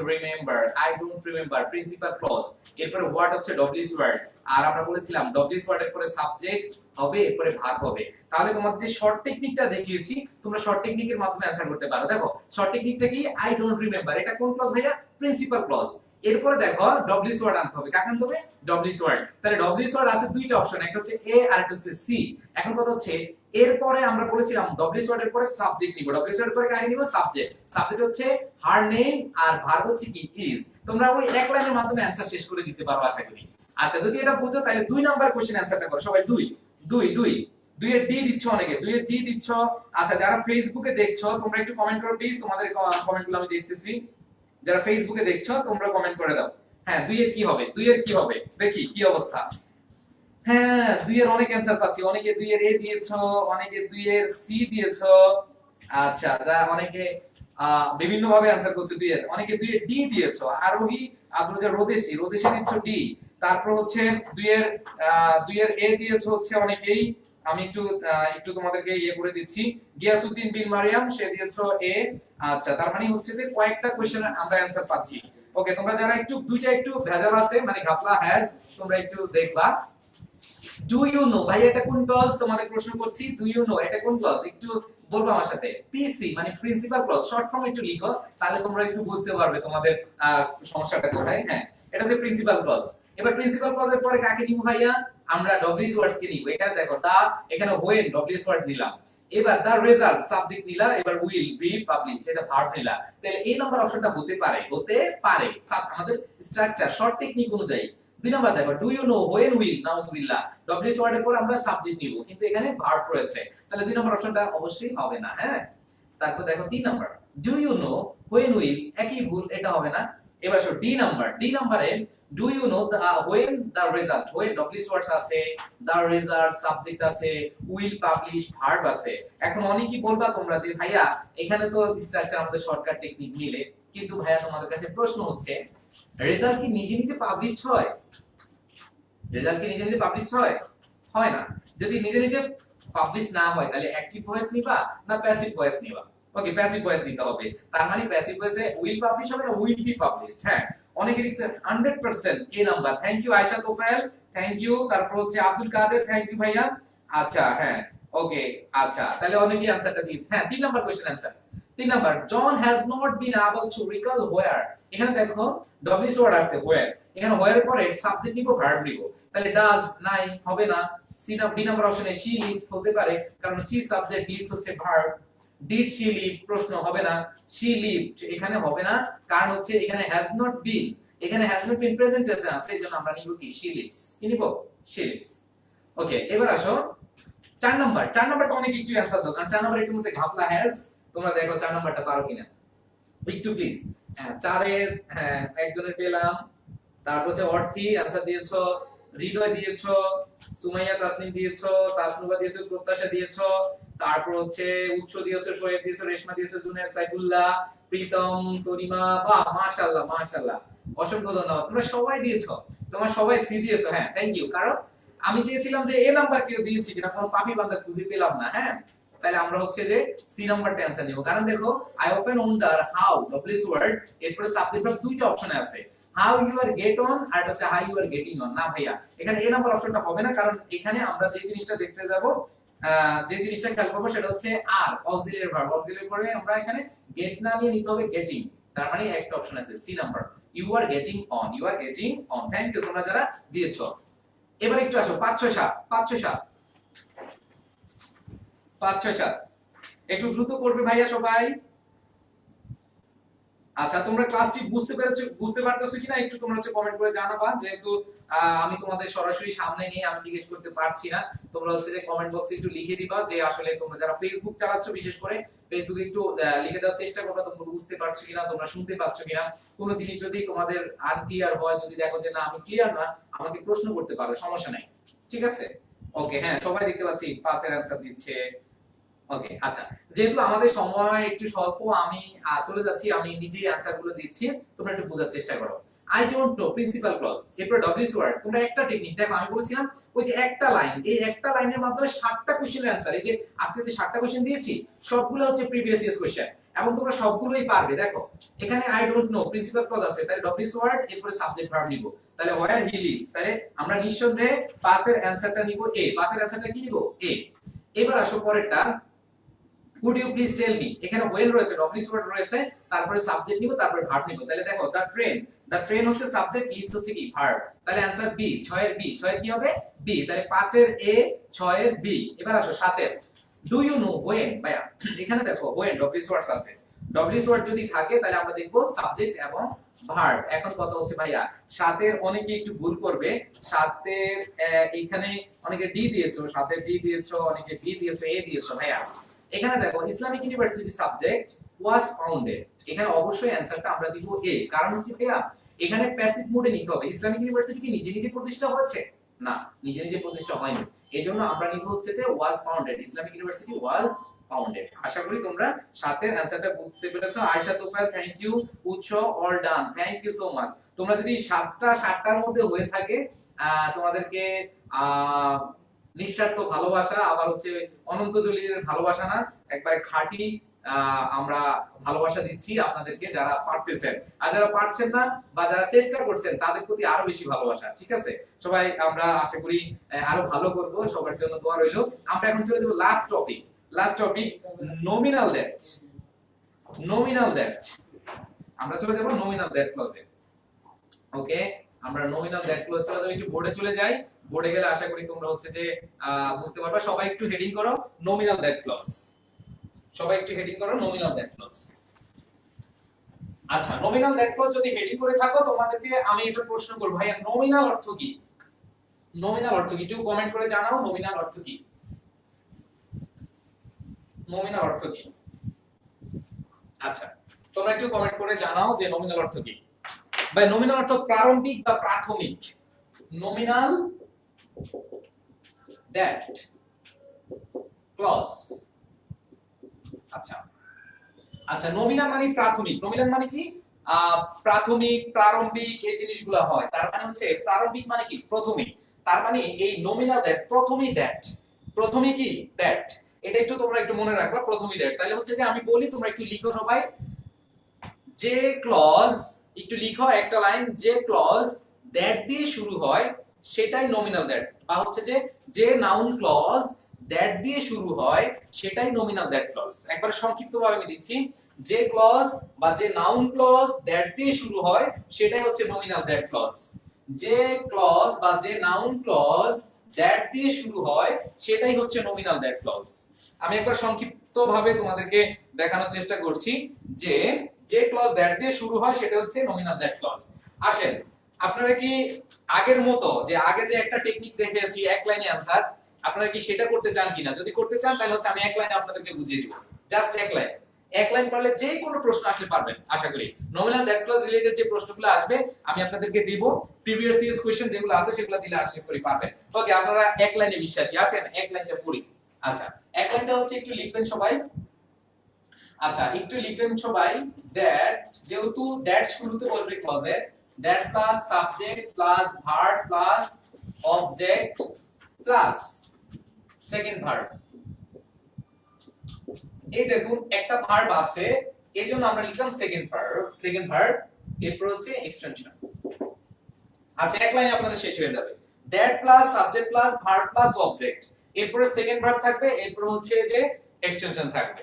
remember principal clause, এরপরে ওয়ার্ড হচ্ছে ডব্লিউএস ওয়ার্ড, আর আমরা বলেছিলাম ডব্লিউএস ওয়ার্ডের পরে সাবজেক্ট হবে, এরপরে ভার্ব হবে। তাহলে তোমাদের যে শর্ট টেকনিকটা দেখিয়েছি তোমরা শর্ট টেকনিকের মাধ্যমে অ্যানসার করতে পারো। দেখো শর্ট টেকনিকটা কি, আই ডোন্ট রিমেম্বার, এটা কোন ক্লজ ভাইয়া? Principal clause. এরপরে দেখো ডব্লিউএস ওয়ার্ড আনতে হবে, কাকে আনতে হবে? WS word. তাহলে ডব্লিউএস ওয়ার্ড আছে দুইটা অপশন, একটা হচ্ছে এ আর একটা হচ্ছে সি। এখন কথা হচ্ছে এরপরে আমরা বলেছিলাম ডব্লিউএস ওয়ার্ডের পরে সাবজেক্ট নিব, ডব্লিউএস ওয়ার্ডের পরে কাকে নিব? সাবজেক্ট। সাবজেক্ট হচ্ছে হার নেম আর ভার্ব হচ্ছে কি? ইজ। তোমরা ওই এক লাইনের মাধ্যমে অ্যানসার শেষ করে দিতে পারো আশা করি। আচ্ছা, যদি এটা বুঝো তাহলে 2 নাম্বার কোশ্চেন অ্যানসারটা করো সবাই। 2 এর ডি দিচ্ছ, অনেকে 2 এর ডি দিচ্ছ। আচ্ছা, যারা ফেসবুকে দেখছো তোমরা একটু কমেন্ট করো প্লিজ, তোমাদের কমেন্টগুলো আমি দেখতেছি। যারা ফেসবুকে দেখছো তোমরা কমেন্ট করে দাও। হ্যাঁ, 2 এর কি হবে? 2 এর কি হবে দেখি কি অবস্থা। হ্যাঁ, 2 এর অনেক অ্যানসার পাচ্ছি, অনেকে 2 এর এ দিয়েছো, অনেকে 2 এর সি দিয়েছো। আচ্ছা, অনেকে বিভিন্ন ভাবে অ্যানসার করছে 2 এর, অনেকে 2 এর ডি দিয়েছো। আরোহী আদ্রজা রোদেশি দিচ্ছ ডি। তারপর হচ্ছে 2 এর 2 এর এ দিয়েছো হচ্ছে অনেকেই। আমি একটু তোমাদেরকে ইয়ে করে দিচ্ছি। গিয়াসউদ্দিন বিন মারিয়াম সে দিয়েছো এ। আচ্ছা, তার মানে হচ্ছে যে কয়েকটা কোশ্চেন আমরা অ্যানসার পাচ্ছি। ওকে, তোমরা যারা দুইটা একটু ভেজাল আছে মানে ঘাপলা হ্যাজ, তোমরা একটু দেখবা। ডু ইউ নো, ভাই এটা কোন ক্লজ? তোমাদের প্রশ্ন করছি, ডু ইউ নো এটা কোন ক্লজ? একটু বলবো আমার সাথে। পিসি মানে প্রিন্সিপাল ক্লজ, শর্ট ফর্ম একটু লিখো, তাহলে তোমরা একটু বুঝতে পারবে তোমাদের সমস্যাটা কোথায়। হ্যাঁ, এটা হচ্ছে প্রিন্সিপাল ক্লজ। এবার প্রিন্সিপাল ক্লজের পরে কাকে নিব ভাইয়া? আমরা ডব্লিউএস ওয়ার্ডস কে নিব। এখানে দেখো দা, এখানে হোয়েন ডব্লিউএস ওয়ার্ড নিলাম। এবার দা রেজাল্ট সাবজেক্ট নিলা, এবার উইল বি পাবলিশড এটা ভার্ব নিলা। তাহলে এই নাম্বার অপশনটা হতে পারে আমাদের স্ট্রাকচার শর্ট টেকনিক অনুযায়ী। 2 নাম্বার দেখো, do you know when will নাউজুবিল্লাহ, ডব্লিউএস ওয়ার্ডের পর আমরা সাবজেক্ট নিব, কিন্তু এখানে ভার্ব রয়েছে, তাহলে 2 নাম্বার অপশনটা অবশ্যই হবে না। হ্যাঁ, তারপর দেখো 3 number, do you know when will, একই ভুল, এটা হবে না। এবার আসো ডি নাম্বারে do you know when the result, when WH words আছে, দা রেজাল্ট সাবজেক্ট আছে, উইল পাবলিশ ভার্ব আছে। এখন অনেকেই বলবা তোমরা যে ভাইয়া এখানে তো স্ট্রাকচার আমাদের শর্টকাট টেকনিক মিলে, কিন্তু ভাইয়া তোমাদের কাছে প্রশ্ন হচ্ছে রেজাল্ট কি নিজে নিজে পাবলিশড হয়? রেজাল্ট কি নিজে নিজে পাবলিশ হয়? হয় না। যদি নিজে নিজে পাবলিশ না হয় তাহলে অ্যাক্টিভ ভয়েস নিবা না প্যাসিভ ভয়েস নিবা? ওকে, প্যাসিভ ভয়েস নিতে হবে। তার মানে প্যাসিভ ভয়েসে উইল পাবলিশ হবে না উইল বি পাবলিশড। হ্যাঁ, অনেকে লিখছে 100% এ number. Thank you Ayesha Tofayel, thank you. তারপর হচ্ছে আব্দুল কাদের, থ্যাংক ইউ ভাইয়া। আচ্ছা, হ্যাঁ, ওকে, আচ্ছা, তাহলে অনেকেই আনসারটা দিন। হ্যাঁ, 3 number question answer. 3 number, John has not been able to recall where, এখানে দেখো ডব্লিউএস ওয়ার্ড আছে হোয়ার, এখানে হোয়ার এর পরে সাবজেক্ট নিব ভার্ব নিব, তাহলে ডাজ নাই, হবে না। বি নাম্বার অপশনে শি লিভস হতে পারে, কারণ শি সাবজেক্ট, লিভস হচ্ছে ভার্ব। ডিড শি লিভ, প্রশ্ন হবে না। শি লিভড এখানে হবে না, কারণ হচ্ছে এখানে হ্যাজ নট বিন, এখানে হ্যাজ নট বিন প্রেজেন্ট টেন্সে আছে, এজন্য আমরা নিব কি? She lives. কি নিব? She lives. ওকে, এবার আসো 4 নাম্বার। 4 নাম্বারটা অনেক একটু অ্যানসার দাও, কারণ 4 নাম্বার একটু মধ্যে ঘাপলা হ্যাজ। তোমরা দেখো 4 নাম্বারটা পারো কিনা একটু প্লিজ। হ্যাঁ, 4 এর একজনের পেলাম। তারপর হচ্ছে অর্থী অ্যানসার দিয়েছো, হৃদয় দিয়েছো, সুমাইয়া তাসনিম দিয়েছো, তাসনুবা দিয়েছো, প্রত্যাশা দিয়েছো, তারপর হচ্ছে উৎস দিয়েছো, শোয়েব দিয়েছো, রেশমা দিয়েছো, জুনায়েদ, সাইফুল্লাহ, প্রীতম, তরিমা। বাহ, মাশাআল্লাহ মাশাআল্লাহ, অসংখ্য ধন্যবাদ। তোমরা সবাই দিয়েছো, তোমরা সবাই সি দিয়েছো। হ্যাঁ, থ্যাংক ইউ। কারণ আমি চেয়েছিলাম যে এ নাম্বার কেউ দিয়েছি কিনা, কোনো পাপি বান্দা খুঁজে পেলাম না। হ্যাঁ, তাহলে আমরা হচ্ছে যে সি নাম্বারটা অ্যানসার নিব। কারণ দেখো I often wonder how WH word, এরপরে সাবজেক্ট ভার্ব দুইটা অপশনে আছে, how you are get on আর এটা হচ্ছে how you are getting on. না ভাইয়া, এখানে এ নাম্বার অপশনটা হবে না, কারণ এখানে আমরা যে জিনিসটা দেখতে যাব, যে জিনিসটা খেয়াল করবো সেটা হচ্ছে আর অক্সিলিয়ারি ভার্ব। অক্সিলিয়ারি পরে আমরা এখানে গেট না নিয়ে নিতে হবে গেটিং। তার মানে একটা অপশন আছে C number, you are getting on, you are getting on. Thank you তোমরা যারা দিয়েছো। এবার একটু আসো 5 6 7 5 6 7 5 6 7 একটু দ্রুত করবে ভাইয়া সবাই। আচ্ছা, তোমরা ক্লাসটি বুঝতে পারতেছো কিনা একটু তোমরা হচ্ছে কমেন্ট করে জানাবা, যেহেতু আমি তোমাদের সরাসরি সামনে নিয়ে আমি জিজ্ঞেস করতে পারছি না। তোমরা হচ্ছে যে কমেন্ট বক্সে একটু লিখে দিবা যে আসলে তোমরা যারা ফেসবুক চালাচ্ছ, বিশেষ করে ফেসবুকে একটু লিখে দেওয়ার চেষ্টা করবা তোমরা বুঝতে পারছো কিনা, তোমরা শুনতে পাচ্ছ কিনা। কোনো জিনিস যদি তোমাদের আনক্লিয়ার হয়, যদি দেখো যে না আমি ক্লিয়ার না, আমাকে প্রশ্ন করতে পারো, সমস্যা নাই। ঠিক আছে, ওকে। হ্যাঁ, সবাই দেখতে পাচ্ছি পাসের অ্যানসার দিচ্ছে। ওকে, আচ্ছা, যেহেতু আমাদের সময় একটু স্বল্প, আমি চলে যাচ্ছি, আমি নিজেই অ্যানসার গুলো দিচ্ছি, তোমরা একটু বোঝার চেষ্টা করো। I don't know principal clause, এরপর ডব্লিউএস ওয়ার্ড। তোমরা একটা টেকনিক দেখো, আমি বলেছিলাম ওই যে একটা লাইন, এই একটা লাইনের মাধ্যমে 7টা কোশ্চেনের অ্যানসার, এই যে আজকে যে 7টা কোশ্চেন দিয়েছি সবগুলো হচ্ছে প্রিভিয়াস ইয়ার্স কোশ্চেন, এবং তোমরা সবগুলোই পারবে। দেখো এখানে I don't know principal clause আছে, তাহলে ডব্লিউএস ওয়ার্ড এরপর সাবজেক্ট ভার্ব নিব, তাহলে হোয়ার হি লিভস, তাহলে আমরা নিঃসন্দেহে পাসের অ্যানসারটা নিব এ, পাসের অ্যানসারটা কি নিব এ। এবার আসো পরেরটা, would you please tell me, এখানে when রয়েছে, ডব্লিউএস ওয়ার্ড রয়েছে, তারপরে সাবজেক্ট নিব, তারপরে ভার্ব নিব। তাহলে দেখো দা ট্রেন হচ্ছে সাবজেক্ট, লিভস হচ্ছে কি ভার্ব, তাহলে आंसर বি, 6 এর বি, 6 এর কি হবে বি, তাহলে 5 এর এ, 6 এর বি। এবার আসো 7 এর, ডু ইউ নো when, ভাইয়া এখানে দেখো when ডব্লিউএস ওয়ার্ডস আছে, ডব্লিউএস ওয়ার্ড যদি থাকে তাহলে আমরা দেখব সাবজেক্ট এবং ভার্ব। এখন কথা হচ্ছে ভাইয়া 7 এর অনেকে একটু ভুল করবে, 7 এর এখানে অনেকে ডি দিয়েছো, 7 এর ডি দিয়েছো, অনেকে বি দিয়েছো, এ দিয়েছো। ভাইয়া এখানে দেখো Islamic university subject was founded, এখানে অবশ্যই অ্যানসারটা আমরা দিব এ, কারণ হচ্ছে ভাইয়া এখানে প্যাসিভ মোডে নিতে হবে। ইসলামিক ইউনিভার্সিটি কি নিজে নিজে প্রতিষ্ঠা হয়েছে? না, নিজে নিজে প্রতিষ্ঠা হয়নি। এজন্য আমরা নিব হচ্ছে যে was founded, Islamic university was founded. আশা করি তোমরা সাথে অ্যানসারটা বুঝতে পেরেছো। Ayesha Tofayel thank you, Utsho all done, thank you so much. তোমরা যদি 7টার মধ্যে হয়ে থাকে, তোমাদেরকে নিঃস্বার্থ ভালোবাসা, আবার হচ্ছে অনন্ত জলিলের ভালোবাসা না, একবারে খাঁটি আমরা ভালোবাসা দিচ্ছি আপনাদেরকে যারা পারতেছেন। আর যারা পারছেন না বা যারা চেষ্টা করছেন তাদের প্রতি আরো বেশি ভালোবাসা। ঠিক আছে, সবাই আমরা আশা করি আরো ভালো করব, সবার জন্য দোয়া রইল। আমরা এখন চলে যাব লাস্ট টপিক নমিনাল দ্যাট। আমরা চলে যাব নমিনাল দ্যাট ক্লজে। ওকে, আমরা নমিনাল দ্যাট ক্লজ চলে যাব, একটু বোর্ডে চলে যাই। বোর্ডে গেলে আশা করি তোমরা হচ্ছে যে বুঝতে পারবে। সবাই একটু হেডিং করো নমিনাল দ্যাট ক্লজ, সবাই একটু হেডিং করো নমিনাল দ্যাট ক্লজ। আচ্ছা, নমিনাল দ্যাট ক্লজ যদি হেডিং করে থাকো, তোমাদেরকে আমি একটা প্রশ্ন করব, ভাইয়া নমিনাল অর্থ কি? নমিনাল অর্থ কি একটু কমেন্ট করে জানাও, নমিনাল অর্থ কি? নমিনাল অর্থ কি? আচ্ছা, তোমরা একটু কমেন্ট করে জানাও যে নমিনাল অর্থ কি। ভাই নমিনাল অর্থ প্রারম্ভিক বা প্রাথমিক, নমিনাল দ্যাট ক্লজ। আচ্ছা, নমিনাল মানে প্রাথমিক, নমিনাল মানে কি প্রাথমিক, প্রারম্ভিক, এই জিনিসগুলো হয়। তার মানে হচ্ছে প্রারম্ভিক মানে কি প্রথমে, তার মানে এই নমিনাল দ্যাট প্রথমেই দ্যাট, প্রথমে কি দ্যাট, এটা একটু তোমরা একটু মনে রাখবা, প্রথমেই দ্যাট। তাহলে হচ্ছে যে আমি বলি, তোমরা একটু লিখো সবাই, যে ক্লজ, একটু লিখো একটা লাইন, যে ক্লজ দ্যাট দিয়ে শুরু হয় সেটাই নমিনাল দ্যাট, বা হচ্ছে যে নাউন ক্লজ দ্যাট দিয়ে শুরু হয় সেটাই নমিনাল দ্যাট ক্লজ। একবার সংক্ষিপ্তভাবে আমি দিচ্ছি, যে ক্লজ বা যে নাউন ক্লজ দ্যাট দিয়ে শুরু হয় সেটাই হচ্ছে নমিনাল দ্যাট ক্লজ। যে ক্লজ বা যে নাউন ক্লজ দ্যাট দিয়ে শুরু হয় সেটাই হচ্ছে নমিনাল দ্যাট ক্লজ। আমি একবার সংক্ষিপ্তভাবে তোমাদেরকে দেখানোর চেষ্টা করছি যে ক্লজ দ্যাট দিয়ে শুরু হয় সেটা হচ্ছে নমিনাল দ্যাট ক্লজ। আসেন, আপনারা কি আগের মতো যে আগে যে একটা টেকনিক দেখিয়েছি এক লাইনে অ্যানসার, আপনারা কি সেটা করতে চান কিনা? যদি করতে চান তাহলে হচ্ছে আমি এক লাইনে আপনাদেরকে বুঝিয়ে দিব, জাস্ট এক লাইন পারলে যে কোনো প্রশ্ন আসলে পারবেন আশা করি। নমিনাল দ্যাট ক্লজ রিলেটেড যে প্রশ্নগুলো আসবে আমি আপনাদেরকে দিব, প্রিভিয়াস ইয়ার্স কোশ্চেন যেগুলো আছে সেগুলো দিলে আশা করি পারবেন। ওকে, আপনারা এক লাইনে বিশ্বাসী, আসেন এক লাইনটা পড়ি। আচ্ছা, এক লাইনটা হচ্ছে একটু লিখবেন সবাই। আচ্ছা, একটু লিখবেন সবাই, দ্যাট, যেহেতু দ্যাট শুরুতে বসবে ক্লজের, that plus subject plus verb plus object plus second verb. এই দেখুন একটা ভার্ব আছে, এইজন্য আমরা লিখলাম সেকেন্ড ভার্ব, এরপর হচ্ছে এক্সটেনশন। আচ্ছা, এক লাইনে আপনাদের শেষ হয়ে যাবে। That plus subject plus verb plus object, এরপরে সেকেন্ড ভার্ব থাকবে, এরপর হচ্ছে যে এক্সটেনশন থাকবে,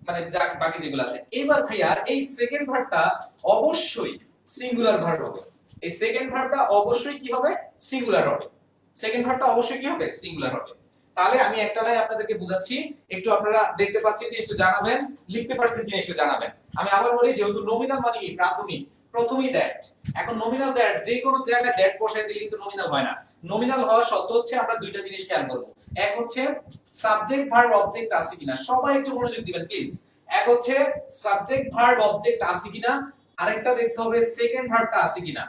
মানে বাকি যেগুলো আছে। এবার ভাইয়া এই সেকেন্ড ভার্বটা অবশ্যই সিঙ্গুলার ভার্ব হবে। এই সেকেন্ড ভার্বটা অবশ্যই কি হবে? সিঙ্গুলার হবে। সেকেন্ড ভার্বটা অবশ্যই কি হবে? সিঙ্গুলার হবে। তাহলে আমি একটা লাইন আপনাদেরকে বুঝাচ্ছি, একটু আপনারা দেখতে পাচ্ছেন কি একটু জানাবেন, লিখতে পারছেন কিনা একটু জানাবেন। আমি আবার বলি, যেহেতু নমিনাল মানে কি প্রাথমিক, প্রথমেই দ্যাট। এখন নমিনাল দ্যাট যে কোনো জায়গায় দ্যাট বসায় দিলে কিন্তু নমিনাল হয় না। নমিনাল হওয়ার শর্ত হচ্ছে আমরা দুইটা জিনিস খেয়াল করব। এক হচ্ছে সাবজেক্ট ভার্ব অবজেক্ট আছে কিনা, সবাই একটু মনোযোগ দিবেন প্লিজ। এক হচ্ছে সাবজেক্ট ভার্ব অবজেক্ট আছে কিনা, আরেকটা দেখতে হবে সেকেন্ড ভার্বটা আছে কিনা।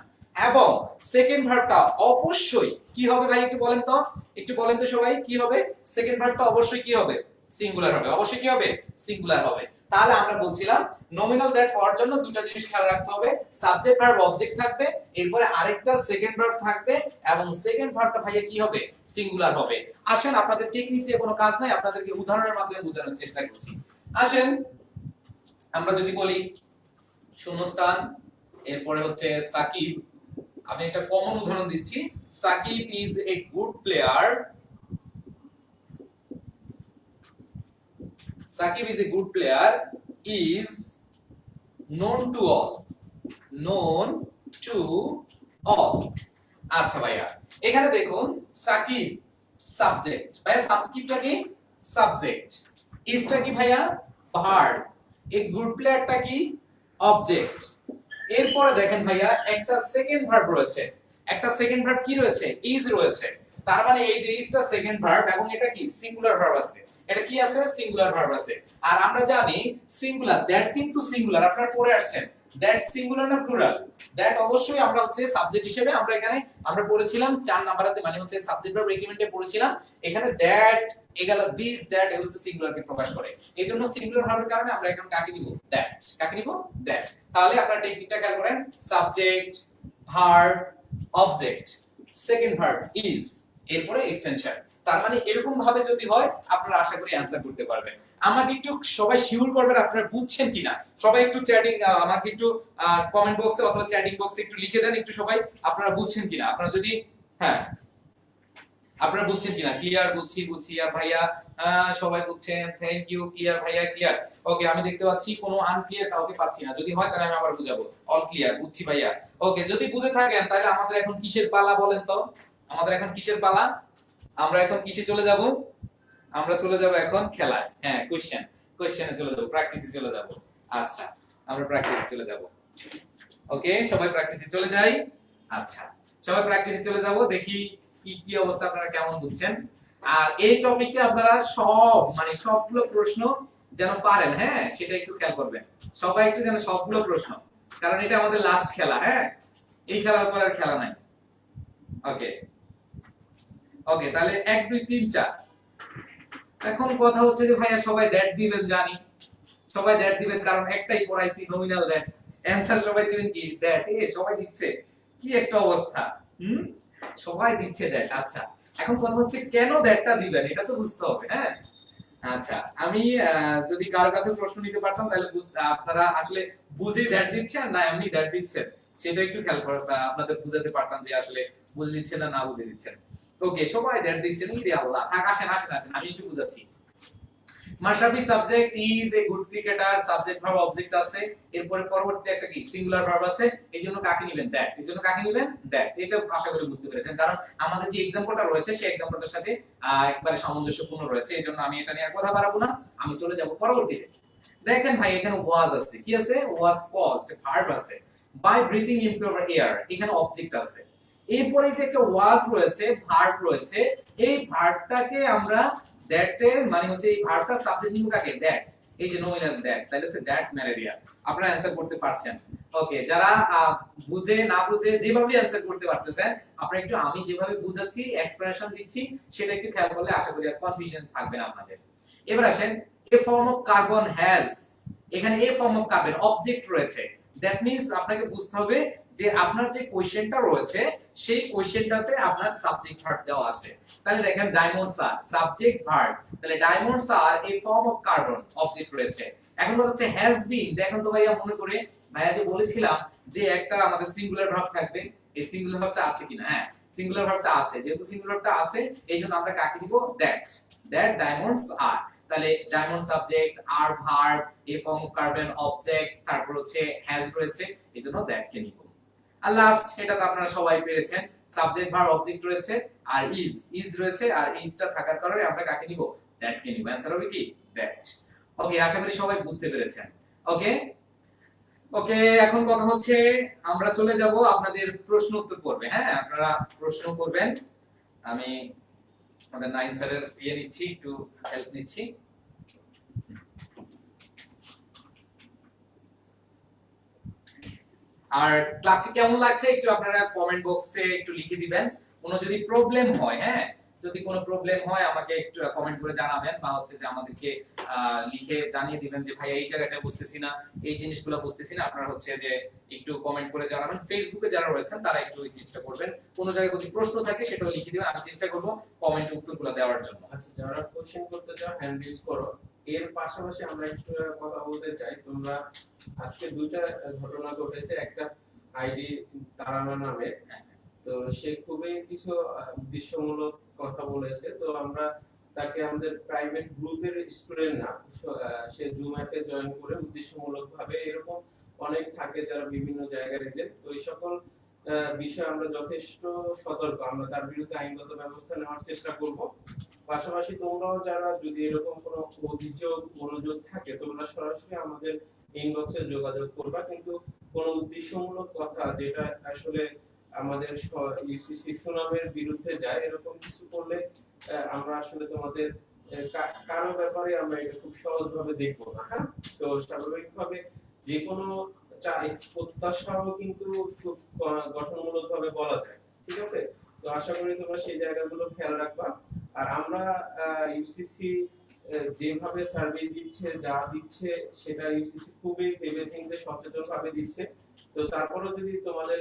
এবং সেকেন্ড ভার্বটা অবশ্যই কি হবে ভাই একটু বলেন তো, একটু বলেন তো সবাই কি হবে? সেকেন্ড ভার্বটা অবশ্যই কি হবে? সিঙ্গুলার হবে। অবশ্যই কি হবে? সিঙ্গুলার হবে। তাহলে আমরা বলছিলাম নমিনাল দ্যাট হওয়ার জন্য দুটো জিনিস খেয়াল রাখতে হবে, সাবজেক্ট ভার্ব অবজেক্ট থাকবে, এরপরে আরেকটা সেকেন্ড ভার্ব থাকবে, এবং সেকেন্ড ভার্বটা ভাইয়া কি হবে? সিঙ্গুলার হবে। আসেন, আপনাদের টেকনিক দিয়ে কোনো কাজ নাই, আপনাদেরকে উদাহরণের মাধ্যমে বোঝানোর চেষ্টা করছি। আসেন আমরা যদি বলি শূন্যস্থান, এরপরে হচ্ছে সাকিব। আমি একটা কমন উদাহরণ দিচ্ছি, Sakib is a good player. Sakib is a good player is known to all, known to all। আচ্ছা ভাইয়া, এখানে দেখুন সাকিব সাবজেক্ট, ভাইয়া সাকিবটা কি? সাবজেক্ট। ইজটা কি ভাইয়া? ভার্ব। এই গুড প্লেয়ারটা কি? অবজেক্ট। এরপরে দেখেন ভাইয়া একটা সেকেন্ড ভার্ব রয়েছে, একটা সেকেন্ড ভার্ব কি রয়েছে? ইজ রয়েছে। তার মানে এই যে ইজটা সেকেন্ড ভার্ব, এবং এটা কি? সিঙ্গুলার ভার্ব আছে। এটা কি আছে? সিঙ্গুলার ভার্ব আছে। আর আমরা জানি সিঙ্গুলার, দ্যাট কিন্তু সিঙ্গুলার, আপনারা পড়ে আসছেন। দ্যাট সিঙ্গুলার না প্লুরাল? দ্যাট অবশ্যই আমরা হচ্ছে সাবজেক্ট হিসেবে আমরা এখানে আমরা পড়েছিলাম 4 নাম্বারেতে, মানে হচ্ছে সাবজেক্ট ভার্ব এগ্রিমেন্টে পড়েছিলাম। এখানে দ্যাট এগুলা দিস দ্যাট এগুলো হচ্ছে সিঙ্গুলারকে প্রকাশ করে। এইজন্য সিঙ্গুলার ভার্বের কারণে আমরা এখন কাকে নিব? দ্যাট। কাকে নিব? দ্যাট। তাহলে আপনারা টেকনিকটা খেয়াল করেন, subject, verb, object, second verb is, এরপরে এক্সটেনশন। তার মানে এরকম ভাবে যদি হয় আপনারা আশা করি অ্যানসার করতে পারবেন। আমাকে একটু সবাই শিওর করবেন আপনারা বুঝছেন কিনা। সবাই একটু চ্যাটিং, আমাকে একটু কমেন্ট বক্সে অথবা চ্যাটিং বক্সে একটু লিখে দেন একটু সবাই আপনারা বুঝছেন কিনা। আপনারা যদি, হ্যাঁ আপনারা বুঝছেন কিনা? ক্লিয়ার, বুঝছি বুঝছি। আর ভাইয়া সবাই বুঝছেন, থ্যাংক ইউ। ক্লিয়ার ভাইয়া, ক্লিয়ার। ওকে, আমি দেখতে পাচ্ছি কোনো আনক্লিয়ার কাউকে পাচ্ছি না। যদি হয় তাহলে আমি আবার বুঝাবো। অল ক্লিয়ার, বুঝছি ভাইয়া। ওকে, যদি বুঝে থাকেন তাহলে আমাদের এখন কিসের পালা বলেন তো? আমাদের এখন কিসের পালা? আমরা এখন কিসে চলে যাব? আমরা চলে যাব এখন খেলায়। হ্যাঁ, কোশ্চেনে চলে যাব, প্র্যাকটিসে চলে যাব। আচ্ছা, আমরা প্র্যাকটিসে চলে যাব। ওকে, সবাই প্র্যাকটিসে চলে যাই। আচ্ছা, সবাই প্র্যাকটিসে চলে যাব, দেখি কি কি অবস্থা, আপনারা কেমন বুঝছেন। আর এই টপিকটা আপনারা সব মানে সবগুলো প্রশ্ন যেন পারেন, হ্যাঁ সেটা একটু খেয়াল করবেন। সবাই একটু যেন সবগুলো প্রশ্ন, কারণ এটা আমাদের লাস্ট খেলা। হ্যাঁ, এই খেলার পর আর খেলা নাই। ওকে ওকে, তাহলে 1 2 3 4। এখন কথা হচ্ছে যে ভাইয়া সবাই দ্যাট দিবেন জানি, সবাই দ্যাট দিবেন, কারণ একটাই পড়াইছি নমিনাল দ্যাট। অ্যানসার সবাই দিবেন কি? দ্যাট। সবাই দিচ্ছে, কি একটা অবস্থা। সবাই দিচ্ছে দ্যাট। আচ্ছা, এখন কথা হচ্ছে কেন দ্যাটটা দিবেন এটা তো বুঝতে হবে। হ্যাঁ, আচ্ছা, আমি যদি কারো কাছে প্রশ্ন নিতে পারতাম তাহলে আপনারা আসলে বুঝে দ্যাট দিচ্ছেন না এমনি দ্যাট দিচ্ছেন সেটা একটু খেয়াল করে আপনাদের বুঝাতে পারতাম যে আসলে বুঝে দিচ্ছেন না বুঝে দিচ্ছেন। ওকে, সবাই দ্যাট দিচ্ছেন, ইরে আল্লাহ। থাক, আসেন আসেন আসেন, আমি একটু বুঝাচ্ছি। Mashrafe subject is a good cricketer, subject verb object আছে, এরপরে পরবর্তীতে একটা কি সিঙ্গুলার ভার্ব আছে। এইজন্য কাকে নেবেন? দ্যাট। এইজন্য কাকে নেবেন? দ্যাট। এটা আশা করি বুঝতে পেরেছেন, কারণ আমাদের যে एग्जांपलটা রয়েছে সেই एग्जांपलটার সাথে একবারে সামঞ্জস্যপূর্ণ রয়েছে। এইজন্য আমি এটা নিয়ে আর কথা বাড়াবো না, আমি চলে যাব পরবর্তীতে। দেখেন ভাই, এখানে ওয়াজ আছে, কি আছে? ওয়াজ কজড, ভার্ব আছে। বাই ব্রিথিং ইনটু এয়ার, এখানে অবজেক্ট আছে। এরপরে যে একটা ওয়াজ রয়েছে, ভার্ব রয়েছে, এই ভার্বটাকে আমরা দ্যাট এর মানে হচ্ছে এই ভার্বটা সাবজেক্ট নিব কাকে? দ্যাট। এই যে নমিনাল দ্যাট, তাহলে হচ্ছে দ্যাট ম্যালেরিয়া। আপনারা অ্যানসার করতে পারছেন। ওকে, যারা বুঝে না বুঝে যেভাবে অ্যানসার করতে পারতেছেন, আপনারা একটু আমি যেভাবে বুঝাচ্ছি এক্সপ্লেনেশন দিচ্ছি সেটা একটু খেয়াল করলে আশা করি আর কনফিউশন থাকবে না আপনাদের। এবার আসেন, এ ফর্ম অফ কার্বন হ্যাজ, এখানে এ ফর্ম অফ কার্বন অবজেক্ট রয়েছে। দ্যাট মিন্স আপনাকে বুঝতে হবে যে আপনার যে কোশ্চেনটা রয়েছে সেই কোশ্চেনটাতে আপনার সাবজেক্ট ভার্ব দেওয়া আছে। তাহলে দেখেন ডায়মন্ডস আর সাবজেক্ট ভার্ব, তাহলে diamonds are a form of carbon object রয়েছে। এখন কথা হচ্ছে হ্যাজ বিন। দেখেন তো ভাইয়া, মনে করে ভাইয়া যে বলেছিলাম যে একটা আমাদের সিঙ্গুলার ভার্ব থাকবে, এই সিঙ্গুলার ভার্বটা আছে কিনা। হ্যাঁ, সিঙ্গুলার ভার্বটা আছে, যেহেতু সিঙ্গুলার ভার্বটা আছে এইজন্য আমরা কাকে দিব, দ্যাট ডায়মন্ডস আর। তাহলে ডায়মন্ড সাবজেক্ট, আর ভার্ব, এ ফর্ম কার্বন অবজেক্ট, তারপর হচ্ছে হ্যাজ রয়েছে, এইজন্য দ্যাট কে নিব। আর লাস্ট, এটা তো আপনারা সবাই পেরেছেন, সাবজেক্ট ভার্ব অবজেক্ট রয়েছে আর ইজ রয়েছে, আর ইজটা থাকার কারণে আমরা কাকে নিব, দ্যাট কে নিব। অ্যানসার হবে কি দ্যাট। ওকে, আশা করি সবাই বুঝতে পেরেছেন। ওকে ওকে, এখন কথা হচ্ছে আমরা চলে যাব আপনাদের প্রশ্ন উত্তর পর্বে। হ্যাঁ, আপনারা প্রশ্ন করবেন। আমি আমাদের 9 স্যারের নিচ্ছি, একটু হেল্প নিচ্ছি। আর ক্লাসটি কেমন লাগছে একটু আপনারা কমেন্ট বক্সে একটু লিখে দিবেন। কোনো যদি প্রবলেম হয়, হ্যাঁ, যদি কোনো প্রবলেম হয় আমাকে একটু কমেন্ট করে জানাবেন, বা হচ্ছে যে আমাদেরকে লিখে জানিয়ে দিবেন যে ভাই এই জায়গাটা বুঝতেছি না, এই জিনিসগুলো বুঝতেছি না। আপনারা হচ্ছে যে একটু কমেন্ট করে জানাবেন। ফেসবুকে যারা রয়েছেন তারা একটু এই জিনিসটা করবেন, কোনো জায়গায় যদি প্রশ্ন থাকে সেটাও লিখে দিবেন, আমি চেষ্টা করব কমেন্টে উত্তরগুলো দেওয়ার জন্য। আচ্ছা, যারা কোশ্চেন করতে চাও হ্যান্ড রেজ করো। এর পাশাপাশি আমরা একটু কথা বলতে চাই, তোমরা আজকে দুইটা ঘটনা ঘটেছে। একটা আইডি তারানা নামে, তো সে খুবই কিছু উদ্দেশ্যমূলক কথা বলেছে। তো আমরা তাকে আমাদের প্রাইভেট গ্রুপের স্টুডেন্ট না, সে জুম অ্যাপে জয়েন করে উদ্দেশ্যমূলক ভাবে, এরকম অনেক থাকে যারা বিভিন্ন জায়গায় এজেন্ট। তো এই সকল বিষয়ে আমরা যথেষ্ট সতর্ক, আমরা তার বিরুদ্ধে আইনগত ব্যবস্থা নেওয়ার চেষ্টা করব। পাশাপাশি তোমরাও যারা যদি এরকম কোনো অভিযোগ মনোযোগ থাকে, তোমরা সরাসরি আমাদের ইনবক্সে যোগাযোগ করবা, কিন্তু কোনো উদ্দেশ্যমূলক কথা যেটা আসলে আমাদের ইউসিসি সুনামের বিরুদ্ধে যায়, এরকম কিছু করলে আমরা আসলে তোমাদের কারো ব্যাপারে আমরা এটা খুব সহজভাবে দেখবো না। হ্যাঁ, তো স্বাভাবিকভাবে যে কোনো প্রত্যাশাও কিন্তু খুব গঠনমূলক ভাবে বলা যায়। ঠিক আছে, তো আশা করি তোমরা সেই জায়গাগুলো খেয়াল রাখবা। আর আমরা ইউসিসি যেভাবে সার্ভিস দিচ্ছে, যা দিচ্ছে, সেটা ইউসিসি খুবই ভেবেচিন্তে সচেতন ভাবে দিচ্ছে। তো তারপরে যদি তোমাদের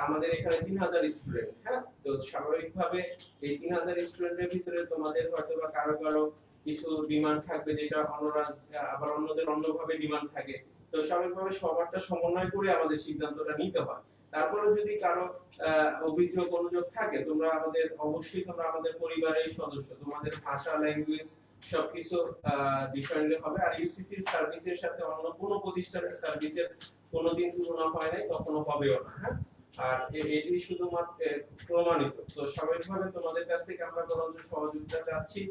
আমাদের এখানে 3000 স্টুডেন্ট, হ্যাঁ, তো স্বাভাবিকভাবে এই 3000 স্টুডেন্টের ভিতরে তোমাদের হয়তো বা কারো কারো কিছু ডিমান্ড থাকবে, যেটা অন্যরা আবার অন্যদের অন্যভাবে ডিমান্ড থাকে। তো স্বাভাবিকভাবে সবারটা সমন্বয় করে আমাদের সিদ্ধান্তটা নিতে হয়। তারপরে যদি কারো অভিযোগ অনুযোগ থাকে, তোমরা আমাদের অবশ্যই, তোমরা আমাদের পরিবারের সদস্য, তোমাদের ভাষা, ল্যাঙ্গুয়েজ সবকিছু ডিফারেন্ট হবে। আর ইউসিসির সার্ভিসের সাথে অন্য কোনো প্রতিষ্ঠানের সার্ভিসের কোনোদিন তুলনা হয় নাই, কখনো হবেও না। হ্যাঁ, আর এটি শুধুমাত্র প্রমাণিত। তো স্বাভাবিকভাবে তোমাদের কাছ থেকে আমরা বরঞ্চ সহযোগিতা চাচ্ছি।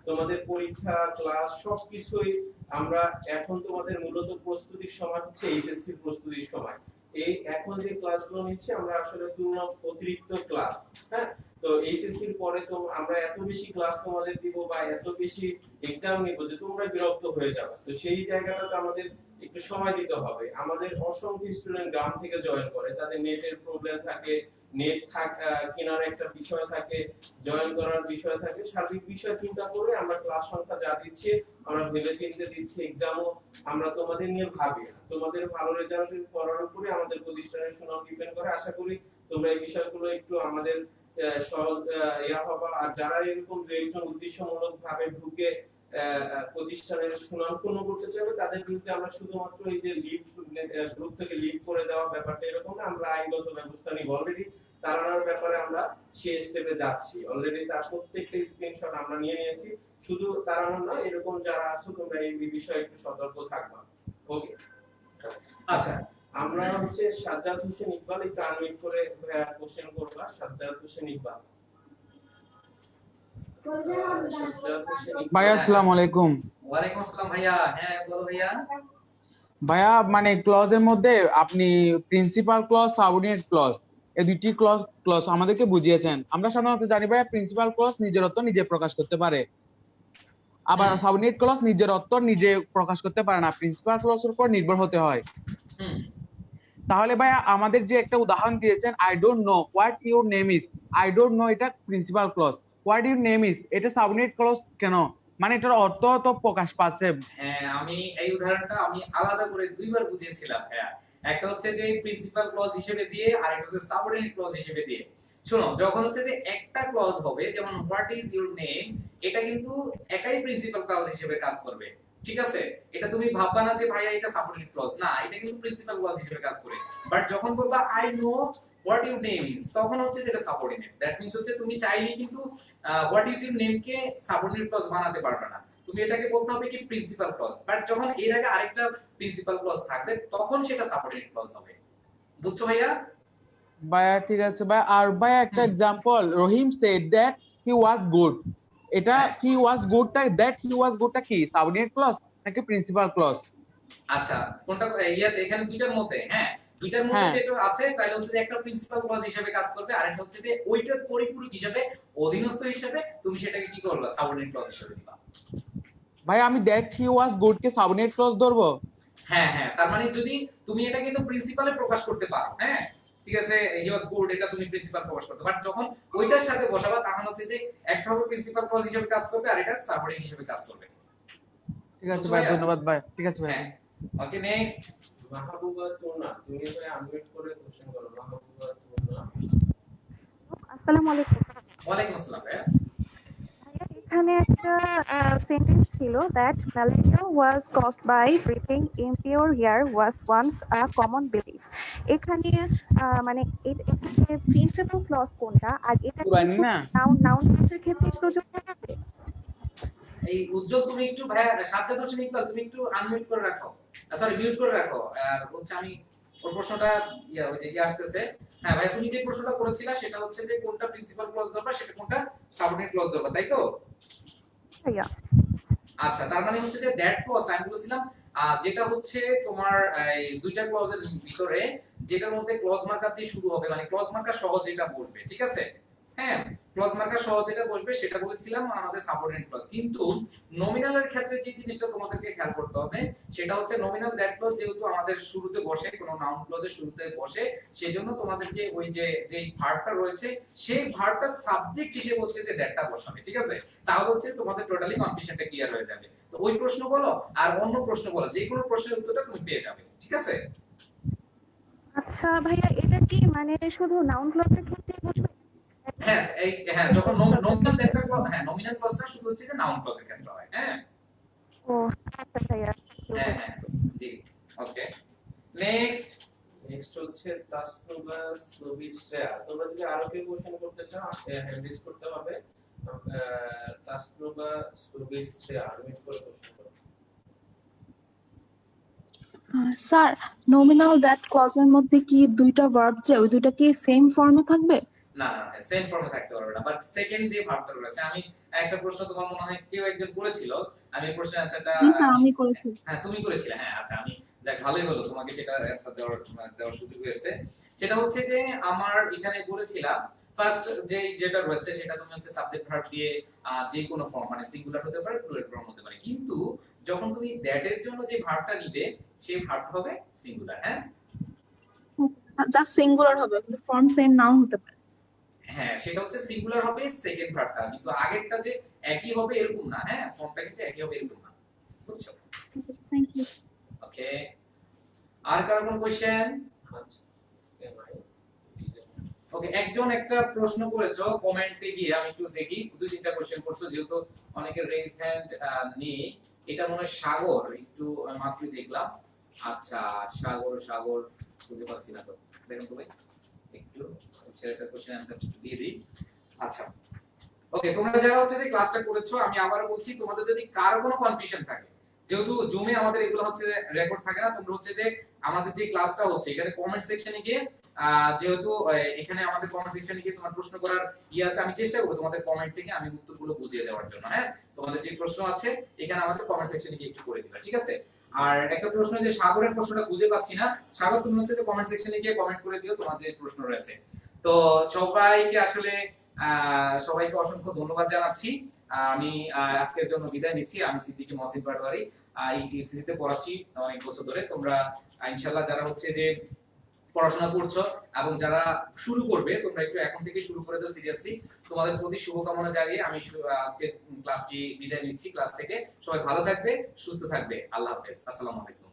তোমাদের পরীক্ষা, ক্লাস সবকিছুই আমরা এখন, তোমাদের মূলত প্রস্তুতির সময় হচ্ছে এইচএসসি প্রস্তুতির সময়। এই এখন যে ক্লাসগুলো নিচ্ছে আমরা আসলে তুলনা অতিরিক্ত ক্লাস। হ্যাঁ, তো এইচএসসি এর পরে তো আমরা এত বেশি ক্লাস তোমাদের দিব বা এত বেশি এক্সাম নিব যে তোমরা বিরক্ত হয়ে যাবে। তো সেই জায়গাটাতে আমাদের একটু সময় দিতে হবে। আমাদের অসংখ্য স্টুডেন্ট গ্রাম থেকে জয়েন করে, তাদের নেটের প্রবলেম থাকে, নেট কেনার একটা বিষয় থাকে, জয়েন করার বিষয় থাকে, সার্বিক বিষয় চিন্তা করে আমরা ক্লাস সংখ্যা যা দিচ্ছি আমরা ভেবে চিন্তে দিচ্ছি। এক্সামও আমরা তোমাদের নিয়ে ভাবি, তোমাদের ভালো রেজাল্ট করার উপরে আমাদের প্রতিষ্ঠানের সুনাম ডিপেন্ড করে। আশা করি তোমরা এই বিষয়গুলো একটু আমাদের সহজ হবা। আর যারা এরকম যে একজন উদ্দেশ্যমূলক ভাবে ঢুকে প্রতিষ্ঠানের সুনাম পূর্ণ করতে চাইবে, তাদের বিরুদ্ধে আমরা শুধুমাত্র এই যে লিভ, গ্রুপ থেকে লিভ করে দেওয়া ব্যাপারটা এরকম না, আমরা আইনগত ব্যবস্থা নিব। অলরেডি তারানোর ব্যাপারে আমরা সেই স্টেপে যাচ্ছি, অলরেডি তার প্রত্যেকটা স্ক্রিনশট আমরা নিয়ে নিয়েছি। শুধু তারানো না, এরকম যারা আছো তোমরা এই বিষয়ে একটু সতর্ক থাকবা। ওকে, আচ্ছা, আমরা হচ্ছে সাজ্জাদ হোসেন ইকবাল, একটু আনমিউট করে কোশ্চেন করবা। সাজ্জাদ হোসেন ইকবাল। ভাইয়া আসসালামু আলাইকুম। ওয়ালাইকুম আসসালাম ভাইয়া। হ্যাঁ বলো ভাইয়া। ভাইয়া মানে ক্লজের মধ্যে আপনি প্রিন্সিপাল ক্লজ, সাবঅর্ডিনেট ক্লজ, এই দুইটি ক্লজ আমাদেরকে বুঝিয়েছেন। আমরা সাধারণত জানি ভাইয়া প্রিন্সিপাল ক্লজ নিজের অর্থ নিজে প্রকাশ করতে পারে, আবার সাবঅর্ডিনেট ক্লজ নিজের অর্থ নিজে প্রকাশ করতে পারে না, প্রিন্সিপাল ক্লজের উপর নির্ভর হতে হয়। তাহলে ভাইয়া আমাদের যে একটা উদাহরণ দিয়েছেন, I don't know what your name is, I don't know এটা principal clause, what your name is এটা সাবঅর্ডিনেট ক্লজ কেন? মানে এটার অর্থ তো প্রকাশ পাচ্ছে। হ্যাঁ, আমি এই উদাহরণটা আমি আলাদা করে দুইবার বুঝিয়েছিলাম ভাইয়া। একটা হচ্ছে যে প্রিন্সিপাল ক্লজ হিসেবে দিয়ে, আর একটা হচ্ছে সাবঅর্ডিনেট ক্লজ হিসেবে দিয়ে। শোনো, যখন হচ্ছে যে একটা ক্লজ হবে, যেমন হোয়াট ইজ ইউর নেম, এটা কিন্তু একাই প্রিন্সিপাল ক্লজ হিসেবে কাজ করবে। ঠিক আছে, এটা তুমি ভাববা না যে ভাইয়া এটা সাবঅর্ডিনেট ক্লজ, না, এটা কিন্তু প্রিন্সিপাল ক্লজ হিসেবে কাজ করে। বাট যখন বলবা I know what your name is, তখন হচ্ছে যেটা সাবঅর্ডিনেট। দ্যাট মিন্স হচ্ছে তুমি চাইলে কিন্তু হোয়াট ইজ ইউর নেম কে সাবঅর্ডিনেট ক্লজ বানাতে পারবে না, তুমি এটাকে বলতে হবে কি প্রিন্সিপাল ক্লজ। বাট যখন এর আগে আরেকটা প্রিন্সিপাল ক্লজ থাকবে তখন সেটা সাবঅর্ডিনেট ক্লজ হবে। বুঝছো ভাইয়া? ভাইয়া ঠিক আছে ভাই। আর ভাইয়া একটা example, Rahim said that he was good, এটা হি ওয়াজ গুডটা, দ্যাট হি ওয়াজ গুডটা কি সাবঅর্ডিনেট ক্লজ নাকি প্রিন্সিপাল ক্লজ? আচ্ছা, কোনটা ইয়াতে এখানে দুইটার মধ্যে, হ্যাঁ দুইটার মধ্যে হ্যাঁ। যেটা আছে তাহলে হচ্ছে যে একটা প্রিন্সিপাল ক্লজ হিসেবে কাজ করবে, আর একটা হচ্ছে যে ওইটার পরিপূরক হিসেবে অধীনস্থ হিসেবে তুমি সেটাকে কি করবে সাবঅর্ডিনেট ক্লজ হিসেবে দিবা। ভাই আমি দ্যাট হি ওয়াজ গুড কে সাবঅর্ডিনেট ক্লজ ধরবো? হ্যাঁ হ্যাঁ, তার মানে যদি তুমি এটা কিন্তু প্রিন্সিপালে প্রকাশ করতে পারো, হ্যাঁ ঠিক আছে, হি ওয়াজ গুড এটা তুমি প্রিন্সিপাল প্রকাশ করতে, বাট যখন ওইটার সাথে বসাবা তখন হচ্ছে যে একটা হবে প্রিন্সিপাল ক্লজ হিসেবে কাজ করবে আর এটা সাবঅর্ডিনেট হিসেবে কাজ করবে। ঠিক আছে ভাই, ধন্যবাদ ভাই। ঠিক আছে ভাই। হ্যাঁ, ওকে নেক্সট। মাহবুবা তুনা, তুমি ভাই আনমিউট করে কোশ্চেন করো। মাহবুবা তুনা। আসসালামু আলাইকুম। ওয়ালাইকুম আসসালাম ভাইয়া। ভাইয়া, এখানে একটা সেন্টেন্স ছিল that malaria was caused by breathing impure air was once a common belief. এখানে মানে এখানে প্রিন্সিপাল ক্লজ কোনটা, আর এটা পুরানি না? নাউন ক্লজের ক্ষেত্রে প্রযোজ্য হবে? এই উজ্জ্বল তুমি একটু ভাইয়া, সাজ্জাদ হোসেন ইকবাল তুমি একটু আনমিউট করে রাখো, সরি মিউট করে রাখো। আর হচ্ছে আমি ওর প্রশ্নটা ওই যে আসতেছে। হ্যাঁ ভাই, তুমি যে প্রশ্নটা করেছিলা সেটা হচ্ছে যে কোনটা প্রিন্সিপাল ক্লজ ধরবা সেটা কোনটা সাবঅর্ডিনেট ক্লজ ধরবা, তাই তো? ভাইয়া আচ্ছা, তার মানে হচ্ছে যে দ্যাট ক্লজ আমি বলেছিলাম যেটা হচ্ছে তোমার এই দুইটা ক্লজের ভিতরে যেটার মধ্যে ক্লজ মার্কার দিয়ে শুরু হবে, মানে ক্লজ মার্কার সহ যেটা বসবে, ঠিক আছে? হ্যাঁ, ক্লজ মার্কার সহ যেটা বসবে সেটা বলেছিলাম আমাদের সাবঅর্ডিনেট ক্লজ। কিন্তু নমিনালের ক্ষেত্রে যে জিনিসটা তোমাদেরকে খেয়াল করতে হবে সেটা হচ্ছে নমিনাল দ্যাট ক্লজ যেহেতু আমাদের শুরুতে বসে, কোনো নাউন ক্লজের শুরুতে বসে, সেজন্য তোমাদেরকে ওই যে যেই ভার্বটা রয়েছে সেই ভার্বটা সাবজেক্ট হিসেবে হচ্ছে যে দ্যাটটা বসাবে, ঠিক আছে? তাহলে হচ্ছে তোমাদের টোটালি কনফিউশনটা ক্লিয়ার হয়ে যাবে। তো ওই প্রশ্ন বলো আর অন্য প্রশ্ন বলো, যে কোনো প্রশ্নের উত্তরটা তুমি পেয়ে যাবে, ঠিক আছে? আচ্ছা ভাইয়া, এটা কি মানে শুধু নাউন ক্লজের ক্ষেত্রে বসবে? হ্যাঁ এই হ্যাঁ, যখন নমিনাল দ্যাটটা হ্যাঁ নমিনাল ক্লজটা শুধু হচ্ছে যে নাউন ক্লজের ক্ষেত্রে হয়। হ্যাঁ ও আচ্ছা ভাইয়া। হ্যাঁ হ্যাঁ, জি ওকে নেক্সট। নেক্সট হচ্ছে তাসনুবা সুবির শ্রেয়া। তোমরা যদি আরো কেউ কোশ্চেন করতে চাও হ্যান্ড রেজ করতে হবে। তাসনুবা সুবির শ্রেয়া আনমিউট করে কোশ্চেন করো। স্যার, নমিনাল দ্যাট ক্লজের মধ্যে কি দুইটা ভার্ব যে ওই দুইটা কি সেম ফর্মে থাকবে? না না সেম ফর্মে থাকতে পারবে না, বাট সেকেন্ড যে ভার্বটা রয়েছে, আমি একটা প্রশ্ন তোমার মনে হয় কেউ একজন করেছিল, আমি এই প্রশ্নের অ্যানসারটা জি স্যার, আমি করেছি। হ্যাঁ তুমি করেছিলে, হ্যাঁ আচ্ছা আমি যাক ভালোই হলো তোমাকে সেটা অ্যানসার দেওয়ার সুযোগ হয়েছে। সেটা হচ্ছে যে আমার এখানে বলেছিলাম ফার্স্ট যেটা রয়েছে সেটা তুমি হচ্ছে সাবজেক্ট ভার্ব দিয়ে যে কোনো ফর্ম মানে সিঙ্গুলার হতে পারে প্লুরাল ফর্ম হতে পারে, কিন্তু যখন তুমি দ্যাট এর জন্য যে ভার্বটা নিবে সেই ভার্বটা হবে সিঙ্গুলার। হ্যাঁ জাস্ট সিঙ্গুলার হবে, কিন্তু ফর্ম সেম নাও হতে পারে। হ্যাঁ, সেটা হচ্ছে সিঙ্গুলার হবে সেকেন্ড ভার্বটা, কিন্তু আগেরটা যে একই হবে এরকম না। হ্যাঁ, ফর্মটা কিন্তু একই হবে এরকম না, বুঝছো? Thank you. ওকে, আর কারো কোনো কোশ্চেন? আচ্ছা এমআই ওকে, একজন একটা প্রশ্ন করেছো কমেন্টে গিয়ে, আমি একটু দেখি দুই তিনটা কোশ্চেন করছো, যেহেতু অনেকের রেজ হ্যান্ড নেই। এটা মনে হয় সাগর, একটু মাত্রই দেখলাম। আচ্ছা সাগর বুঝতে পারছি না তো, দেখুন তো ভাই একটু ছেলেটার কোশ্চেন অ্যানসার একটু দিয়ে দিই। আচ্ছা ওকে, তোমরা যারা হচ্ছে যে ক্লাসটা করেছো, আমি আবারও বলছি তোমাদের যদি কারো কোনো কনফিউশন থাকে, যেহেতু জুমে আমাদের এগুলো হচ্ছে রেকর্ড থাকে না, তোমরা হচ্ছে যে আমাদের যে ক্লাসটা হচ্ছে এখানে কমেন্ট সেকশনে গিয়ে যেহেতু এখানে আমাদের কমেন্ট সেকশনে গিয়ে তোমার প্রশ্ন করার ইয়ে আছে, আমি চেষ্টা করব তোমাদের কমেন্ট থেকে আমি উত্তরগুলো বুঝিয়ে দেওয়ার জন্য। হ্যাঁ, তোমাদের যে প্রশ্ন আছে এখানে আমাদের কমেন্ট সেকশনে গিয়ে একটু করে দিবা, ঠিক আছে? আর একটা প্রশ্ন যে সাগরের প্রশ্নটা বুঝে পাচ্ছি না, সাগর তুমি হচ্ছে যে কমেন্ট সেকশনে গিয়ে কমেন্ট করে দিও তোমার যে প্রশ্ন রয়েছে। তো সবাইকে আসলে সবাইকে অসংখ্য ধন্যবাদ জানাচ্ছি। আমি আজকের জন্য বিদায় নিচ্ছি। আমি সিদ্দিকী মহসিন পাটোয়ারি, ইউসিসি তে পড়াচ্ছি অনেক বছর ধরে। তোমরা ইনশাআল্লাহ যারা হচ্ছে যে পড়াশোনা করছো এবং যারা শুরু করবে, তোমরা একটু এখন থেকে শুরু করে দাও সিরিয়াসলি। তোমাদের প্রতি শুভকামনা জানিয়ে আমি আজকে ক্লাসটি বিদায় নিচ্ছি ক্লাস থেকে। সবাই ভালো থাকবে, সুস্থ থাকবে। আল্লাহ হাফেজ, আসসালামু আলাইকুম।